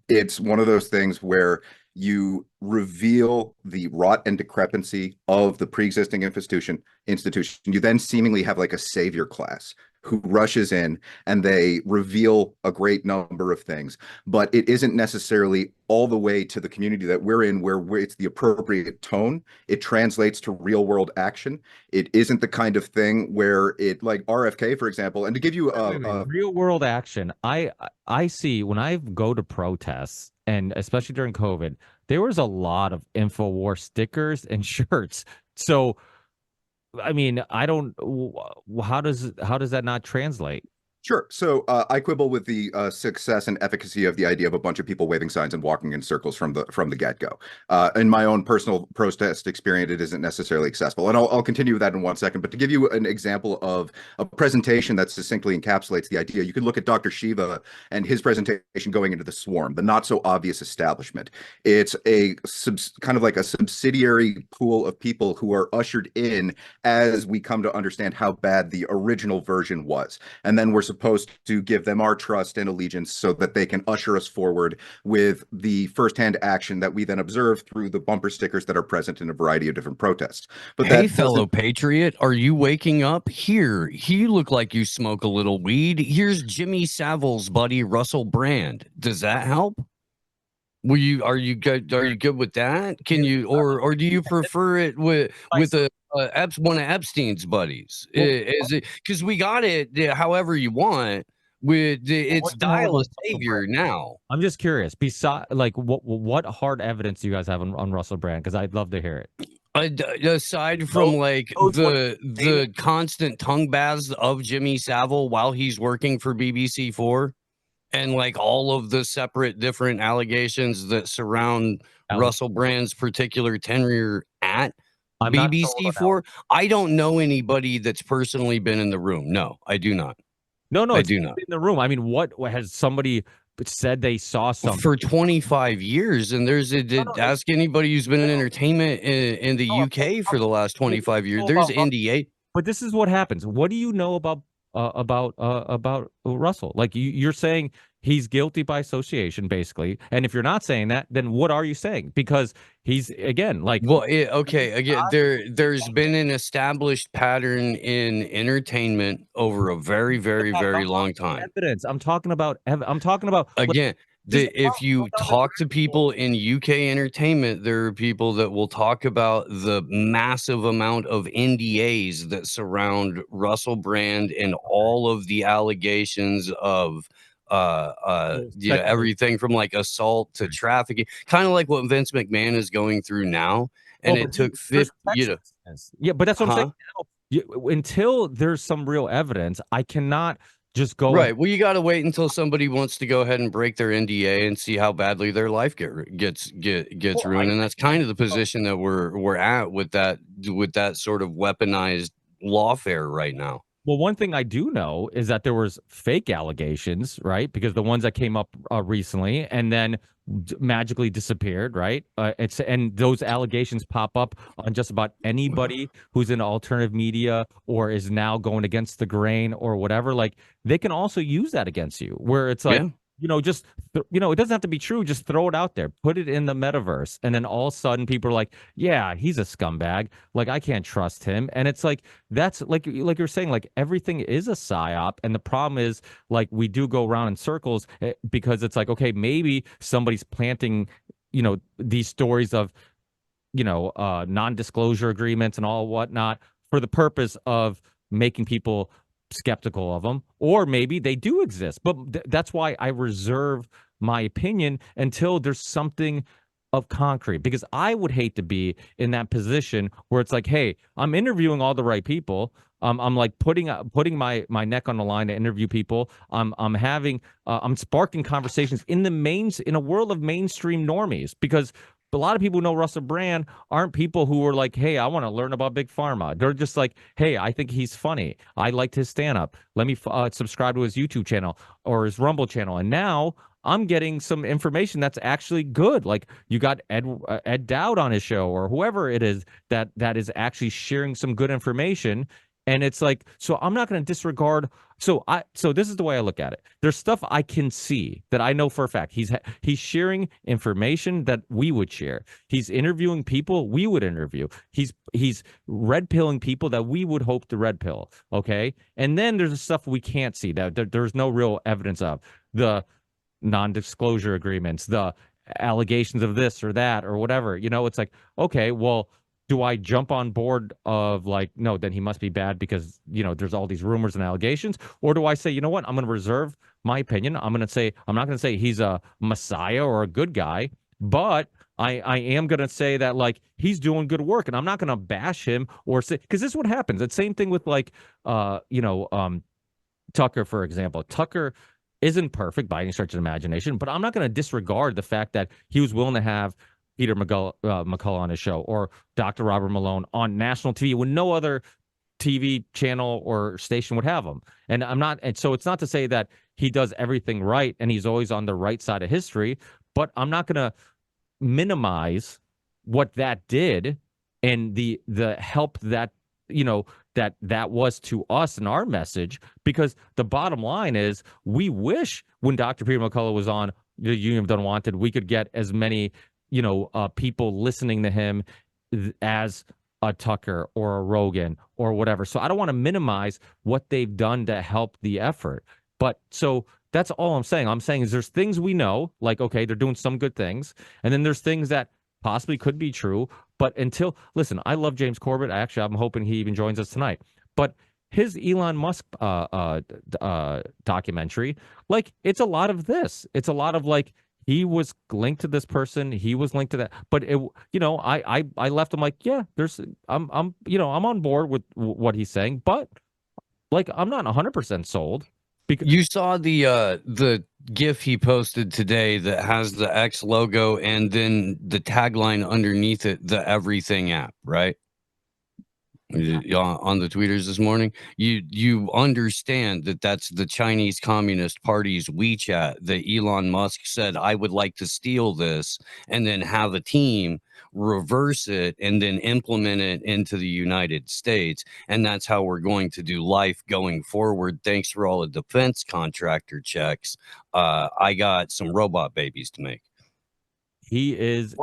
S8: It's one of those things where you reveal the rot and decrepency of the pre-existing institution. You then seemingly have like a savior class who rushes in and they reveal a great number of things, but it isn't necessarily all the way to the community that we're in where it's the appropriate tone. It translates to real world action. It isn't the kind of thing where it, like RFK, for example, and to give you a
S7: real world action. I see when I go to protests, and especially during COVID, there was a lot of InfoWars stickers and shirts. So, I mean, how does that not translate?
S8: Sure. So I quibble with the success and efficacy of the idea of a bunch of people waving signs and walking in circles from the get-go. In my own personal protest experience, it isn't necessarily accessible. And I'll continue with that in 1 second. But to give you an example of a presentation that succinctly encapsulates the idea, you could look at Dr. Shiva and his presentation going into the swarm, the not so obvious establishment. It's a kind of like a subsidiary pool of people who are ushered in as we come to understand how bad the original version was. And then we're supposed to give them our trust and allegiance so that they can usher us forward with the firsthand action that we then observe through the bumper stickers that are present in a variety of different protests. But
S16: hey, fellow patriot, are you waking up? Here, you look like you smoke a little weed. Here's Jimmy Savile's buddy Russell Brand. Does that help? Are you good? Are you good with that? Can you, or do you prefer it with one of Epstein's buddies? Is it because we got it however you want? It's dial a savior now.
S7: I'm just curious. Besides, like, what hard evidence do you guys have on Russell Brand? Because I'd love to hear it.
S16: Aside from the constant tongue baths of Jimmy Savile while he's working for BBC4. And like all of the separate different allegations that surround Russell Brand's particular tenure at BBC4, I don't know anybody that's personally been in the room. No, I do not.
S7: No,
S16: I do not.
S7: In the room. I mean, what has somebody said they saw something
S16: for 25 years? And ask anybody who's been in entertainment in the UK for the last 25 years. There's NDA.
S7: But this is what happens. What do you know about about Russell. Like you're saying he's guilty by association, basically. And if you're not saying that, then what are you saying? Because he's again like
S16: well, okay, again, there's been an established pattern in entertainment over a very, very, very long time.
S7: Evidence. I'm talking about.
S16: Again, if you talk to people in UK entertainment, there are people that will talk about the massive amount of NDAs that surround Russell Brand and all of the allegations of everything from like assault to trafficking, kind of like what Vince McMahon is going through now. And it took 50,
S7: yeah, but that's what I'm saying. Until there's some real evidence, I cannot just go
S16: right. Well, you got to wait until somebody wants to go ahead and break their NDA and see how badly their life gets ruined, and that's kind of the position that we're at with that sort of weaponized lawfare right now.
S7: Well, one thing I do know is that there was fake allegations, right? Because the ones that came up recently and then magically disappeared, right? And those allegations pop up on just about anybody who's in alternative media or is now going against the grain or whatever. Like they can also use that against you, where it's like, just it doesn't have to be true. Just throw it out there, put it in the metaverse, and then all of a sudden people are like, "Yeah, he's a scumbag. Like I can't trust him." And it's like that's like you're saying, like everything is a psyop, and the problem is like we do go around in circles because it's like, okay, maybe somebody's planting, these stories of, non-disclosure agreements and all whatnot for the purpose of making people skeptical of them, or maybe they do exist. But that's why I reserve my opinion until there's something of concrete, because I would hate to be in that position where it's like, hey, I'm interviewing all the right people. I'm like putting my neck on the line to interview people. I'm sparking conversations in a world of mainstream normies, because a lot of people who know Russell Brand aren't people who are like, hey, I want to learn about Big Pharma. They're just like, hey, I think he's funny. I liked his stand-up. Let me subscribe to his YouTube channel or his Rumble channel. And now I'm getting some information that's actually good. Like you got Ed Dowd on his show, or whoever it is that is actually sharing some good information. And it's like, so I'm not going to disregard. So this is the way I look at it. There's stuff I can see that I know for a fact. He's sharing information that we would share. He's interviewing people we would interview. He's red pilling people that we would hope to red pill. Okay. And then there's the stuff we can't see that there's no real evidence of. The non-disclosure agreements, the allegations of this or that or whatever. It's like, okay, well, do I jump on board of like, no, then he must be bad because, there's all these rumors and allegations? Or do I say, you know what, I'm going to reserve my opinion. I'm not going to say he's a messiah or a good guy, but I am going to say that like he's doing good work, and I'm not going to bash him or say, because this is what happens. It's the same thing with like, Tucker, for example. Tucker isn't perfect by any stretch of imagination, but I'm not going to disregard the fact that he was willing to have Peter McCullough on his show, or Dr. Robert Malone on national TV when no other TV channel or station would have him. And so it's not to say that he does everything right and he's always on the right side of history, but I'm not going to minimize what that did and the help that, that was to us and our message, because the bottom line is we wish when Dr. Peter McCullough was on the Union of the Unwanted, we could get as many people listening to him as a Tucker or a Rogan or whatever. So I don't want to minimize what they've done to help the effort. But so that's all I'm saying. I'm saying is there's things we know, like, okay, they're doing some good things. And then there's things that possibly could be true. But listen, I love James Corbett. I'm hoping he even joins us tonight. But his Elon Musk documentary, like, it's a lot of this. It's a lot of like, he was linked to this person. He was linked to that. But I left him like, yeah, I'm on board with what he's saying, but like, I'm not 100% sold.
S16: Because you saw the GIF he posted today that has the X logo and then the tagline underneath it, the Everything app, right? on the tweeters this morning. You understand that that's the Chinese Communist Party's WeChat that Elon Musk said, I would like to steal this and then have a team reverse it and then implement it into the United States. And that's how we're going to do life going forward. Thanks for all the defense contractor checks. I got some robot babies to make.
S7: He is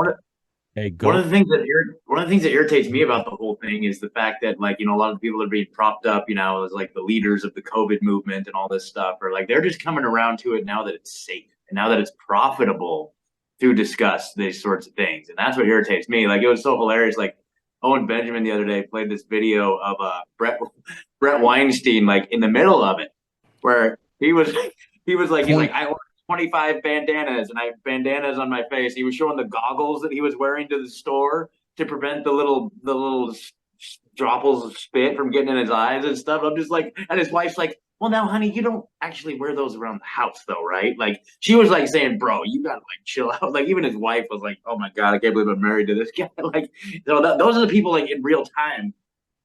S7: a
S9: One of the things that irritates me about the whole thing is the fact that, like, you know, a lot of people are being propped up, you know, as like the leaders of the COVID movement and all this stuff, or like they're just coming around to it now that it's safe and now that it's profitable to discuss these sorts of things. And that's what irritates me. Like, it was so hilarious. Like, Owen Benjamin the other day played this video of Brett Weinstein, like in the middle of it, where he was like, he's like, I ordered 25 bandanas and I have bandanas on my face. He was showing the goggles that he was wearing to the store to prevent the little dropples of spit from getting in his eyes and stuff. I'm just like, and his wife's like, well, now, honey, you don't actually wear those around the house, though, right? Like, she was like saying, bro, you gotta like chill out. Like, even his wife was like, oh my God, I can't believe I'm married to this guy. Like, so those are the people, like, in real time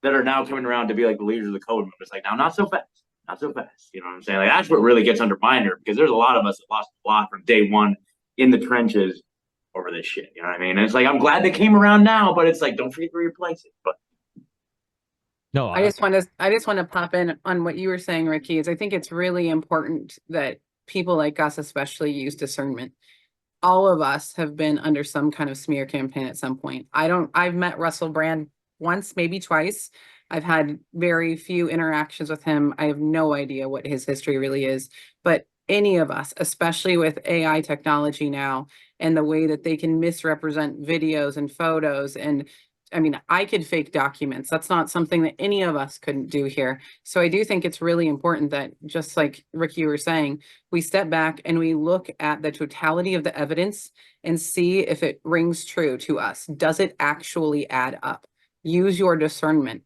S9: that are now coming around to be like the leaders of the code movement. It's like, now, not so fast. Not so fast. You know what I'm saying? Like, that's what really gets under my nerve, because there's a lot of us that lost a lot from day one in the trenches over this shit. You know what I mean? And it's like, I'm glad they came around now, but it's like, don't forget to replace it. But
S7: no,
S5: I just want to pop in on what you were saying, Ricky. Is I think it's really important that people like us especially use discernment. All of us have been under some kind of smear campaign at some point. I've met Russell Brand once, maybe twice. I've had very few interactions with him. I have no idea what his history really is. But any of us, especially with AI technology now and the way that they can misrepresent videos and photos, and I mean, I could fake documents. That's not something that any of us couldn't do here. So I do think it's really important that, just like Ricky, you were saying, we step back and we look at the totality of the evidence and see if it rings true to us. Does it actually add up? Use your discernment.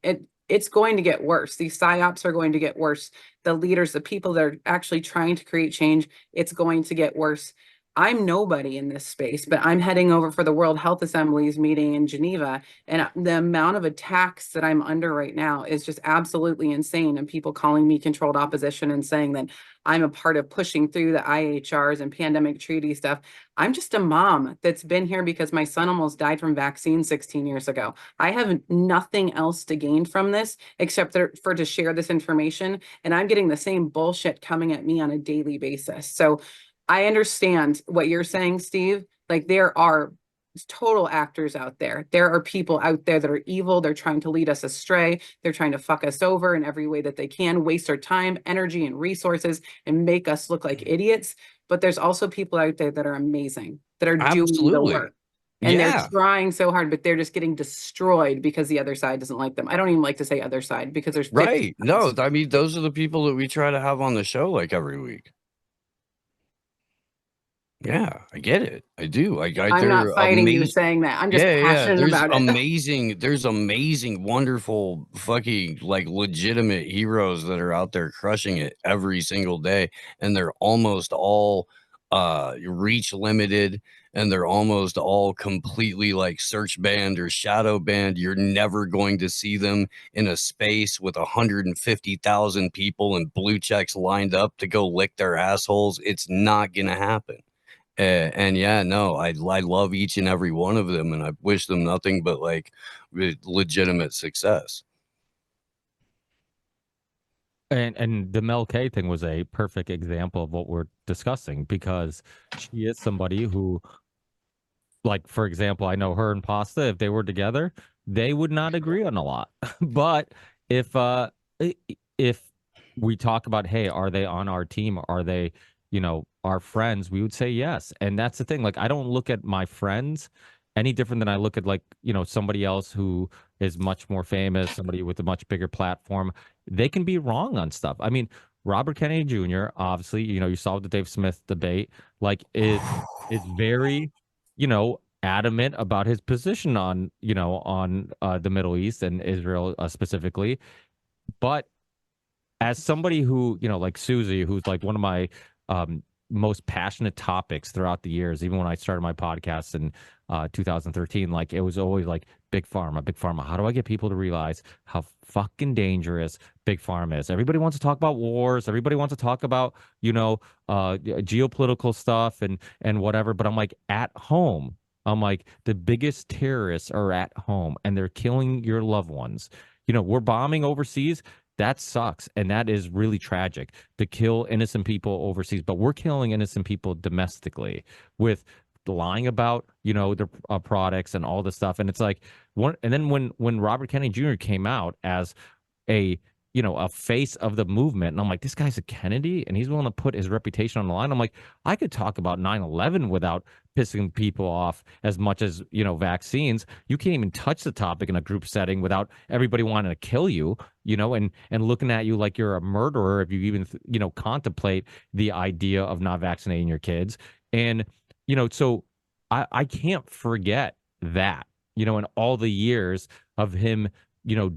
S5: It's going to get worse. These psyops are going to get worse. The leaders, the people that are actually trying to create change, it's going to get worse. I'm nobody in this space, but I'm heading over for the World Health Assembly's meeting in Geneva. And the amount of attacks that I'm under right now is just absolutely insane. And people calling me controlled opposition and saying that I'm a part of pushing through the IHRs and pandemic treaty stuff. I'm just a mom that's been here because my son almost died from vaccine 16 years ago. I have nothing else to gain from this except to share this information. And I'm getting the same bullshit coming at me on a daily basis. So I understand what you're saying, Steve. Like, there are total actors out there. There are people out there that are evil. They're trying to lead us astray. They're trying to fuck us over in every way that they can, waste our time, energy, and resources, and make us look like idiots. But there's also people out there that are amazing, that are doing the work. And they're trying so hard, but they're just getting destroyed because the other side doesn't like them. I don't even like to say other side, because there's 50
S16: right. No, I mean, those are the people that we try to have on the show like every week. Yeah, I get it. I do.
S5: I'm not fighting you saying that. I'm just passionate about it.
S16: There's amazing, wonderful, fucking, like, legitimate heroes that are out there crushing it every single day. And they're almost all reach limited, and they're almost all completely like search banned or shadow banned. You're never going to see them in a space with 150,000 people and blue checks lined up to go lick their assholes. It's not gonna happen. And yeah, no, I love each and every one of them, and I wish them nothing but like legitimate success.
S7: And the Mel K thing was a perfect example of what we're discussing, because she is somebody who, like, for example, I know her and Pasta, if they were together, they would not agree on a lot. But if we talk about, hey, are they on our team? Are they, our friends? We would say yes. And that's the thing. Like, I don't look at my friends any different than I look at, like, somebody else who is much more famous, somebody with a much bigger platform. They can be wrong on stuff. I mean, Robert Kennedy Jr., obviously, you saw the Dave Smith debate, like, is very, adamant about his position on, on the Middle East and Israel specifically. But as somebody who, like Susie, who's like one of my most passionate topics throughout the years. Even when I started my podcast in 2013, like it was always like big pharma, big pharma. How do I get people to realize how fucking dangerous big pharma is? Everybody wants to talk about wars. Everybody wants to talk about, geopolitical stuff and whatever. But I'm like, at home, I'm like, the biggest terrorists are at home and they're killing your loved ones. We're bombing overseas. That sucks. And that is really tragic to kill innocent people overseas. But we're killing innocent people domestically with lying about, their products and all this stuff. And it's like, and then when Robert Kennedy Jr. came out as a face of the movement, and I'm like, this guy's a Kennedy and he's willing to put his reputation on the line. I'm like, I could talk about 9/11 without pissing people off as much as, vaccines. You can't even touch the topic in a group setting without everybody wanting to kill you, and looking at you like you're a murderer if you even, contemplate the idea of not vaccinating your kids. And, so I can't forget that, in all the years of him,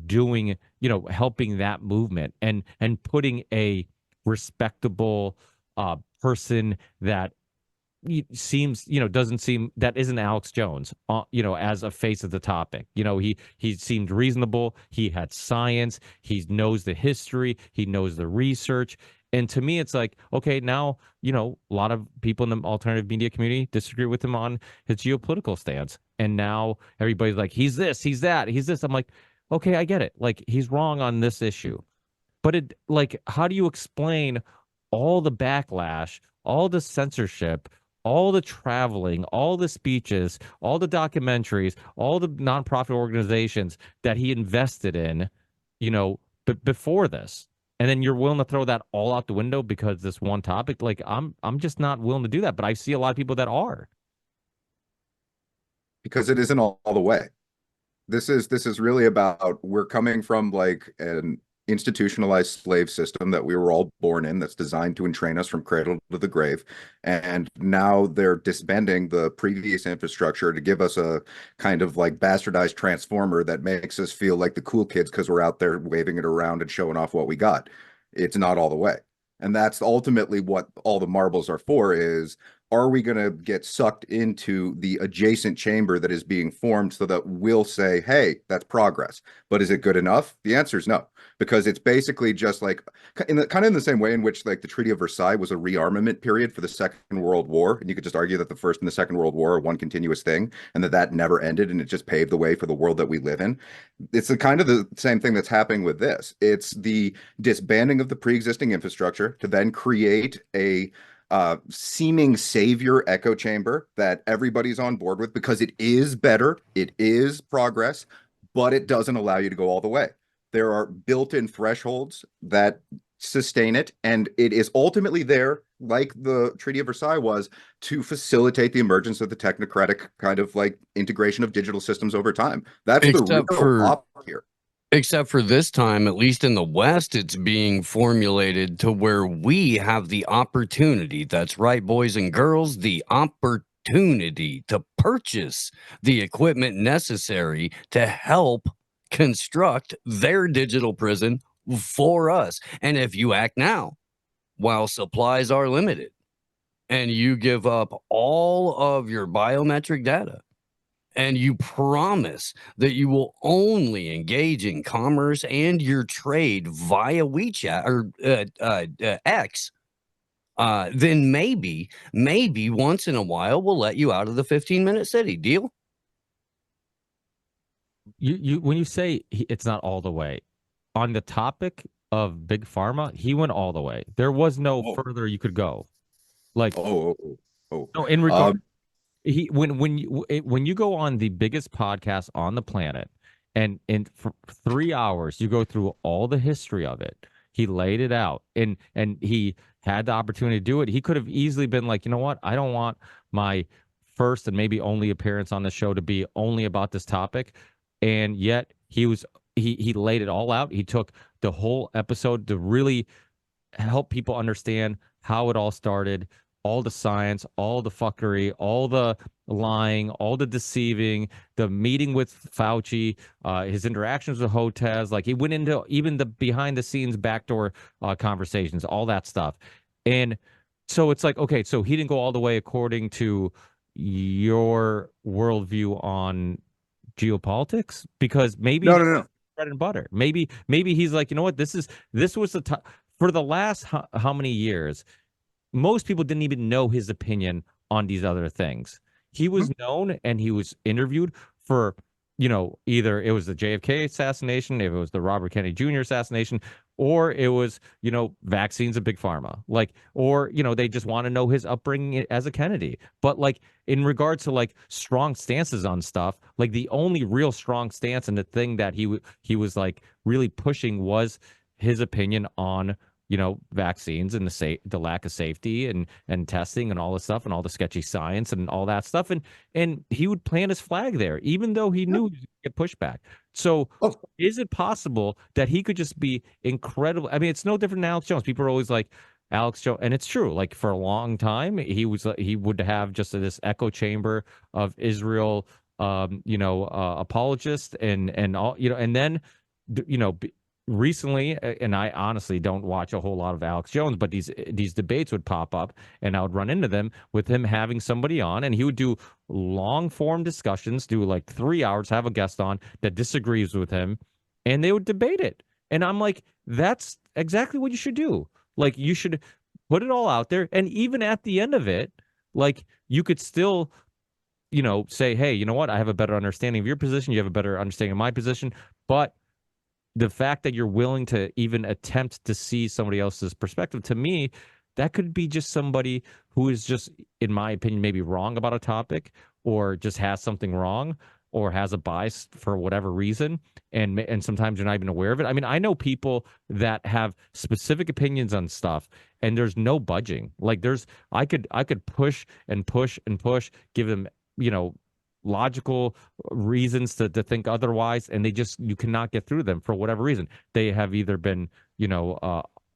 S7: doing, helping that movement and putting a respectable person that seems, doesn't seem, that isn't Alex Jones, as a face of the topic. He seemed reasonable. He had science. He knows the history. He knows the research. And to me, it's like, okay, now, a lot of people in the alternative media community disagree with him on his geopolitical stance. And now everybody's like, he's this, he's that, he's this. I'm like, okay, I get it. Like, he's wrong on this issue. But how do you explain all the backlash, all the censorship, all the traveling, all the speeches, all the documentaries, all the nonprofit organizations that he invested in, before this? And then you're willing to throw that all out the window because this one topic? Like, I'm just not willing to do that. But I see a lot of people that are.
S8: Because it isn't all the way. This is really about, we're coming from like an institutionalized slave system that we were all born in, that's designed to entrain us from cradle to the grave. And now they're disbanding the previous infrastructure to give us a kind of like bastardized transformer that makes us feel like the cool kids because we're out there waving it around and showing off what we got. It's not all the way. And that's ultimately what all the marbles are for, is, are we going to get sucked into the adjacent chamber that is being formed so that we'll say, hey, that's progress. But is it good enough? The answer is no, because it's basically just like kind of in the same way in which like the Treaty of Versailles was a rearmament period for the Second World War. And you could just argue that the First and the Second World War are one continuous thing, and that never ended, and it just paved the way for the world that we live in. It's kind of the same thing that's happening with this. It's the disbanding of the pre-existing infrastructure to then create a seeming savior echo chamber that everybody's on board with, because it is better, it is progress, but it doesn't allow you to go all the way. There are built-in thresholds that sustain it, and it is ultimately there, like the Treaty of Versailles was, to facilitate the emergence of the technocratic kind of like integration of digital systems over time. That's the real op here.
S16: Except for this time, at least in the West, it's being formulated to where we have the opportunity. That's right, boys and girls, the opportunity to purchase the equipment necessary to help construct their digital prison for us. And if you act now, while supplies are limited, and you give up all of your biometric data, and you promise that you will only engage in commerce and your trade via WeChat or X, then maybe once in a while we'll let you out of the 15-minute city. Deal?
S7: You when you say it's not all the way, on the topic of big pharma, he went all the way. There was no further you could go. Like, no, in regard. When you go on the biggest podcast on the planet, and for 3 hours you go through all the history of it, he laid it out, and he had the opportunity to do it. He could have easily been like, you know what, I don't want my first and maybe only appearance on the show to be only about this topic, and yet he laid it all out. He took the whole episode to really help people understand how it all started. All the science, all the fuckery, all the lying, all the deceiving, the meeting with Fauci, his interactions with Hotez. Like, he went into even the behind the scenes backdoor conversations, all that stuff. And So it's like, okay, so he didn't go all the way according to your worldview on geopolitics, because maybe
S8: No.
S7: bread and butter. Maybe he's like, you know what, this was the time for the last how many years. Most people didn't even know his opinion on these other things. He was known and he was interviewed for, either it was the JFK assassination, if it was the Robert Kennedy Jr. assassination, or it was, vaccines of big pharma, like, or, they just want to know his upbringing as a Kennedy. But like, in regards to like strong stances on stuff, like the only real strong stance and the thing that he was like really pushing was his opinion on vaccines and the lack of safety and testing and all this stuff and all the sketchy science and all that stuff, and he would plant his flag there even though he knew he would get pushback. So is it possible that he could just be incredible? I mean, it's no different than Alex Jones. People are always like Alex Jones, and it's true, like for a long time he would have just this echo chamber of Israel apologist and all, and then recently, and I honestly don't watch a whole lot of Alex Jones, but these debates would pop up and I would run into them with him having somebody on, and he would do long form discussions, do like 3 hours, have a guest on that disagrees with him, and they would debate it. And I'm like, that's exactly what you should do. Like, you should put it all out there, and even at the end of it, like, you could still say, hey, you know what, I have a better understanding of your position, you have a better understanding of my position, but the fact that you're willing to even attempt to see somebody else's perspective, to me, that could be just somebody who is just, in my opinion, maybe wrong about a topic, or just has something wrong, or has a bias for whatever reason, and sometimes you're not even aware of it. I mean, I know people that have specific opinions on stuff, and there's no budging. Like, I could push and push and push, give them logical reasons to think otherwise, and you cannot get through them for whatever reason. They have either been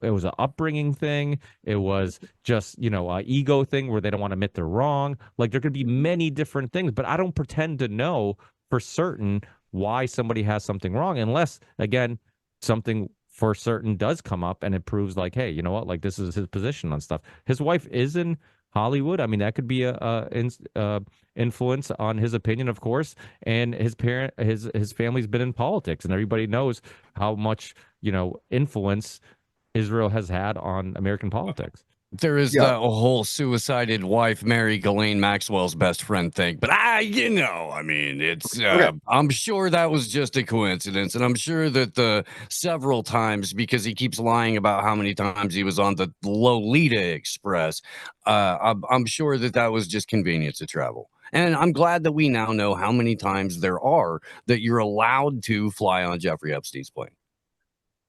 S7: it was an upbringing thing, it was just a ego thing where they don't want to admit they're wrong. Like, there could be many different things, but I don't pretend to know for certain why somebody has something wrong, unless, again, something for certain does come up and it proves like, hey, you know what, like, this is his position on stuff. His wife is in Hollywood. I mean, that could be a influence on his opinion, of course. And his family's been in politics, and everybody knows how much influence Israel has had on American politics.
S16: There is that whole suicided wife, Mary Ghislaine Maxwell's best friend thing. But I mean, it's, I'm sure that was just a coincidence. And I'm sure that the several times, because he keeps lying about how many times he was on the Lolita Express, I'm sure that was just convenience to travel. And I'm glad that we now know how many times there are that you're allowed to fly on Jeffrey Epstein's plane.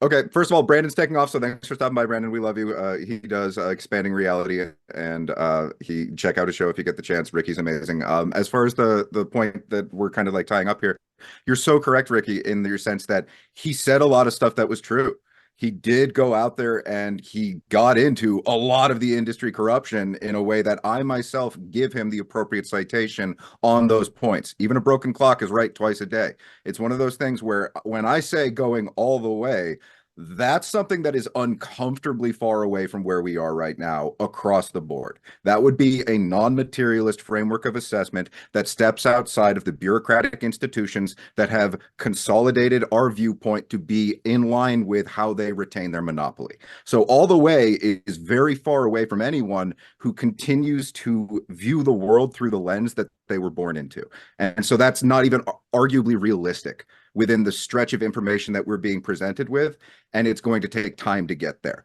S8: Okay, first of all, Brandon's taking off, so thanks for stopping by, Brandon. We love you. He does Expanding Reality, and he check out his show if you get the chance. Ricky's amazing. As far as the point that we're kind of like tying up here, you're so correct, Ricky, in your sense that he said a lot of stuff that was true. He did go out there and he got into a lot of the industry corruption in a way that I myself give him the appropriate citation on those points. Even a broken clock is right twice a day. It's one of those things where when I say going all the way, that's something that is uncomfortably far away from where we are right now across the board. That would be a non-materialist framework of assessment that steps outside of the bureaucratic institutions that have consolidated our viewpoint to be in line with how they retain their monopoly. So all the way is very far away from anyone who continues to view the world through the lens that they were born into. And so that's not even arguably realistic within the stretch of information that we're being presented with, and it's going to take time to get there.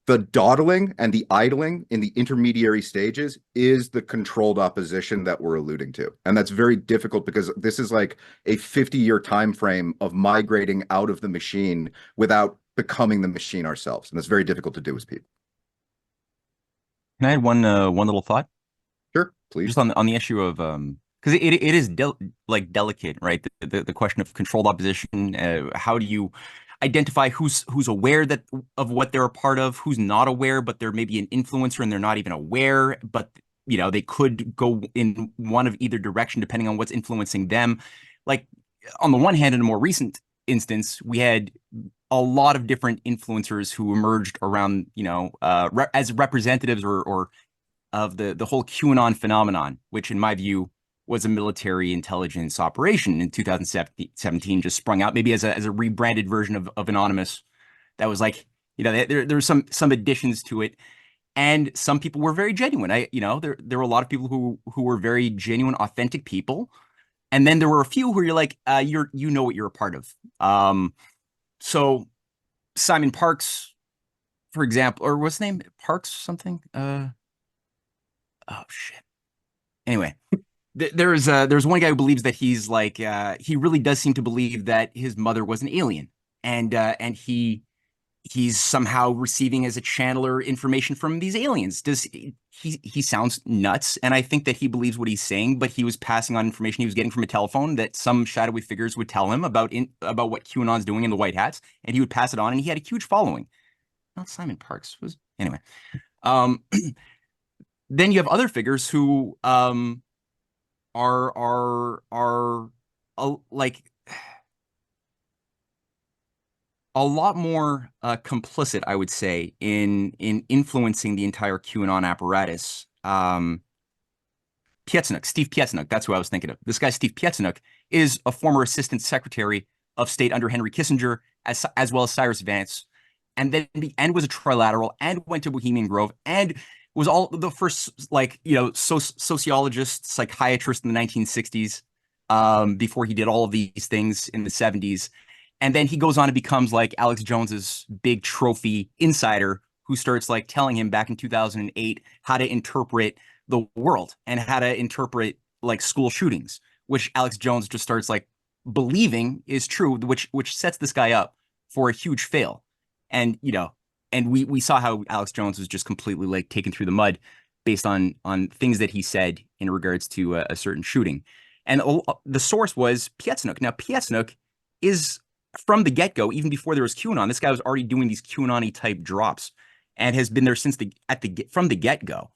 S8: The dawdling and the idling in the intermediary stages is the controlled opposition that we're alluding to. And that's very difficult because this is like a 50-year time frame of migrating out of the machine without becoming the machine ourselves. And that's very difficult to do as people.
S10: Can I add one little thought?
S8: Sure, please.
S10: Just on the issue of because it is delicate, right? The question of controlled opposition. How do you identify who's aware of what they're a part of, who's not aware, but they're maybe an influencer and they're not even aware, but they could go in one of either direction depending on what's influencing them. Like, on the one hand, in a more recent instance, we had a lot of different influencers who emerged around, as representatives or of the whole QAnon phenomenon, which in my view was a military intelligence operation in 2017, just sprung out maybe as a rebranded version of Anonymous. That was like, there were some additions to it, and some people were very genuine. There were a lot of people who were very genuine, authentic people, and then there were a few who you're like, you know what you're a part of. So Simon Parks, for example, or what's his name? Parks something? Oh shit. Anyway, there's one guy who believes that he's like, he really does seem to believe that his mother was an alien, and he's somehow receiving as a channeler information from these aliens. He sounds nuts, and I think that he believes what he's saying, but he was passing on information he was getting from a telephone that some shadowy figures would tell him about what QAnon's doing in the White Hats, and he would pass it on, and he had a huge following. Not Simon Parks was anyway. Then you have other figures who are like a lot more complicit, I would say, in influencing the entire QAnon apparatus. Steve Pietzenuk, that's who I was thinking of. This guy, Steve Pietzenuk, is a former assistant secretary of state under Henry Kissinger, as well as Cyrus Vance, and was a trilateral, and went to Bohemian Grove, and was all the first, sociologist, psychiatrist in the 1960s, before he did all of these things in the 70s. And then he goes on and becomes like Alex Jones's big trophy insider, who starts like telling him back in 2008 how to interpret the world and how to interpret like school shootings, which Alex Jones just starts like believing is true, which sets this guy up for a huge fail. And, and we saw how Alex Jones was just completely like taken through the mud based on things that he said in regards to a certain shooting. And the source was Pietzenuk. Now, Pietzenuk is, from the get-go, even before there was QAnon, this guy was already doing these QAnon-y type drops and has been there since from the get-go,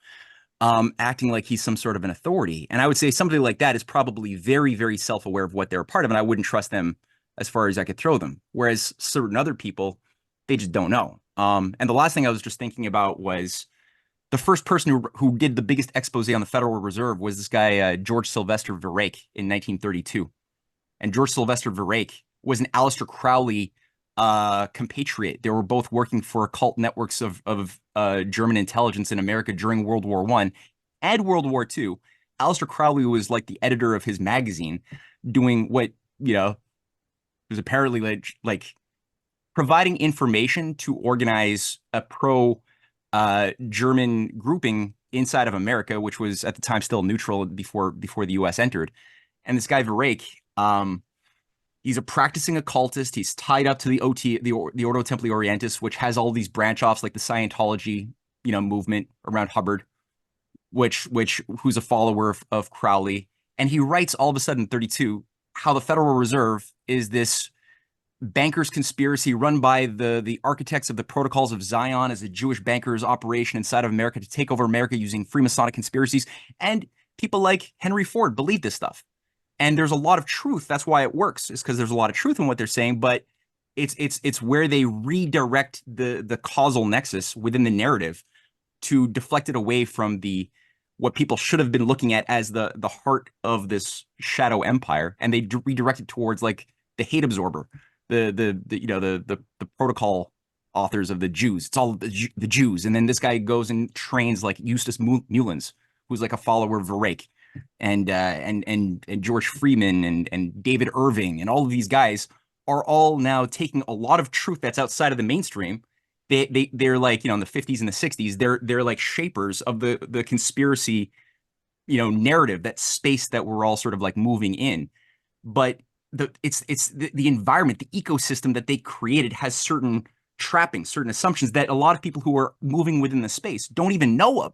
S10: acting like he's some sort of an authority. And I would say somebody like that is probably very, very self-aware of what they're a part of, and I wouldn't trust them as far as I could throw them. Whereas certain other people, they just don't know. And the last thing I was just thinking about was the first person who did the biggest expose on the Federal Reserve was this guy, George Sylvester Verrake, in 1932. And George Sylvester Verrake was an Aleister Crowley compatriot. They were both working for occult networks of German intelligence in America during World War I and World War II. Aleister Crowley was like the editor of his magazine, doing what, was apparently like providing information to organize a German grouping inside of America, which was at the time still neutral before the U.S. entered. And this guy Verrake, he's a practicing occultist. He's tied up to the Ordo Templi Orientis, which has all these branch offs like the Scientology, movement around Hubbard, who's a follower of Crowley. And he writes all of a sudden in 32 how the Federal Reserve is this bankers conspiracy run by the architects of the Protocols of Zion as a Jewish bankers operation inside of America to take over America using Freemasonic conspiracies. And people like Henry Ford believe this stuff. And there's a lot of truth. That's why it works, is because there's a lot of truth in what they're saying, but it's where they redirect the causal nexus within the narrative to deflect it away from what people should have been looking at as the heart of this shadow empire, and they redirect it towards like the hate absorber, the protocol authors of the Jews. It's all the Jews. And then this guy goes and trains like Eustace Mullins, who's like a follower of Verrake, and George Freeman and David Irving, and all of these guys are all now taking a lot of truth that's outside of the mainstream. They're like, in the 50s and the 60s, they're like shapers of the conspiracy, narrative, that space that we're all sort of like moving in. But it's the environment, the ecosystem that they created has certain trappings, certain assumptions that a lot of people who are moving within the space don't even know of.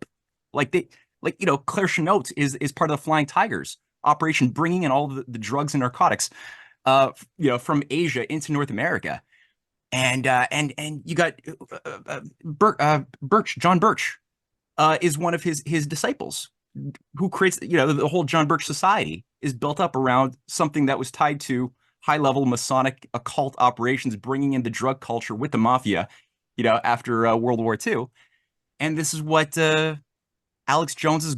S10: Claire Chennault is part of the Flying Tigers operation, bringing in all the drugs and narcotics, from Asia into North America. And you got John Birch is one of his disciples, who creates, the whole John Birch Society is built up around something that was tied to high-level Masonic occult operations, bringing in the drug culture with the mafia, after World War II. And this is what Alex Jones's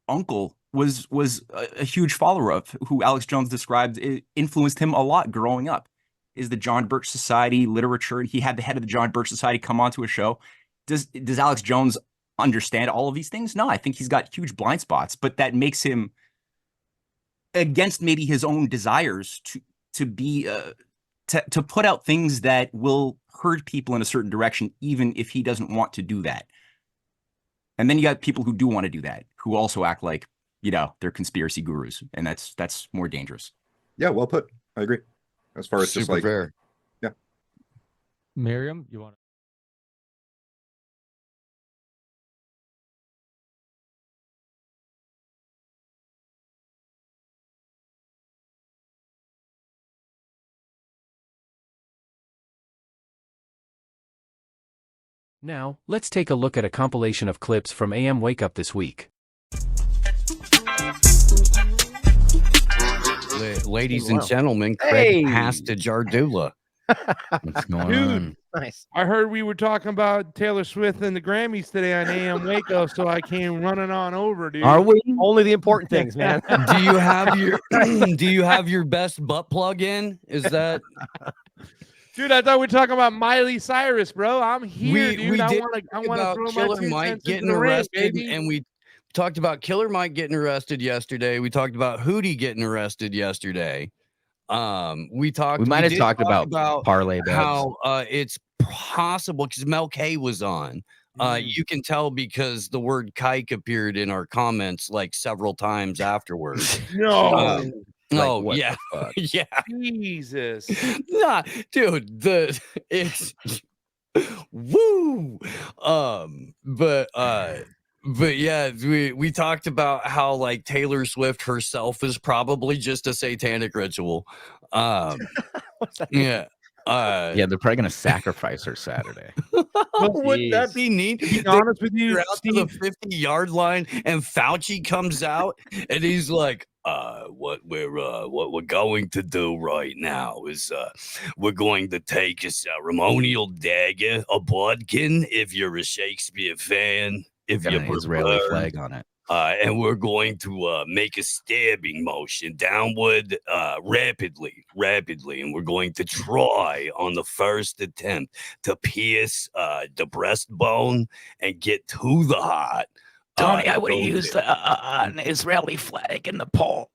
S10: uncle was a huge follower of, who Alex Jones described influenced him a lot growing up, is the John Birch Society literature. And he had the head of the John Birch Society come onto a show. Does Alex Jones understand all of these things? No, I think he's got huge blind spots, but that makes him against maybe his own desires to be to put out things that will herd people in a certain direction, even if he doesn't want to do that. And then you got people who do want to do that, who also act like, they're conspiracy gurus, and that's more dangerous.
S8: Yeah, well put. I agree. As far as just
S7: Super
S8: like,
S7: fair.
S8: yeah.
S7: Miriam, you want to?
S3: Now, let's take a look at a compilation of clips from AM Wake Up this week.
S16: Ladies and gentlemen, Craig passed to Jardula. What's going
S11: Dude,
S16: on?
S11: nice. I heard we were talking about Taylor Swift and the Grammys today on AM Wake Up, so I came running on over, dude.
S12: Are we? Only the important things, man.
S16: Do you have your Do you have your best butt plug in? Is that?
S11: Dude, I thought we were talking about Miley Cyrus, bro. I'm here, dude.
S16: We
S11: I
S16: did
S11: want to
S16: about
S11: throw
S16: Killer
S11: my 2
S16: Mike
S11: cents into
S16: getting
S11: the ring,
S16: arrested,
S11: baby.
S16: and we talked about Killer Mike getting arrested yesterday. We talked about Hootie getting arrested yesterday. We
S14: We might have
S16: did
S14: talked
S16: talk
S14: about parlay bets.
S16: how it's possible because Mel K was on. You can tell because the word kike appeared in our comments like several times afterwards.
S11: No.
S16: Oh
S14: what
S16: yeah,
S14: the fuck?
S16: yeah.
S11: Jesus.
S16: Nah, dude, it's woo. But yeah, we talked about how like Taylor Swift herself is probably just a satanic ritual. Yeah.
S14: Yeah, they're probably gonna sacrifice her Saturday.
S16: Wouldn't that be neat?
S11: To be honest with you,
S16: They're out to the 50-yard line, and Fauci comes out, and he's like, what we're going to do right now is we're going to take a ceremonial dagger, a bodkin, if you're a Shakespeare fan, if
S14: Got
S16: you're
S14: an Israeli
S16: prefer,
S14: flag on it.
S16: and we're going to make a stabbing motion downward rapidly, and we're going to try on the first attempt to pierce the breastbone and get to the heart.
S14: Tony, I would have used an Israeli flag in the poll.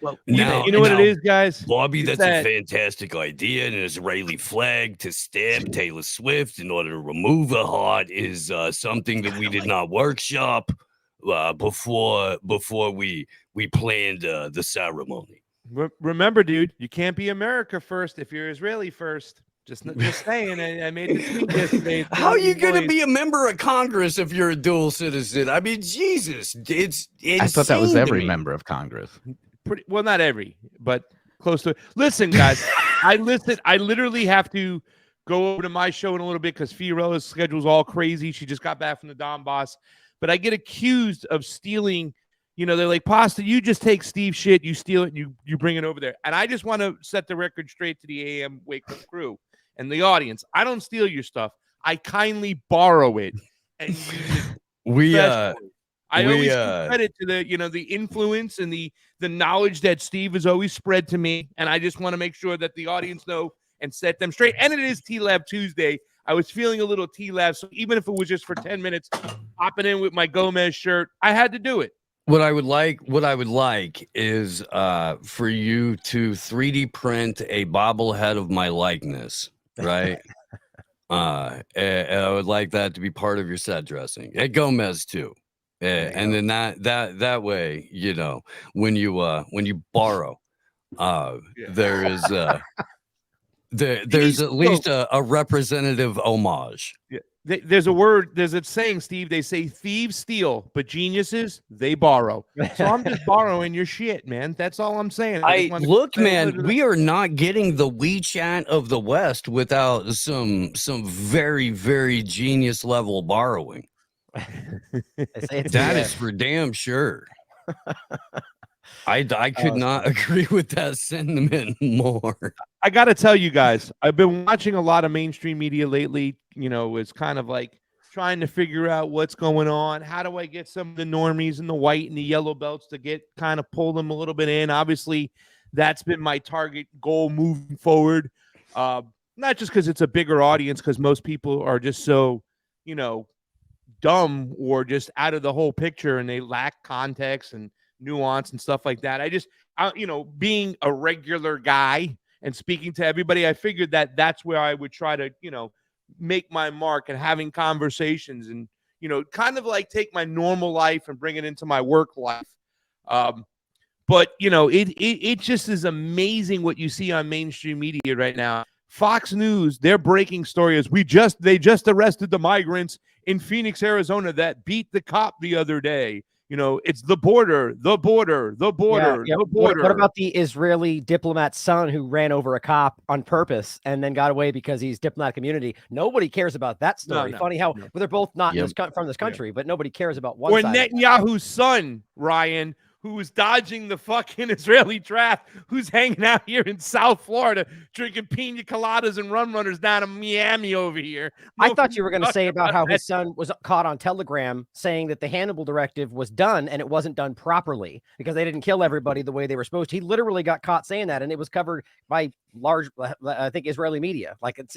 S11: Well, you know what it is, guys?
S16: Bobby,
S11: It's
S16: that's a fantastic idea. An Israeli flag to stab Taylor Swift in order to remove her heart is something that we did not workshop before we planned the ceremony.
S11: Remember, dude, you can't be America first if you're Israeli first. Just saying. I made the tweet yesterday.
S16: How are you going to be a member of Congress if you're a dual citizen? I mean, Jesus, it's
S14: I thought that was
S16: insane to
S14: every
S16: me.
S14: member of Congress.
S11: Pretty well, not every, but close to it. Listen, guys, I literally have to go over to my show in a little bit because Fiorella's schedule's all crazy. She just got back from the Don Boss, but I get accused of stealing. They're like, Pasta, you just take Steve's shit, you steal it, and you bring it over there. And I just want to set the record straight to the AM Wake Up crew and the audience. I don't steal your stuff. I kindly borrow it and use it. I always give credit to the influence and the knowledge that Steve has always spread to me, and I just want to make sure that the audience know and set them straight. And it is T-Lab Tuesday. I was feeling a little T-Lab, so even if it was just for 10 minutes, hopping in with my Gomez shirt, I had to do it.
S16: What I would like is for you to 3D print a bobblehead of my likeness, right? And I would like that to be part of your set dressing. At Gomez too. And then that way, when you borrow, there is there's at least a representative homage.
S11: Yeah. There's a saying, Steve. They say thieves steal, but geniuses, they borrow. So I'm just borrowing your shit, man. That's all I'm saying.
S16: Look, man, we are not getting the WeChat of the West without some very, very genius level borrowing. That is for damn sure. I could not agree with that sentiment more.
S11: I got to tell you guys, I've been watching a lot of mainstream media lately. It's kind of like trying to figure out what's going on. How do I get some of the normies and the white and the yellow belts to kind of pull them a little bit in? Obviously, that's been my target goal moving forward. Not just because it's a bigger audience, because most people are just so, dumb or just out of the whole picture, and they lack context and nuance and stuff like that. Being a regular guy and speaking to everybody, I figured that that's where I would try to, make my mark, and having conversations and, kind of like take my normal life and bring it into my work life. But it just is amazing what you see on mainstream media right now. Fox News, their breaking story is they just arrested the migrants in Phoenix, Arizona that beat the cop the other day. It's the border.
S12: Yeah. What about the Israeli diplomat's son who ran over a cop on purpose and then got away because he's diplomatic immunity? Nobody cares about that story. Funny how they're both not from this country, but nobody cares about one
S11: or
S12: side.
S11: Netanyahu's son, Ryan, who was dodging the fucking Israeli draft, who's hanging out here in South Florida, drinking pina coladas and rum runners down in Miami over here.
S12: I thought you were going to say about how his son was caught on Telegram saying that the Hannibal directive was done and it wasn't done properly because they didn't kill everybody the way they were supposed to. He literally got caught saying that, and it was covered by large, I think, Israeli media. Like, it's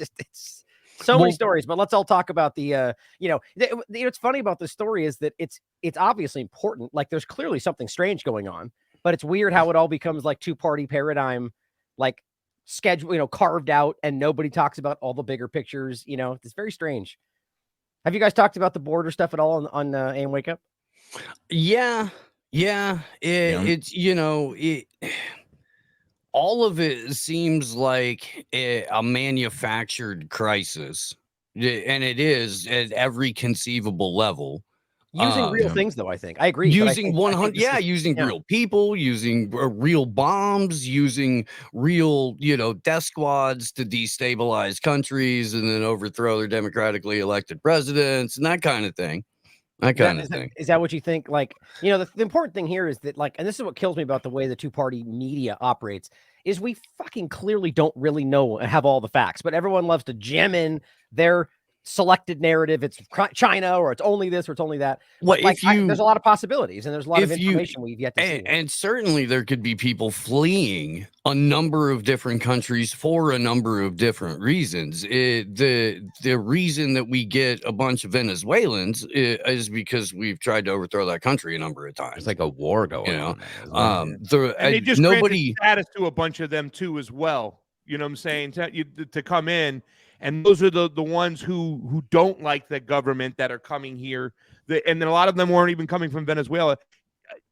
S12: so many stories, but let's all talk about the, what's funny about this story is that it's obviously important. Like, there's clearly something strange going on, but it's weird how it all becomes like two-party paradigm, like schedule, carved out, and nobody talks about all the bigger pictures. It's very strange. Have you guys talked about the border stuff at all on AM Wake Up?
S16: Yeah. It's, all of it seems like a manufactured crisis, and it is at every conceivable level.
S12: Using real things, though, I think. I agree.
S16: Using 100, using real people, using real bombs, using real, death squads to destabilize countries and then overthrow their democratically elected presidents and that kind of thing. Is that
S12: what you think? Like, the important thing here is that, like, and this is what kills me about the way the two-party media operates, is we fucking clearly don't really know and have all the facts, but everyone loves to jam in their selected narrative. It's China, or it's only this, or it's only that.
S16: Well,
S12: there's a lot of possibilities, and there's a lot of information we've yet to see.
S16: And certainly there could be people fleeing a number of different countries for a number of different reasons. The reason that we get a bunch of Venezuelans is because we've tried to overthrow that country a number of times.
S14: It's like a war going on.
S11: And they just granted status to a bunch of them too as well. You know what I'm saying? To come in. And those are the ones who don't like the government that are coming here. And then a lot of them weren't even coming from Venezuela.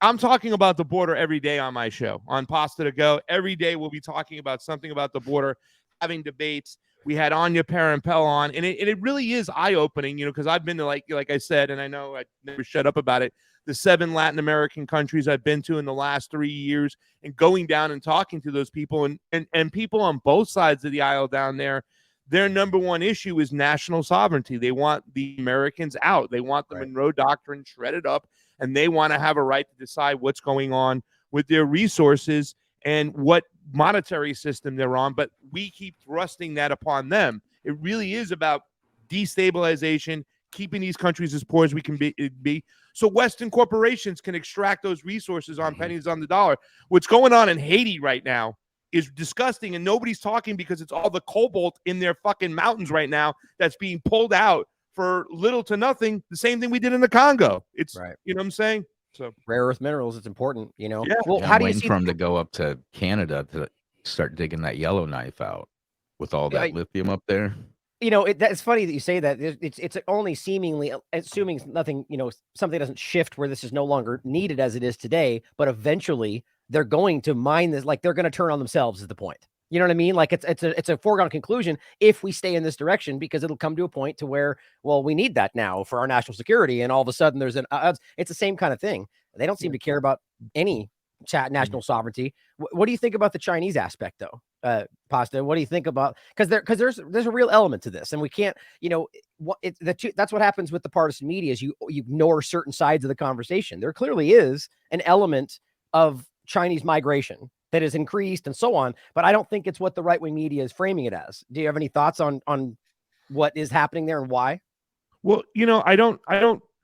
S11: I'm talking about the border every day on my show, on Pasta to Go. Every day we'll be talking about something about the border, having debates. We had Anya Parampel on, and it really is eye-opening, because I've been to, like I said, and I know I never shut up about it, the 7 Latin American countries I've been to in the last 3 years, and going down and talking to those people and people on both sides of the aisle down there. Their number one issue is national sovereignty. They want the Americans out. They want the Monroe Doctrine shredded up, and they want to have a right to decide what's going on with their resources and what monetary system they're on. But we keep thrusting that upon them. It really is about destabilization, keeping these countries as poor as we can be, so Western corporations can extract those resources on pennies on the dollar. What's going on in Haiti right now is disgusting, and nobody's talking because it's all the cobalt in their fucking mountains right now that's being pulled out for little to nothing. The same thing we did in the Congo. It's you know what I'm saying? So
S12: rare earth minerals, it's important,
S14: Yeah.
S12: Well,
S14: Yeah,
S12: how
S14: I'm
S12: do you
S14: waiting
S12: see
S14: for him to go up to Canada to start digging that yellow knife out with all that lithium up there?
S12: That's funny that you say that. It's only seemingly, assuming nothing, something doesn't shift where this is no longer needed as it is today, but eventually they're going to mine this, like they're going to turn on themselves is the point. You know what I mean? Like it's a foregone conclusion if we stay in this direction, because it'll come to a point to where, well, we need that now for our national security. And all of a sudden there's it's the same kind of thing. They don't seem to care about any national sovereignty. What do you think about the Chinese aspect though? Pasta, what do you think about, because there's a real element to this, and we can't, that's what happens with the partisan media is you ignore certain sides of the conversation. There clearly is an element of Chinese migration that has increased and so on, but I don't think it's what the right-wing media is framing it as. Do you have any thoughts on what is happening there and why?
S11: Well, I don't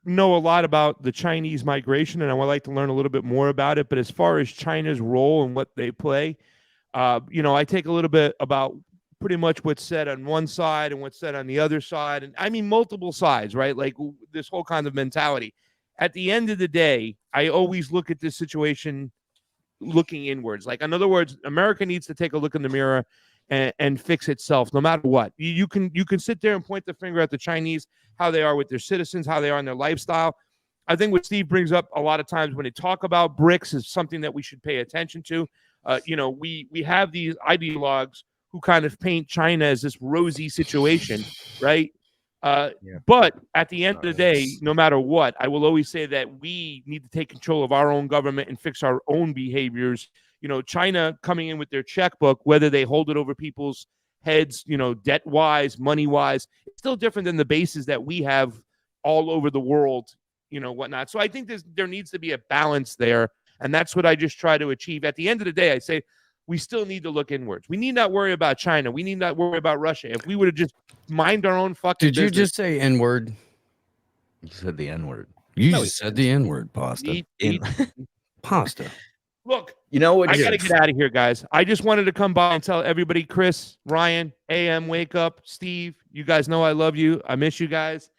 S11: know a lot about the Chinese migration, and I would like to learn a little bit more about it. But as far as China's role and what they play, I take a little bit about pretty much what's said on one side and what's said on the other side. And I mean, multiple sides, right? Like this whole kind of mentality. At the end of the day, I always look at this situation looking inwards. Like, in other words, America needs to take a look in the mirror and fix itself, no matter what. You can sit there and point the finger at the Chinese, how they are with their citizens, how they are in their lifestyle. I think what Steve brings up a lot of times when they talk about BRICS is something that we should pay attention to. We have these ideologues who kind of paint China as this rosy situation, right? But at the end of the day, no matter what, I will always say that we need to take control of our own government and fix our own behaviors. China coming in with their checkbook, whether they hold it over people's heads, debt-wise, money-wise, it's still different than the bases that we have all over the world, whatnot. So I think there needs to be a balance there, and that's what I just try to achieve. At the end of the day, I say we still need to look inwards. We need not worry about China. We need not worry about Russia. If we would have just mind our own fucking
S16: Did you
S11: business.
S16: just say N-word?
S14: You said the N-word.
S16: You just said the N-word, Pasta. Pasta.
S11: Look,
S14: you know what?
S11: I got to get out of here, guys. I just wanted to come by and tell everybody, Chris, Ryan, AM, Wake Up, Steve, you guys know I love you. I miss you guys.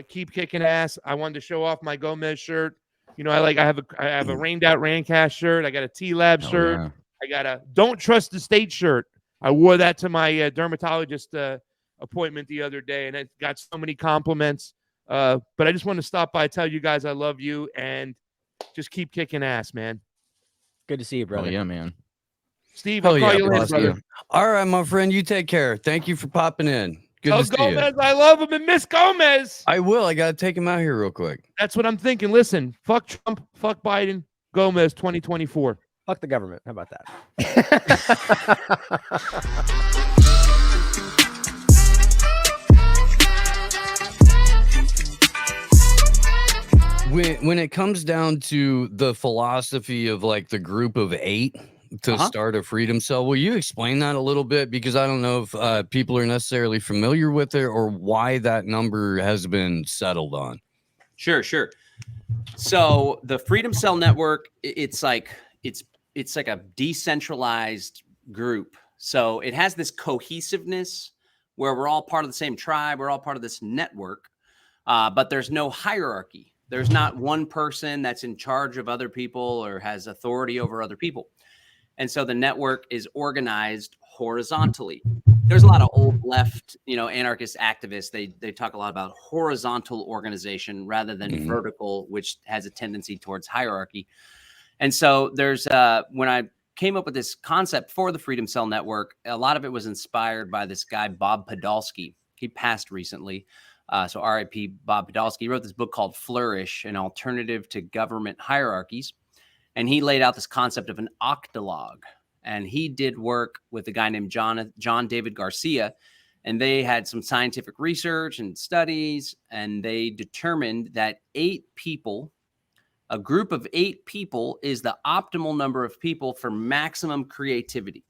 S11: Keep kicking ass. I wanted to show off my Gomez shirt. I have a rained out Rancast shirt. I got a T-Lab shirt.
S14: Yeah.
S11: I got a Don't Trust the State shirt. I wore that to my dermatologist appointment the other day, and it got so many compliments. But I just want to stop by, tell you guys I love you, and just keep kicking ass, man.
S12: Good to see you, brother.
S14: Oh, yeah, man.
S11: Steve, I'll call you later, brother.
S16: All right, my friend. You take care. Thank you for popping in. Good to see
S11: Gomez,
S16: you.
S11: I love him, and Miss Gomez.
S16: I will. I got to take him out here real quick.
S11: That's what I'm thinking. Listen, fuck Trump, fuck Biden, Gomez 2024.
S12: Fuck the government. How about that?
S16: When it comes down to the philosophy of like the group of 8 to start a freedom cell, will you explain that a little bit? Because I don't know if people are necessarily familiar with it or why that number has been settled on.
S13: Sure. So the Freedom Cell Network, it's like a decentralized group. So it has this cohesiveness where we're all part of the same tribe. We're all part of this network, but there's no hierarchy. There's not one person that's in charge of other people or has authority over other people. And so the network is organized horizontally. There's a lot of old left, anarchist activists. They talk a lot about horizontal organization rather than vertical, which has a tendency towards hierarchy. And so there's when I came up with this concept for the Freedom Cell Network, a lot of it was inspired by this guy, Bob Podolsky. He passed recently. So RIP Bob Podolsky. He wrote this book called Flourish, an alternative to government hierarchies. And he laid out this concept of an octologue. And he did work with a guy named John David Garcia. And they had some scientific research and studies. And they determined that 8 people, a group of 8 people, is the optimal number of people for maximum creativity.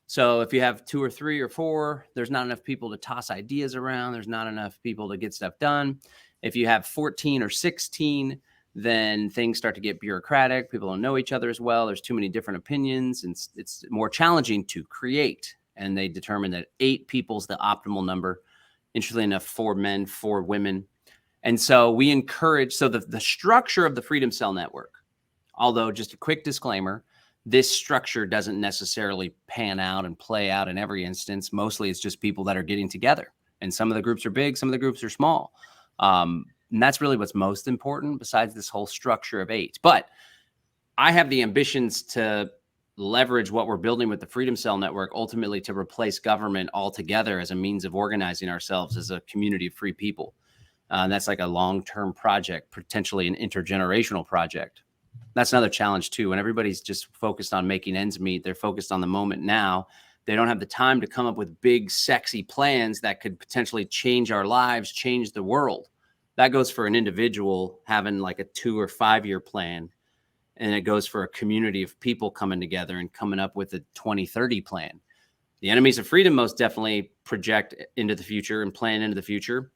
S13: So if you have 2 or 3 or 4, there's not enough people to toss ideas around. There's not enough people to get stuff done. If you have 14 or 16, then things start to get bureaucratic. People don't know each other as well. There's too many different opinions, and it's more challenging to create. And they determined that 8 people is the optimal number. Interestingly enough, 4 men, 4 women. And so we encourage, so the structure of the Freedom Cell Network, although just a quick disclaimer, this structure doesn't necessarily pan out and play out in every instance. Mostly it's just people that are getting together. And some of the groups are big, some of the groups are small. And that's really what's most important besides this whole structure of 8. But I have the ambitions to leverage what we're building with the Freedom Cell Network ultimately to replace government altogether as a means of organizing ourselves as a community of free people. That's like a long-term project, potentially an intergenerational project. That's another challenge too. When everybody's just focused on making ends meet, they're focused on the moment now. They don't have the time to come up with big, sexy plans that could potentially change our lives, change the world. That goes for an individual having like a 2 or 5 year plan. and it goes for a community of people coming together and coming up with a 2030 plan. The enemies of freedom most definitely project into the future and plan into the future.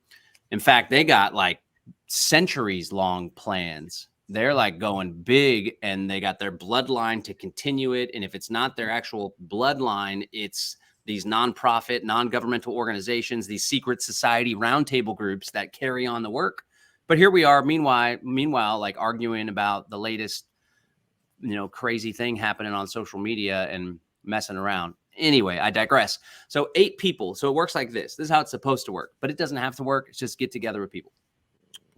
S13: In fact, they got like centuries long plans. They're like going big, and they got their bloodline to continue it. And if it's not their actual bloodline, it's these nonprofit, non-governmental organizations, these secret society roundtable groups that carry on the work. But here we are, meanwhile, like arguing about the latest, crazy thing happening on social media and messing around. Anyway, I digress. So 8 people. So it works like this. This is how it's supposed to work, but it doesn't have to work. It's just get together with people.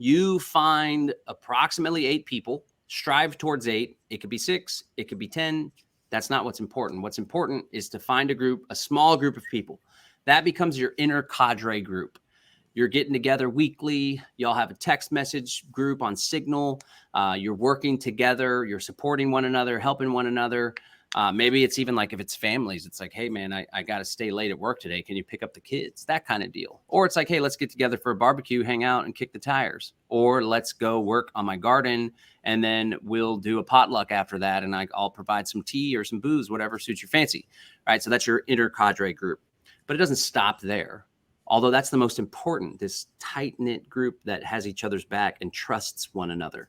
S13: You find approximately 8 people, strive towards 8. It could be 6, it could be 10. That's not what's important. What's important is to find a group, a small group of people. That becomes your inner cadre group. You're getting together weekly. Y'all have a text message group on Signal. You're working together. You're supporting one another, helping one another. Maybe it's even like if it's families, it's like, hey, man, I got to stay late at work today. Can you pick up the kids? That kind of deal. Or it's like, hey, let's get together for a barbecue, hang out and kick the tires. Or let's go work on my garden, and then we'll do a potluck after that. And I'll provide some tea or some booze, whatever suits your fancy. Right. So that's your inner cadre group. But it doesn't stop there. Although that's the most important, this tight-knit group that has each other's back and trusts one another.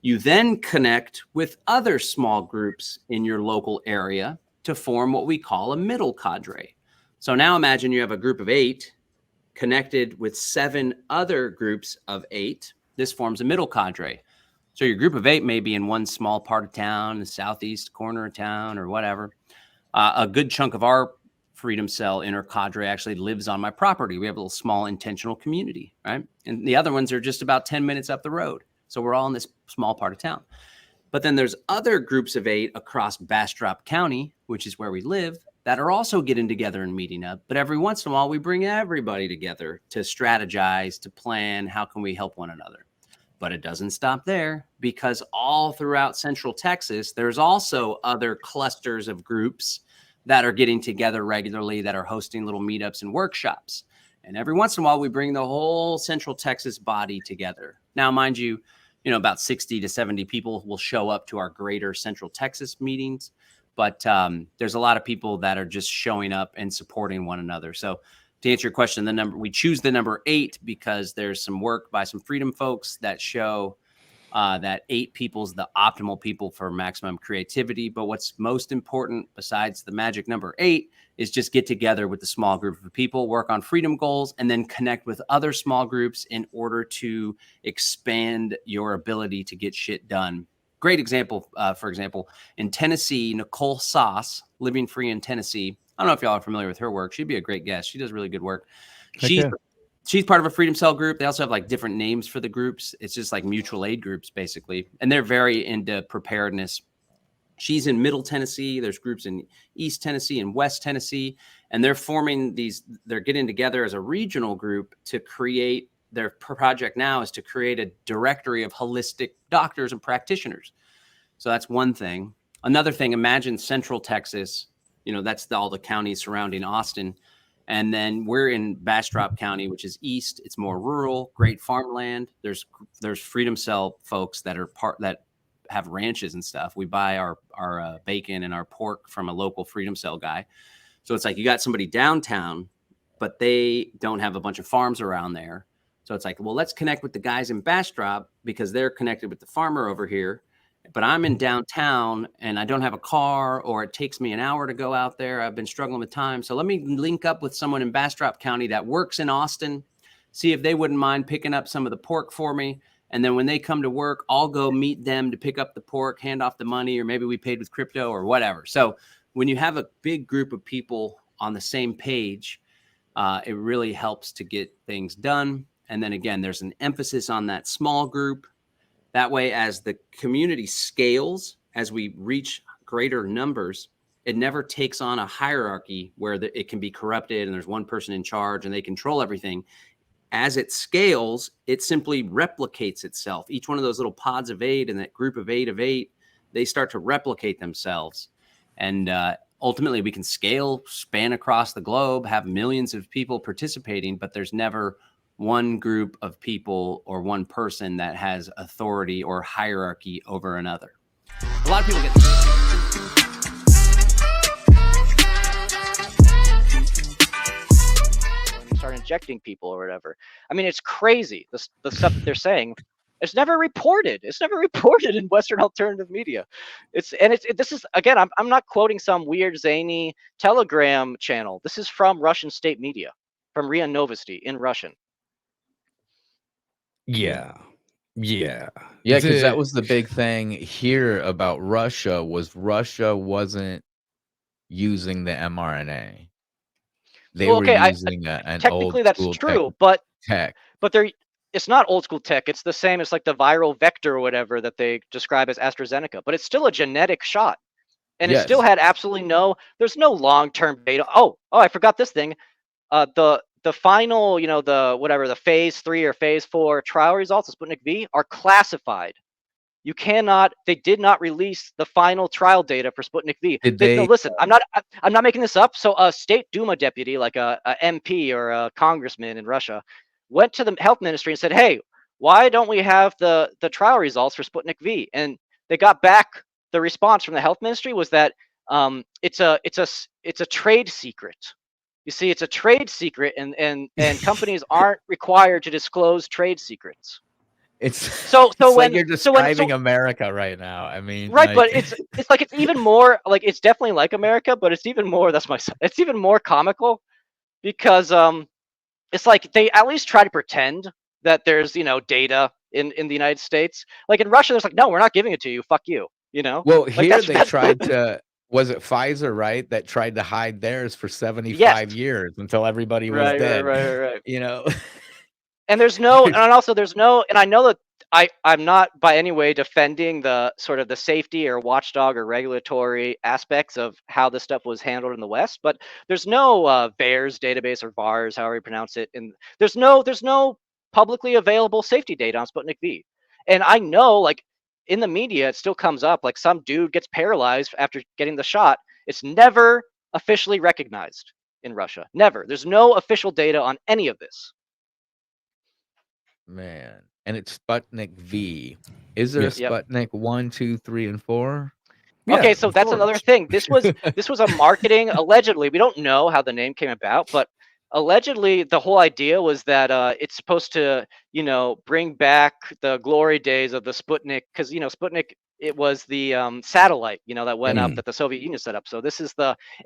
S13: You then connect with other small groups in your local area to form what we call a middle cadre. So now imagine you have a group of 8 connected with 7 other groups of 8. This forms a middle cadre. So your group of 8 may be in one small part of town, the southeast corner of town or whatever. A good chunk of our Freedom Cell inner cadre actually lives on my property. We have a little small intentional community, right? And the other ones are just about 10 minutes up the road. So we're all in this small part of town. But then there's other groups of 8 across Bastrop County, which is where we live, that are also getting together and meeting up. But every once in a while, we bring everybody together to strategize, to plan, how can we help one another? But it doesn't stop there, because all throughout Central Texas, there's also other clusters of groups that are getting together regularly, that are hosting little meetups and workshops. And every once in a while, we bring the whole Central Texas body together. Now, mind you, about 60 to 70 people will show up to our greater Central Texas meetings. But there's a lot of people that are just showing up and supporting one another. So to answer your question, we choose the number 8 because there's some work by some freedom folks that show that 8 people is the optimal people for maximum creativity. But what's most important, besides the magic number 8, is just get together with the small group of people, work on freedom goals, and then connect with other small groups in order to expand your ability to get shit done. Great example, for example, in Tennessee, Nicole Sauce, Living Free in Tennessee. I don't know if y'all are familiar with her work. She'd be a great guest. She does really good work. She's part of a Freedom Cell group. They also have like different names for the groups. It's just like mutual aid groups, basically. And they're very into preparedness. She's in Middle Tennessee. There's groups in East Tennessee and West Tennessee. And they're they're getting together as a regional group to create, their project now is to create a directory of holistic doctors and practitioners. So that's one thing. Another thing, imagine Central Texas, that's all the counties surrounding Austin. And then we're in Bastrop County, which is east. It's more rural, great farmland. There's Freedom Cell folks that have ranches and stuff. We buy our bacon and our pork from a local Freedom Cell guy. So it's like you got somebody downtown, but they don't have a bunch of farms around there. So it's like, well, let's connect with the guys in Bastrop because they're connected with the farmer over here. But I'm in downtown and I don't have a car, or it takes me an hour to go out there. I've been struggling with time. So let me link up with someone in Bastrop County that works in Austin, see if they wouldn't mind picking up some of the pork for me. And then when they come to work, I'll go meet them to pick up the pork, hand off the money, or maybe we paid with crypto or whatever. So when you have a big group of people on the same page, it really helps to get things done. And then again, there's an emphasis on that small group. That way, as the community scales, as we reach greater numbers, it never takes on a hierarchy where it can be corrupted and there's one person in charge and they control everything. As it scales, it simply replicates itself. Each one of those little pods of 8 and that group of 8, they start to replicate themselves. And ultimately, we can scale, span across the globe, have millions of people participating, but there's never one group of people or one person that has authority or hierarchy over another. A lot of people get.
S15: When you start injecting people or whatever. I mean, it's crazy. The stuff that they're saying. It's never reported. It's never reported in Western alternative media. This is again. I'm not quoting some weird zany Telegram channel. This is from Russian state media, from RIA Novosti in Russian.
S14: Yeah, because that was the big thing here about Russia wasn't using the mRNA. They were using an
S15: technically
S14: old
S15: that's
S14: school
S15: true,
S14: tech.
S15: but it's not old school tech. It's the same. It's like the viral vector or whatever that they describe as AstraZeneca, but it's still a genetic shot, and it still had absolutely there's no long term data. Oh, I forgot this thing. The final, the phase 3 or phase 4 trial results of Sputnik V are classified. They did not release the final trial data for Sputnik V. No, listen, I'm not making this up. So a state Duma deputy, like a MP or a congressman in Russia, went to the health ministry and said, hey, why don't we have the trial results for Sputnik V? And they got back, the response from the health ministry was that it's a trade secret. You see, it's a trade secret, and companies aren't required to disclose trade secrets.
S14: It's
S15: when
S14: you're describing America right now. I mean,
S15: right, but it's even more like, it's definitely like America, but it's even more. It's even more comical because it's like they at least try to pretend that there's data in the United States. Like in Russia, there's like, no, we're not giving it to you. Fuck you.
S14: Well, here they tried to. Was it Pfizer, right, that tried to hide theirs for 75 years until everybody was dead?
S15: Right. And
S14: and
S15: I know that I'm not by any way defending the sort of the safety or watchdog or regulatory aspects of how this stuff was handled in the West, but there's no VAERS database or VARS, however you pronounce it, and there's no publicly available safety data on Sputnik V. And I know, like, in the media, it still comes up, like some dude gets paralyzed after getting the shot. It's never officially recognized in Russia. Never. There's no official data on any of this.
S14: Man, and it's Sputnik V. Is there a Sputnik 1, 2, 3, and 4?
S15: Okay, so that's another thing. This was a marketing, allegedly. We don't know how the name came about, but allegedly the whole idea was that it's supposed to, bring back the glory days of the Sputnik, because Sputnik, it was the satellite, that went up that the Soviet Union set up. So this is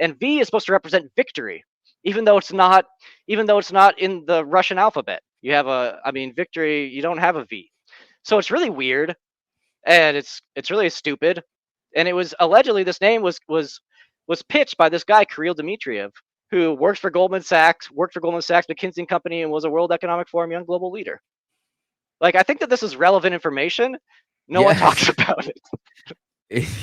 S15: and V is supposed to represent victory, even though it's not in the Russian alphabet. You have victory, you don't have a V. So it's really weird, and it's really stupid. And it was allegedly, this name was pitched by this guy, Kirill Dmitriev, who worked for Goldman Sachs, McKinsey and Company, and was a World Economic Forum Young Global Leader. Like, I think that this is relevant information. No one talks about it.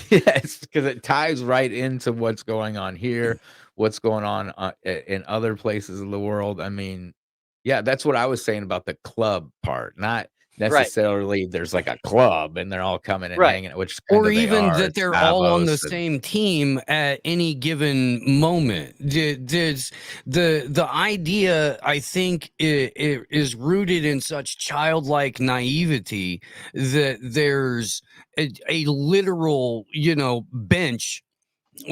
S14: Yes, because it ties right into what's going on here, what's going on in other places in the world. I mean, yeah, that's what I was saying about the club part, not necessarily there's like a club and they're all coming and hanging, which
S16: or even that they're all on the same team at any given moment. The idea, I think, it is rooted in such childlike naivety that there's a literal, bench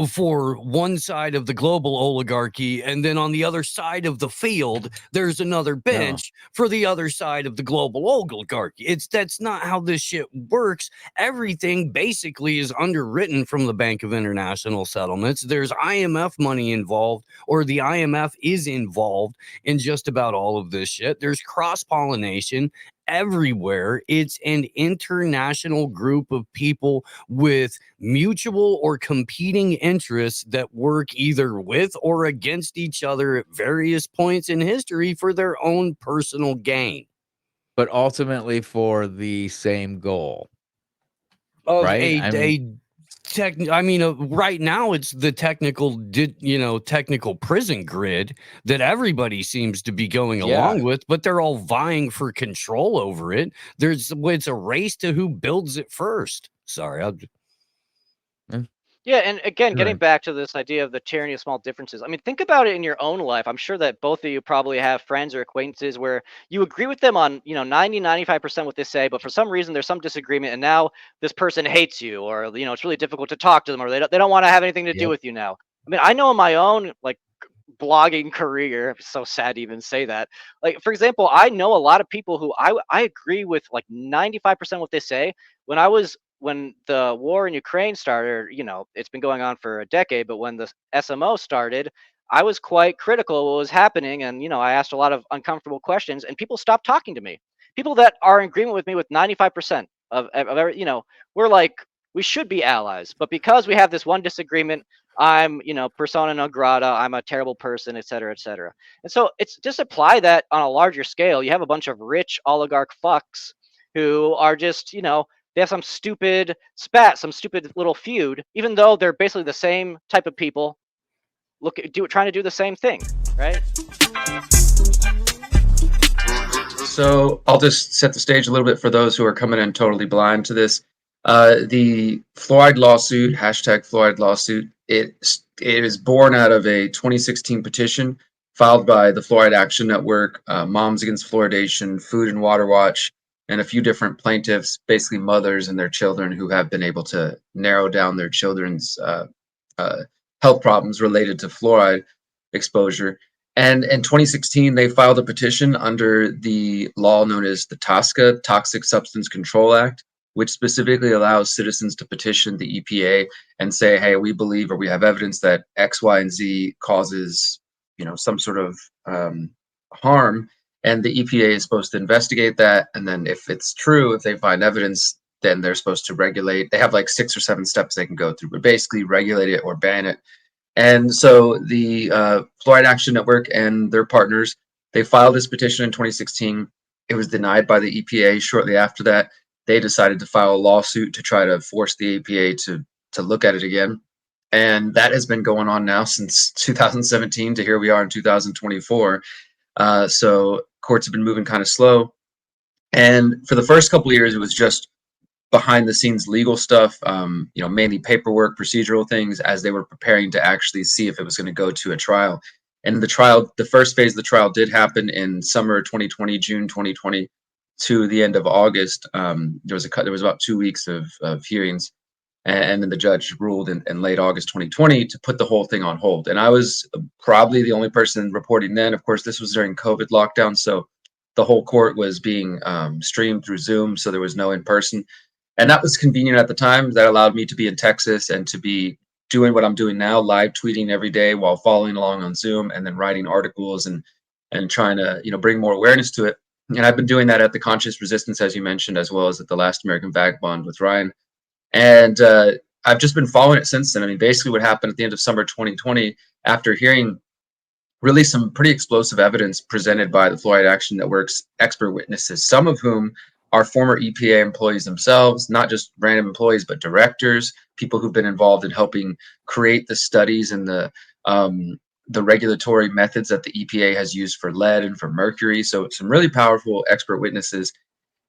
S16: for one side of the global oligarchy, and then on the other side of the field there's another bench for the other side of the global oligarchy. That's not how this shit works. Everything basically is underwritten from the Bank of International Settlements. There's IMF money involved, or the IMF is involved in just about all of this shit. There's cross-pollination everywhere. It's an international group of people with mutual or competing interests that work either with or against each other at various points in history for their own personal gain,
S14: but ultimately for the same goal
S16: of right now it's the technical prison grid that everybody seems to be going along with, but they're all vying for control over it. It's a race to who builds it first. Sorry,
S15: Yeah, and again, getting
S7: Right.
S15: back to this idea of the tyranny of small differences. I mean, think about it in your own life. I'm sure that both of you probably have friends or acquaintances where you agree with them on, 95% what they say, but for some reason there's some disagreement and now this person hates you, or it's really difficult to talk to them, or they don't want to have anything to do
S7: Yep.
S15: with you now. I mean, I know in my own like blogging career, it's so sad to even say that. Like, for example, I know a lot of people who I agree with like 95% what they say. When the war in Ukraine started, it's been going on for a decade, but when the SMO started, I was quite critical of what was happening, and I asked a lot of uncomfortable questions, and people stopped talking to me. People that are in agreement with me with 95% of every, we're like, we should be allies, but because we have this one disagreement, I'm, persona non grata, I'm a terrible person, et cetera, et cetera. And so it's just apply that on a larger scale. You have a bunch of rich oligarch fucks who are just, they have some stupid spat, some stupid little feud, even though they're basically the same type of people trying to do the same thing, right?
S17: So I'll just set the stage a little bit for those who are coming in totally blind to this. The fluoride lawsuit, #fluoride lawsuit, it is born out of a 2016 petition filed by the Fluoride Action Network, Moms Against Fluoridation, Food and Water Watch, and a few different plaintiffs, basically mothers and their children who have been able to narrow down their children's health problems related to fluoride exposure. And in 2016, they filed a petition under the law known as the TSCA, Toxic Substance Control Act, which specifically allows citizens to petition the EPA and say, hey, we believe or we have evidence that X, Y, and Z causes, some sort of harm. And the EPA is supposed to investigate that. And then if it's true, if they find evidence, then they're supposed to regulate. They have like 6 or 7 steps they can go through, but basically regulate it or ban it. And so the Fluoride Action Network and their partners, they filed this petition in 2016. It was denied by the EPA. Shortly after that, they decided to file a lawsuit to try to force the EPA to look at it again. And that has been going on now since 2017 to here we are in 2024. So courts have been moving kind of slow. And for the first couple of years, it was just behind the scenes legal stuff, mainly paperwork, procedural things, as they were preparing to actually see if it was going to go to a trial. And the first phase of the trial did happen in summer 2020, June 2020 to the end of August. There was about 2 weeks of hearings. And then the judge ruled in late August 2020 to put the whole thing on hold. And I was probably the only person reporting then. Of course, this was during COVID lockdown. So the whole court was being streamed through Zoom. So there was no in-person. And that was convenient at the time. That allowed me to be in Texas and to be doing what I'm doing now, live tweeting every day while following along on Zoom and then writing articles and trying to, bring more awareness to it. And I've been doing that at the Conscious Resistance, as you mentioned, as well as at the Last American Vagabond with Ryan. And I've just been following it since then. I mean, basically what happened at the end of summer 2020, after hearing really some pretty explosive evidence presented by the Fluoride Action Network's expert witnesses, some of whom are former EPA employees themselves, not just random employees, but directors, people who've been involved in helping create the studies and the regulatory methods that the EPA has used for lead and for mercury. So some really powerful expert witnesses.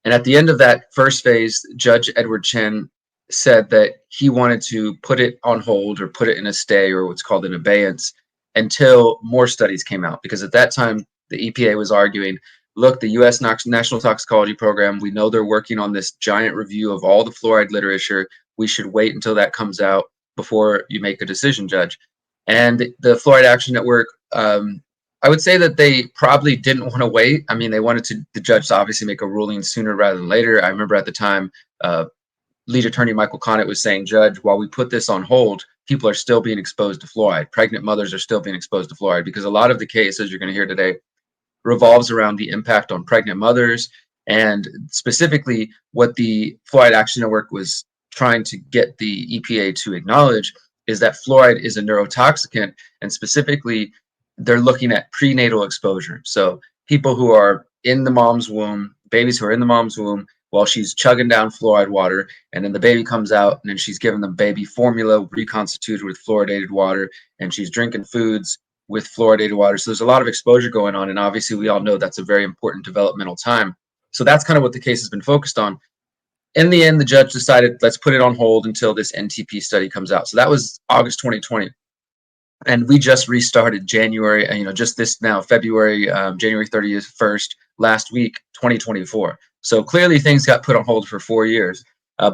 S17: And at the end of that first phase, Judge Edward Chen said that he wanted to put it on hold or put it in a stay or what's called an abeyance until more studies came out. Because at that time, the EPA was arguing, look, the U.S. National Toxicology Program, we know they're working on this giant review of all the fluoride literature. We should wait until that comes out before you make a decision, Judge. And the Fluoride Action Network, I would say that they probably didn't want to wait. I mean, they wanted the judge to obviously make a ruling sooner rather than later. I remember at the time, lead attorney Michael Connett was saying, Judge, while we put this on hold, people are still being exposed to fluoride. Pregnant mothers are still being exposed to fluoride because a lot of the cases you're going to hear today revolves around the impact on pregnant mothers. And specifically what the Fluoride Action Network was trying to get the EPA to acknowledge is that fluoride is a neurotoxicant. And specifically, they're looking at prenatal exposure. So people who are in the mom's womb, babies who are in the mom's womb while she's chugging down fluoride water, and then the baby comes out and then she's giving them baby formula reconstituted with fluoridated water, and she's drinking foods with fluoridated water. So there's a lot of exposure going on. And obviously we all know that's a very important developmental time. So that's kind of what the case has been focused on. in the end, the judge decided, let's put it on hold until this NTP study comes out. So that was August 2020. And we just restarted January, just this now, February, January 31st, last week, 2024. So clearly things got put on hold for 4 years.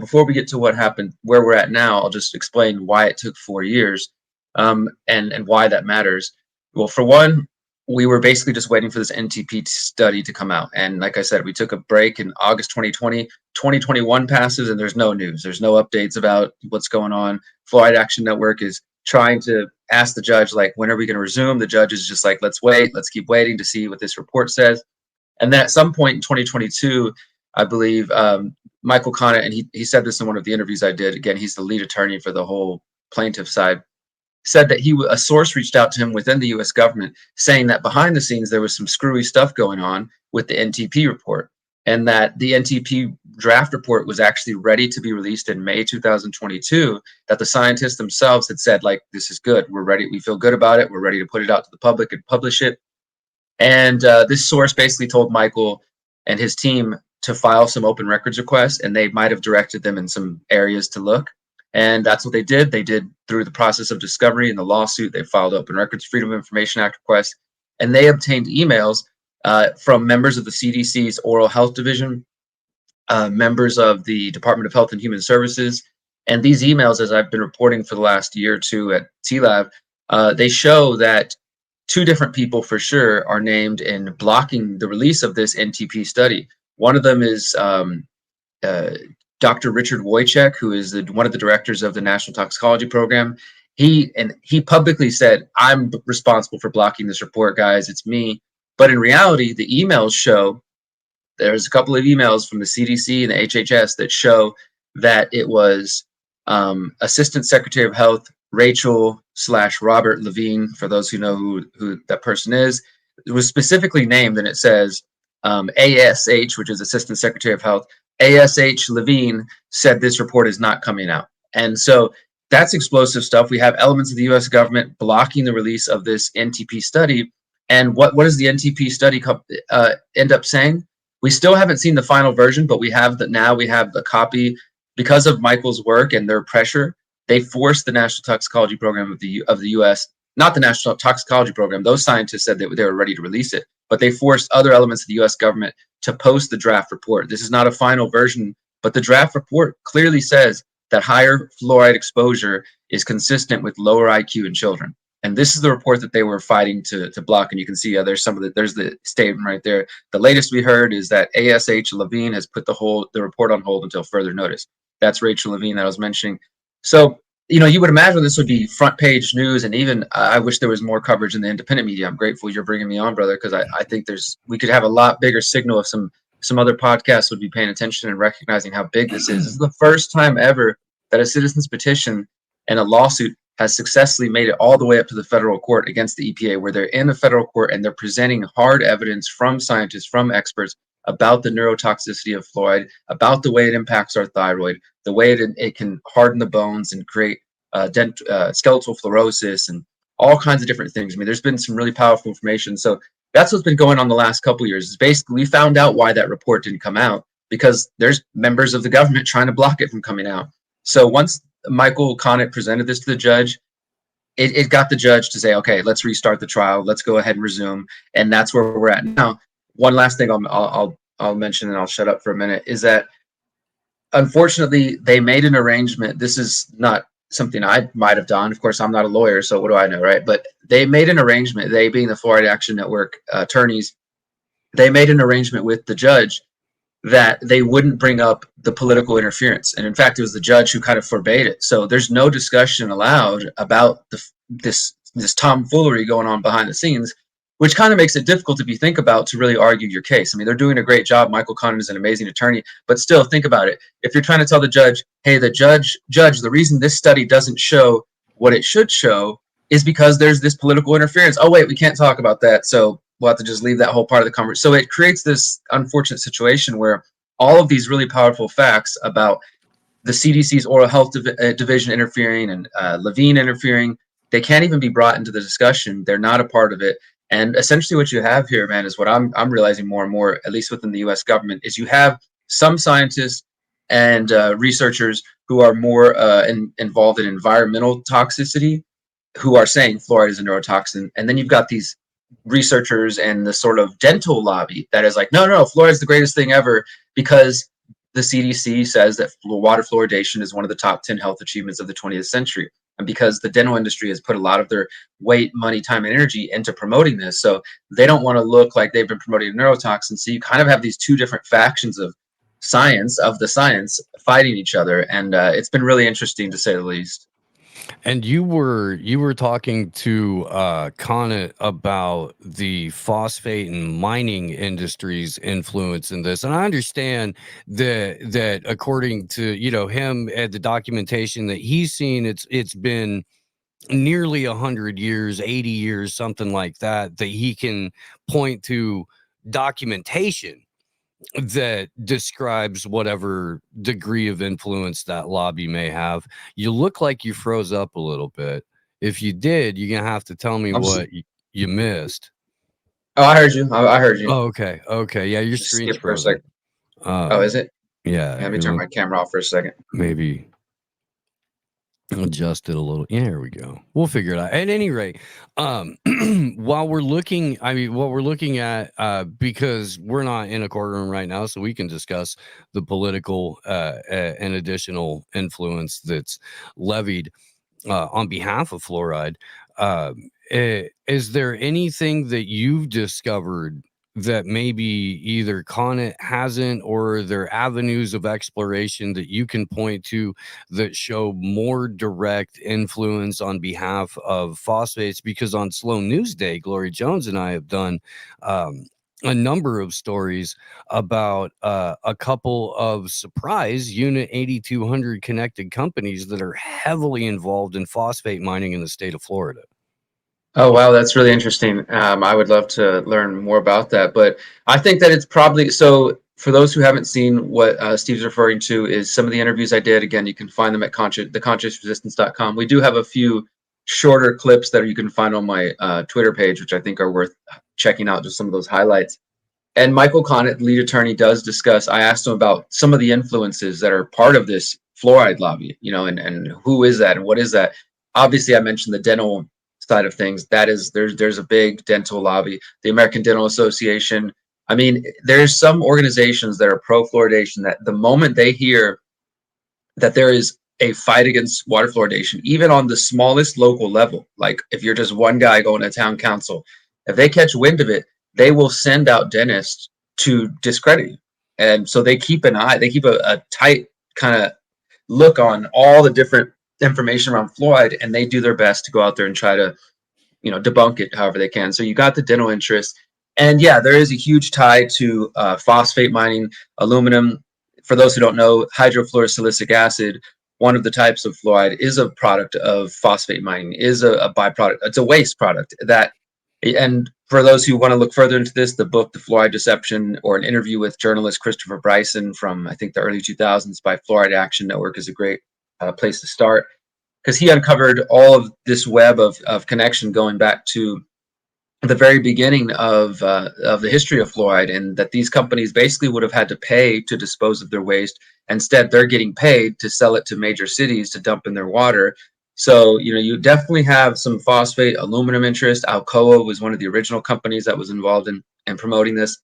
S17: Before we get to what happened, where we're at now, I'll just explain why it took 4 years and why that matters. Well, for one, we were basically just waiting for this NTP study to come out. And like I said, we took a break in August 2020. 2021 passes and there's no news. There's no updates about what's going on. Fluoride Action Network is trying to ask the judge, like, when are we going to resume? The judge is just like, let's wait. Let's keep waiting to see what this report says. And then at some point in 2022, I believe Michael Conant, and he said this in one of the interviews I did. Again, he's the lead attorney for the whole plaintiff side. Said that a source reached out to him within the U.S. government saying that behind the scenes there was some screwy stuff going on with the NTP report, and that the NTP draft report was actually ready to be released in May 2022. That the scientists themselves had said, like, this is good, we're ready, we feel good about it, we're ready to put it out to the public and publish it. And this source basically told Michael and his team to file some open records requests, and they might have directed them in some areas to look. And that's what they did. They did through the process of discovery in the lawsuit. They filed open records, Freedom of Information Act requests, and they obtained emails from members of the CDC's Oral Health Division, members of the Department of Health and Human Services. And these emails, as I've been reporting for the last year or two at TLAB, they show that 2 different people for sure are named in blocking the release of this NTP study. One of them is Dr. Richard Wojcik, who is one of the directors of the National Toxicology Program. He publicly said, I'm responsible for blocking this report, guys, it's me. But in reality, the emails show, there's a couple of emails from the CDC and the HHS that show that it was Assistant Secretary of Health Rachel/Robert Levine, for those who know who that person is. It was specifically named, and it says ASH, which is Assistant Secretary of Health, ASH Levine said this report is not coming out. And so that's explosive stuff. We have elements of the U.S. government blocking the release of this NTP study. And what does the NTP study end up saying? We still haven't seen the final version, but we have the copy. Because of Michael's work and their pressure, they forced the National Toxicology Program of the U.S., not the National Toxicology Program. Those scientists said that they were ready to release it, but they forced other elements of the U.S. government to post the draft report. This is not a final version, but the draft report clearly says that higher fluoride exposure is consistent with lower IQ in children. And this is the report that they were fighting to block. And you can see there's the statement right there. The latest we heard is that ASH Levine has put the report on hold until further notice. That's Rachel Levine that I was mentioning. So, you would imagine this would be front page news, and even I wish there was more coverage in the independent media. I'm grateful you're bringing me on, brother, because I think we could have a lot bigger signal if some other podcasts would be paying attention and recognizing how big this is. This is the first time ever that a citizen's petition and a lawsuit has successfully made it all the way up to the federal court against the EPA, where they're in the federal court and they're presenting hard evidence from scientists, from experts, about the neurotoxicity of fluoride, about the way it impacts our thyroid, the way it can harden the bones and create skeletal fluorosis and all kinds of different things. I mean, there's been some really powerful information. So that's what's been going on the last couple of years. Is basically we found out why that report didn't come out, because there's members of the government trying to block it from coming out. So once Michael Conant presented this to the judge, it got the judge to say, okay, let's restart the trial. Let's go ahead and resume. And that's where we're at now. One last thing I'll mention, and I'll shut up for a minute, is that unfortunately they made an arrangement. This is not something I might have done. Of course, I'm not a lawyer, so what do I know, right? But they made an arrangement, they being the Fluoride Action Network attorneys, they made an arrangement with the judge that they wouldn't bring up the political interference. And in fact, it was the judge who kind of forbade it. So there's no discussion allowed about this tomfoolery going on behind the scenes, which kind of makes it difficult to think about to really argue your case. I mean, they're doing a great job. Michael Conant is an amazing attorney, but still think about it. If you're trying to tell the judge, hey, the judge, the reason this study doesn't show what it should show is because there's this political interference. Oh, wait, we can't talk about that. So we'll have to just leave that whole part of the conversation. So it creates this unfortunate situation where all of these really powerful facts about the CDC's Oral Health Division interfering and Levine interfering, they can't even be brought into the discussion. They're not a part of it. And essentially what you have here, man, is what I'm realizing more and more, at least within the U.S. government, is you have some scientists and researchers who are more involved in environmental toxicity, who are saying fluoride is a neurotoxin. And then you've got these researchers and the sort of dental lobby that is like, no, fluoride is the greatest thing ever, because the CDC says that water fluoridation is one of the top 10 health achievements of the 20th century. And because the dental industry has put a lot of their weight, money, time, and energy into promoting this, so they don't want to look like they've been promoting a neurotoxin. So you kind of have these two different factions of the science fighting each other. And it's been really interesting, to say the least.
S16: And you were talking to Corbett about the phosphate and mining industry's influence in this, and I understand that according to him and the documentation that he's seen, it's been nearly 100 years, 80 years, something like that he can point to documentation that describes whatever degree of influence that lobby may have. You look like you froze up a little bit. If you did, you're gonna have to tell me what you missed.
S17: Oh, I heard you. I heard you.
S16: Oh, okay. Yeah, your screen's
S17: for a
S16: frozen.
S17: second. Oh, is it?
S16: Yeah.
S17: Let me turn my camera off for a second.
S16: Maybe adjust it a little. Yeah, there we go. We'll figure it out. At any rate, while we're looking, what we're looking at, because we're not in a courtroom right now, so we can discuss the political and additional influence that's levied on behalf of fluoride. Is there anything that you've discovered that maybe either Corbett hasn't, or their avenues of exploration that you can point to that show more direct influence on behalf of phosphates? Because on Sloan News Day, Glory Jones and I have done a number of stories about a couple of surprise Unit 8200 connected companies that are heavily involved in phosphate mining in the state of Florida.
S17: Oh, wow, that's really interesting. I would love to learn more about that, but I think that it's probably, so for those who haven't seen what Steve's referring to, is some of the interviews I did. Again, you can find them at theconsciousresistance.com. We do have a few shorter clips that you can find on my Twitter page, which I think are worth checking out, just some of those highlights. And Michael Corbett, lead attorney, does discuss, I asked him about some of the influences that are part of this fluoride lobby, and who is that and what is that? Obviously, I mentioned the dental side of things. That is, there's a big dental lobby, the American Dental Association. I mean, there's some organizations that are pro-fluoridation that the moment they hear that there is a fight against water fluoridation, even on the smallest local level, like if you're just one guy going to town council, if they catch wind of it, they will send out dentists to discredit you. And so they keep an eye, they keep a tight kind of look on all the different information around fluoride, and they do their best to go out there and try to debunk it however they can. So you got the dental interest, and yeah, there is a huge tie to phosphate mining, aluminum. For those who don't know, hydrofluorosilicic acid, one of the types of fluoride, is a product of phosphate mining, is a byproduct. It's a waste product. And for those who want to look further into this, the book The Fluoride Deception, or an interview with journalist Christopher Bryson from I think the early 2000s by Fluoride Action Network, is a great place to start, because he uncovered all of this web of connection going back to the very beginning of the history of fluoride, and that these companies basically would have had to pay to dispose of their waste. Instead, they're getting paid to sell it to major cities to dump in their water. So, you definitely have some phosphate, aluminum interest. Alcoa was one of the original companies that was involved in promoting this.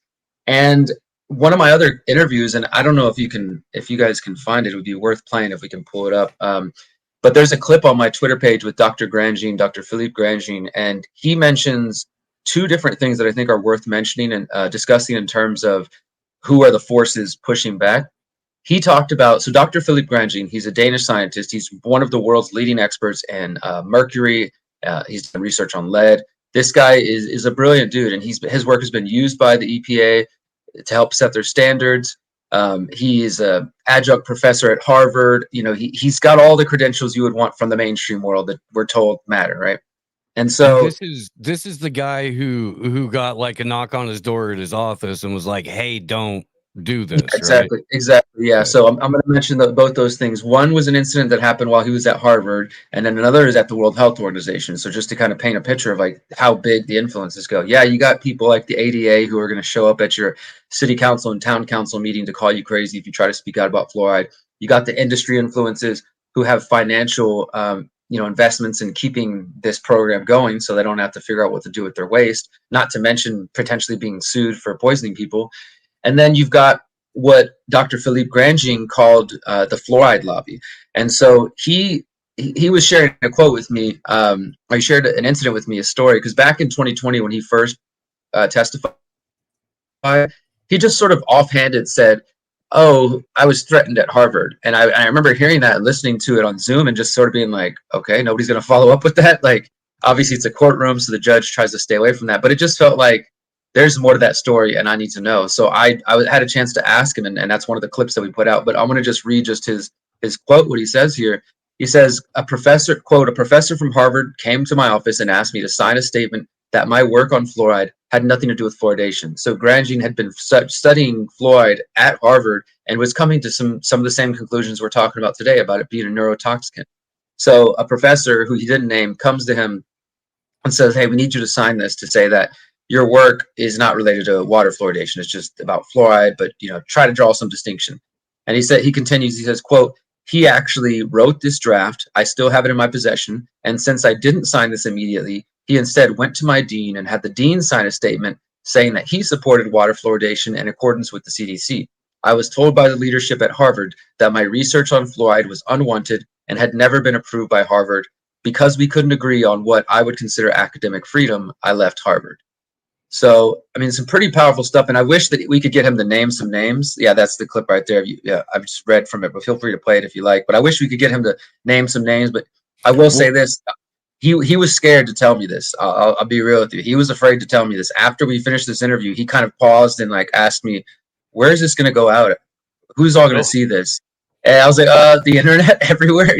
S17: And one of my other interviews, and I don't know if you guys can find it, it would be worth playing if we can pull it up. But there's a clip on my Twitter page with Dr. Grandjean, Dr. Philippe Grandjean, and he mentions two different things that I think are worth mentioning and discussing in terms of who are the forces pushing back. He talked about, so Dr. Philippe Grandjean, he's a Danish scientist. He's one of the world's leading experts in mercury. He's done research on lead. This guy is a brilliant dude, and his work has been used by the EPA to help set their standards. He is an adjunct professor at Harvard. He's got all the credentials you would want from the mainstream world that we're told matter, right? And so
S16: this is the guy who got like a knock on his door at his office and was like, "Hey, don't do this,
S17: Exactly.
S16: right?
S17: Exactly. Yeah. So I'm going to mention both those things. One was an incident that happened while he was at Harvard, and then another is at the World Health Organization. So just to kind of paint a picture of like how big the influences go. Yeah, you got people like the ADA who are going to show up at your city council and town council meeting to call you crazy if you try to speak out about fluoride. You got the industry influences who have financial, investments in keeping this program going, so they don't have to figure out what to do with their waste. Not to mention potentially being sued for poisoning people. And then you've got what Dr. Philippe Grandjean called the fluoride lobby. And so he was sharing a quote with me. He shared an incident with me, a story, because back in 2020 when he first testified, he just sort of offhanded said, "Oh, I was threatened at Harvard." And I remember hearing that and listening to it on Zoom and just sort of being like, okay, nobody's going to follow up with that. Like, obviously it's a courtroom, so the judge tries to stay away from that. But it just felt like there's more to that story and I need to know. So I had a chance to ask him, and that's one of the clips that we put out. But I'm going to just read just his quote, what he says here. He says, a professor from Harvard came to my office and asked me to sign a statement that my work on fluoride had nothing to do with fluoridation. So Grandjean had been studying fluoride at Harvard and was coming to some of the same conclusions we're talking about today about it being a neurotoxicant. So a professor who he didn't name comes to him and says, "Hey, we need you to sign this to say that your work is not related to water fluoridation. It's just about fluoride, but try to draw some distinction." And he continues, he says, quote, "He actually wrote this draft. I still have it in my possession. And since I didn't sign this immediately, he instead went to my dean and had the dean sign a statement saying that he supported water fluoridation in accordance with the CDC. I was told by the leadership at Harvard that my research on fluoride was unwanted and had never been approved by Harvard. Because we couldn't agree on what I would consider academic freedom, I left Harvard." So, I mean, some pretty powerful stuff. And I wish that we could get him to name some names. Yeah, that's the clip right there. Yeah, I've just read from it, but feel free to play it if you like. But I wish we could get him to name some names. But I will say this. He was scared to tell me this. I'll be real with you. He was afraid to tell me this. After we finished this interview, he kind of paused and asked me, "Where is this going to go out? Who's all going to see this?" And I was like, "The internet, everywhere,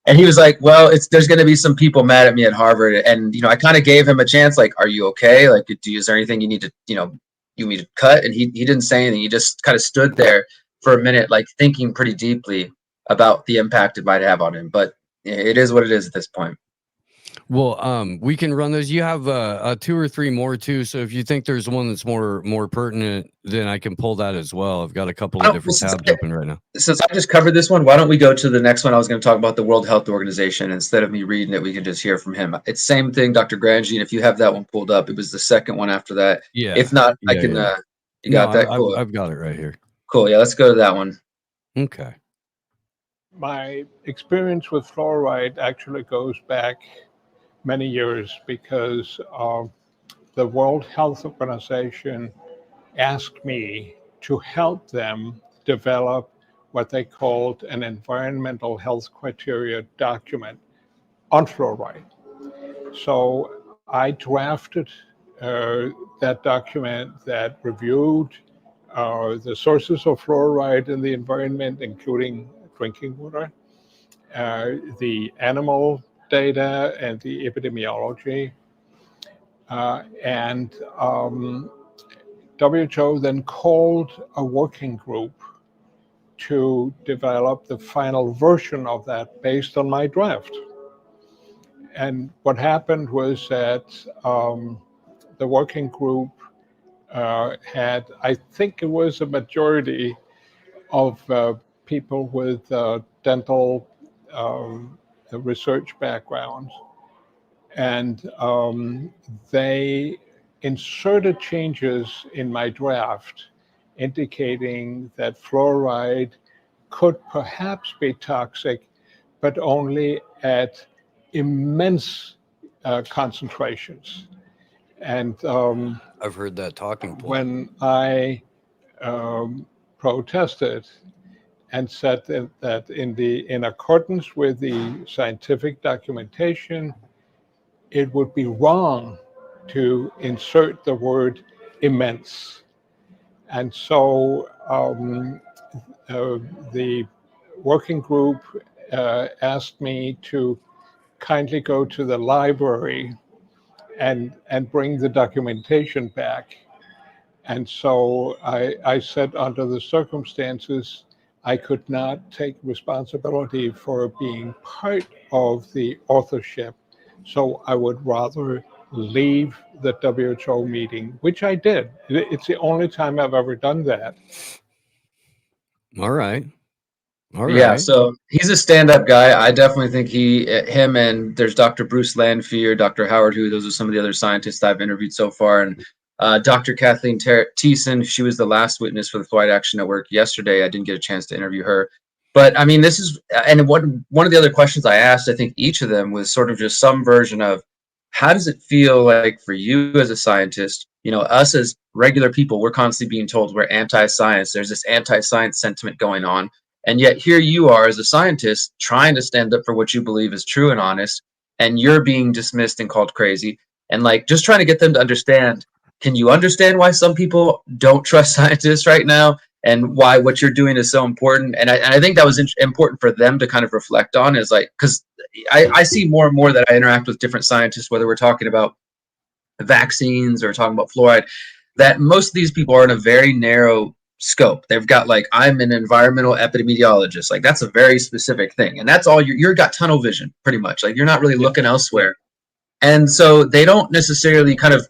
S17: And he was like, "Well, there's going to be some people mad at me at Harvard." And I kind of gave him a chance. Like, "Are you okay? Like, is there anything you need to, you need to cut?" And he didn't say anything. He just kind of stood there for a minute, like thinking pretty deeply about the impact it might have on him. But it is what it is at this point.
S16: Well, we can run those. You have 2 or 3 more too. So if you think there's one that's more pertinent, then I can pull that as well. I've got a couple of different tabs open right now.
S17: Since I just covered this one, why don't we go to the next one? I was going to talk about the World Health Organization. Instead of me reading it, we can just hear from him. It's same thing, Dr. Grandjean. If you have that one pulled up, it was the second one after that.
S16: Yeah.
S17: If not, I can.
S16: Yeah.
S17: You got that?
S16: Cool. I've got it right here.
S17: Cool. Yeah, let's go to that one.
S16: Okay.
S18: My experience with fluoride actually goes back many years because the World Health Organization asked me to help them develop what they called an environmental health criteria document on fluoride. So I drafted that document that reviewed the sources of fluoride in the environment, including drinking water, the animal data and the epidemiology. And WHO then called a working group to develop the final version of that based on my draft. And what happened was that the working group had, I think it was a majority of people with dental research backgrounds. And they inserted changes in my draft indicating that fluoride could perhaps be toxic, but only at immense concentrations. And
S16: I've heard that talking point.
S18: When I protested and said that in accordance with the scientific documentation, it would be wrong to insert the word immense. And so the working group asked me to kindly go to the library and bring the documentation back. And so I said, under the circumstances, I could not take responsibility for being part of the authorship. So I would rather leave the WHO meeting, which I did. It's the only time I've ever done that.
S16: All right. All
S17: Yeah,
S16: right.
S17: so he's a stand-up guy. I definitely think him and there's Dr. Bruce Lanphier, Dr. Howard Hu, those are some of the other scientists I've interviewed so far. And Dr. Kathleen Thiessen, she was the last witness for the Fluoride Action Network yesterday. I didn't get a chance to interview her. But I mean, this is, and one of the other questions I asked, I think each of them was sort of just some version of, how does it feel like for you as a scientist? You know, us as regular people, we're constantly being told we're anti-science. There's this anti-science sentiment going on. And yet here you are as a scientist trying to stand up for what you believe is true and honest, and you're being dismissed and called crazy. And like, just trying to get them to understand, can you understand why some people don't trust scientists right now, and why what you're doing is so important? And I think that was important for them to kind of reflect on, is like, because I see more and more that I interact with different scientists, whether we're talking about vaccines or talking about fluoride, that most of these people are in a very narrow scope. They've got like, I'm an environmental epidemiologist. Like, that's a very specific thing. And that's all you're got tunnel vision pretty much. Like, you're not really looking elsewhere. And so they don't necessarily kind of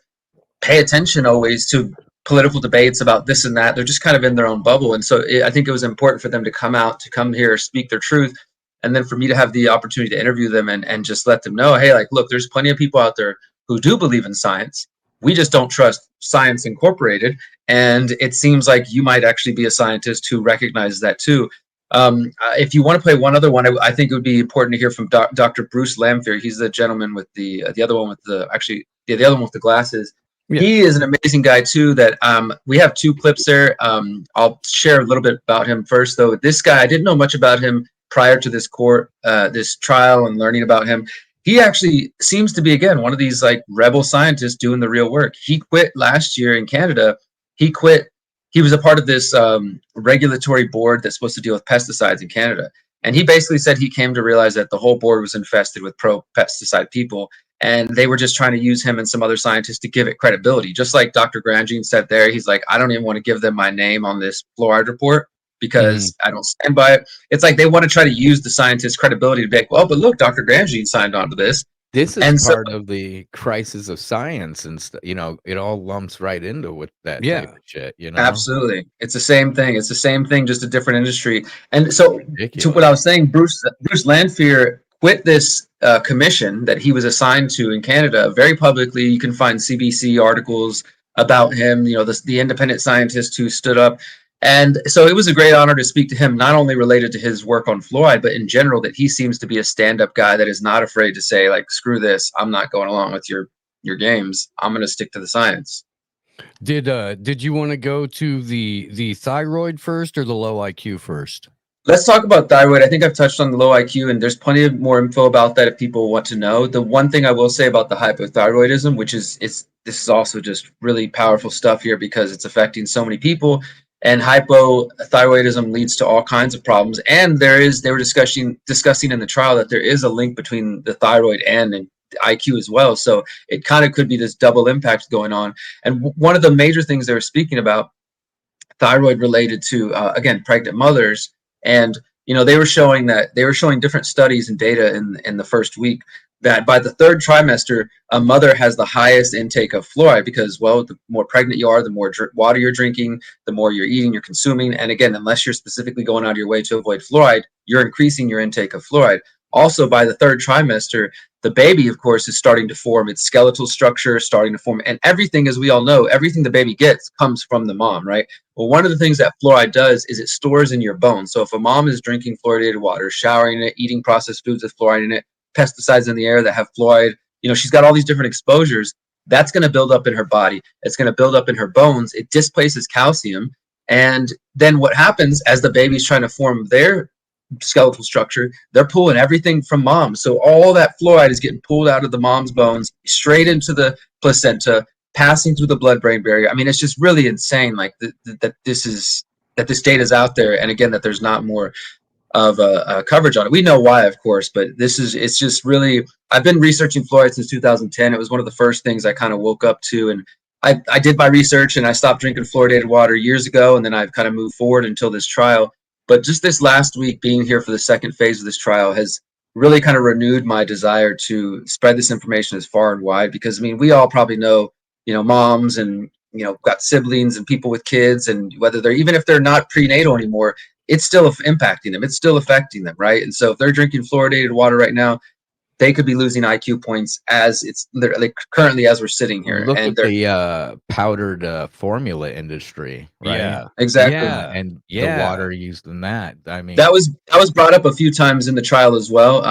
S17: pay attention always to political debates about this and that. They're just kind of in their own bubble. And so I think it was important for them to come here, speak their truth. And then for me to have the opportunity to interview them and just let them know, hey, like, look, there's plenty of people out there who do believe in science. We just don't trust Science Incorporated. And it seems like you might actually be a scientist who recognizes that too. If you want to play one other one, I think it would be important to hear from Dr. Bruce Lanphier. He's the gentleman with the other one with the other one with the glasses. Yeah. He is an amazing guy too. That we have two clips there. I'll share a little bit about him first, though. This guy, I didn't know much about him prior to this this trial and learning about him. He actually seems to be, again, one of these like rebel scientists doing the real work. He quit last year in Canada. He quit. He was a part of this regulatory board that's supposed to deal with pesticides in Canada. And he basically said he came to realize that the whole board was infested with pro-pesticide people. And they were just trying to use him and some other scientists to give it credibility. Just like Dr. Grandjean said there, he's like, I don't even want to give them my name on this fluoride report because I don't stand by it. It's like they want to try to use the scientist's credibility to be like, well, but look, Dr. Grandjean signed on to this.
S14: This is part of the crisis of science, and you know, it all lumps right into with that type of shit. You know,
S17: absolutely, it's the same thing. It's the same thing, just a different industry. And so, to what I was saying, Bruce Lanphier quit this commission that he was assigned to in Canada very publicly. You can find CBC articles about him. You know, the independent scientist who stood up. And so it was a great honor to speak to him, not only related to his work on fluoride, but in general, that he seems to be a stand-up guy that is not afraid to say, like, screw this, I'm not going along with your games. I'm going to stick to the science.
S16: Did you want to go to the thyroid first or the low IQ first?
S17: Let's talk about thyroid. I think I've touched on the low IQ, and there's plenty of more info about that if people want to know. The one thing I will say about the hypothyroidism, which is this is also just really powerful stuff here because it's affecting so many people. And hypothyroidism leads to all kinds of problems. And they were discussing in the trial that there is a link between the thyroid and the IQ as well. So it kind of could be this double impact going on. And one of the major things they were speaking about, thyroid related to, again, pregnant mothers. And, you know, they were showing different studies and data in the first week that by the third trimester, a mother has the highest intake of fluoride because, well, the more pregnant you are, the more water you're drinking, the more you're eating, you're consuming. And again, unless you're specifically going out of your way to avoid fluoride, you're increasing your intake of fluoride. Also, by the third trimester, the baby, of course, is starting to form its skeletal structure, starting to form, and everything, as we all know, everything the baby gets comes from the mom, right? Well, one of the things that fluoride does is it stores in your bones. So if a mom is drinking fluoridated water, showering in it, eating processed foods with fluoride in it, pesticides in the air that have fluoride, you know, she's got all these different exposures. That's going to build up in her body. It's going to build up in her bones. It displaces calcium. And then what happens as the baby's trying to form their skeletal structure, they're pulling everything from mom. So all that fluoride is getting pulled out of the mom's bones, straight into the placenta, passing through the blood-brain barrier. I mean, it's just really insane, like that this data is out there. And again, that there's not more of coverage on it. We know why, of course, but it's just really, I've been researching fluoride since 2010. It was one of the first things I kind of woke up to, and I did my research and I stopped drinking fluoridated water years ago, and then I've kind of moved forward until this trial. But just this last week, being here for the second phase of this trial has really kind of renewed my desire to spread this information as far and wide, because I mean, we all probably know, moms and, got siblings and people with kids, and whether they're, even if they're not prenatal anymore, it's still impacting them. It's still affecting them. Right. And so if they're drinking fluoridated water right now, they could be losing IQ points as it's literally currently as we're sitting here.
S14: Look
S17: And
S14: at the powdered formula industry, right?
S17: Yeah, exactly.
S14: Yeah, and the water used in that. I mean,
S17: that was brought up a few times in the trial as well.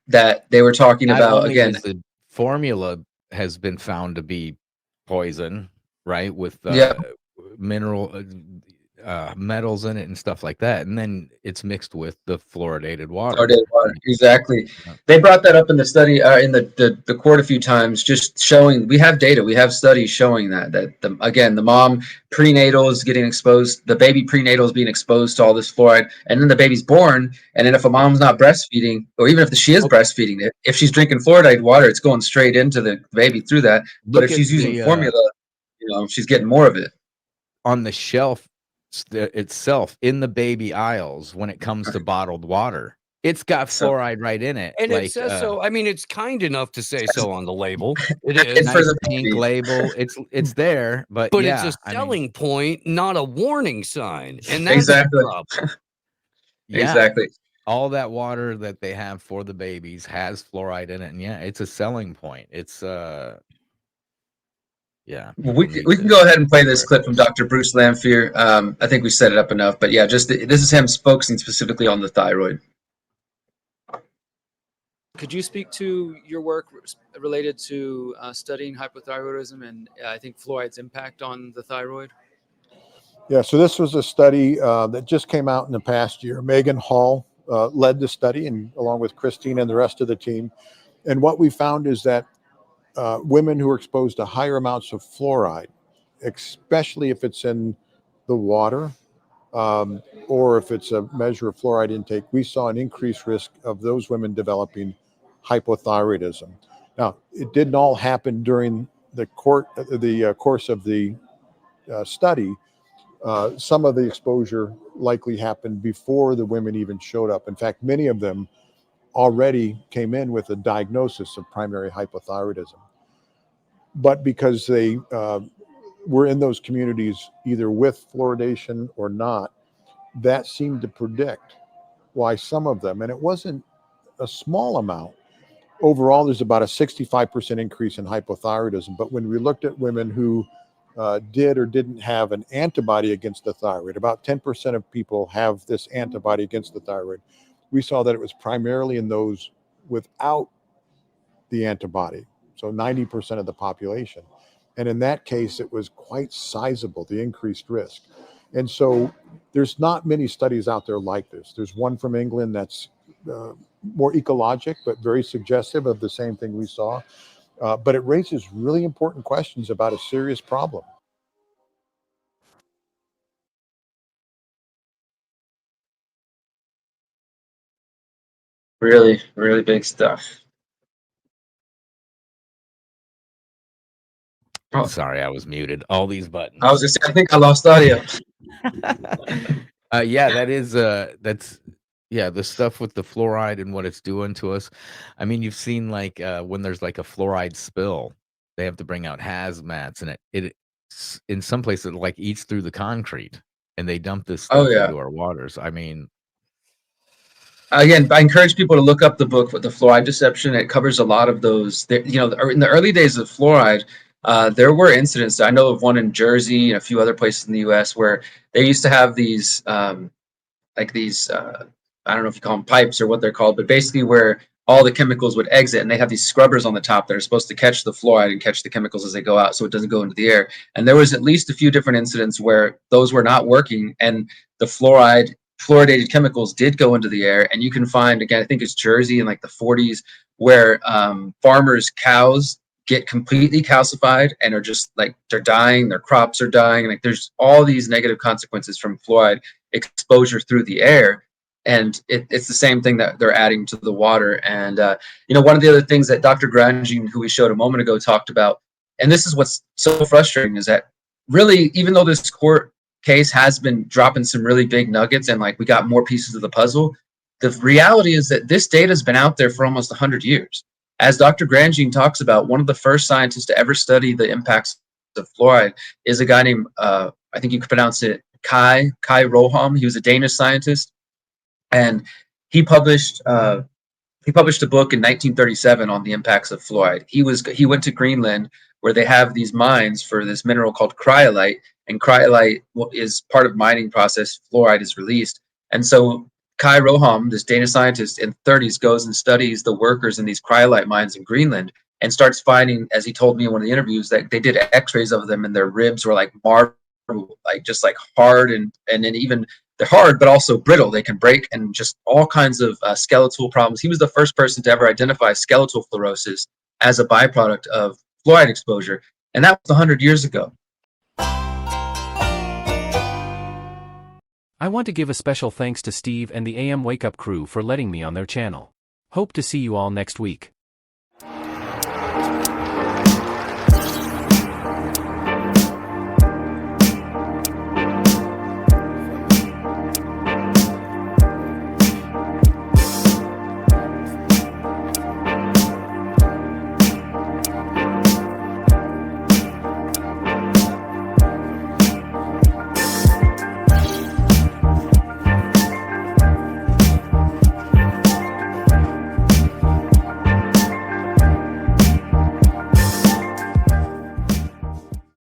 S17: That they were talking
S14: not
S17: about,
S14: only
S17: again.
S14: is the formula has been found to be poison, right? With mineral metals in it and stuff like that, and then it's mixed with the fluoridated water.
S17: Fluoridated water, exactly. They brought that up in the study, in the court a few times, just showing we have data, we have studies showing that the mom prenatal is getting exposed, the baby prenatal is being exposed to all this fluoride, and then the baby's born, and then if a mom's not breastfeeding, or even if she is breastfeeding, if she's drinking fluoridated water, it's going straight into the baby through that. But if she's using formula, she's getting more of it.
S14: On the shelf itself in the baby aisles, when it comes to bottled water, it's got fluoride right in it,
S16: and it says so. I mean, it's kind enough to say so on the label. It is
S14: nice pink label. It's there, but
S16: it's a selling point, not a warning sign, and that's
S17: exactly.
S16: the problem.
S17: Exactly.
S14: All that water that they have for the babies has fluoride in it, and it's a selling point. It's
S17: we can go ahead and play this clip from Dr. Bruce Lanphier. I think we set it up enough, but this is him focusing specifically on the thyroid.
S2: Could you speak to your work related to studying hypothyroidism and I think fluoride's impact on the thyroid?
S20: Yeah, so this was a study that just came out in the past year. Megan Hall led the study, and along with Cristian and the rest of the team. And what we found is that women who are exposed to higher amounts of fluoride, especially if it's in the water or if it's a measure of fluoride intake, we saw an increased risk of those women developing hypothyroidism. Now, it didn't all happen during the course of the study. Some of the exposure likely happened before the women even showed up. In fact, many of them already came in with a diagnosis of primary hypothyroidism. But because they were in those communities either with fluoridation or not, that seemed to predict why some of them, and it wasn't a small amount. Overall, there's about a 65% increase in hypothyroidism. But when we looked at women who did or didn't have an antibody against the thyroid, about 10% of people have this antibody against the thyroid. We saw that it was primarily in those without the antibody, so 90% of the population. And in that case, it was quite sizable, the increased risk. And so there's not many studies out there like this. There's one from England that's more ecologic, but very suggestive of the same thing we saw. But it raises really important questions about a serious problem.
S17: Really, really big stuff.
S14: Oh, sorry, I was muted. All these buttons.
S17: I was just saying, I think I lost audio.
S14: That is the stuff with the fluoride and what it's doing to us. I mean, you've seen like when there's like a fluoride spill, they have to bring out hazmats, and it in some places it like eats through the concrete, and they dump this stuff into our waters. I mean,
S17: again, I encourage people to look up the book with the fluoride deception. It covers a lot of those. In the early days of fluoride, there were incidents. I know of one in Jersey and a few other places in the U.S. where they used to have these, I don't know if you call them pipes or what they're called, but basically where all the chemicals would exit, and they have these scrubbers on the top that are supposed to catch the fluoride and catch the chemicals as they go out so it doesn't go into the air. And there was at least a few different incidents where those were not working, and the fluoridated chemicals did go into the air. And you can find, again, I think it's Jersey in like the 40s, where farmers' cows get completely calcified and are just like, they're dying, their crops are dying. Like there's all these negative consequences from fluoride exposure through the air. And it's the same thing that they're adding to the water. And, one of the other things that Dr. Grangin, who we showed a moment ago, talked about And this is what's so frustrating, is that really, even though this court case has been dropping some really big nuggets and like we got more pieces of the puzzle, the reality is that this data has been out there for almost 100 years. As Dr. Grandjean talks about, one of the first scientists to ever study the impacts of fluoride is a guy named, I think you could pronounce it, Kai Roham. He was a Danish scientist, and he published a book in 1937 on the impacts of fluoride. He went to Greenland, where they have these mines for this mineral called cryolite, and cryolite is part of mining process. Fluoride is released, and so Kai Roham, this Danish scientist in the 30s, goes and studies the workers in these cryolite mines in Greenland and starts finding, as he told me in one of the interviews, that they did x-rays of them and their ribs were like marble, like just like hard, and then even they're hard but also brittle. They can break, and just all kinds of skeletal problems. He was the first person to ever identify skeletal fluorosis as a byproduct of fluoride exposure, and that was 100 years ago.
S3: I want to give a special thanks to Steve and the AM Wake Up crew for letting me on their channel. Hope to see you all next week.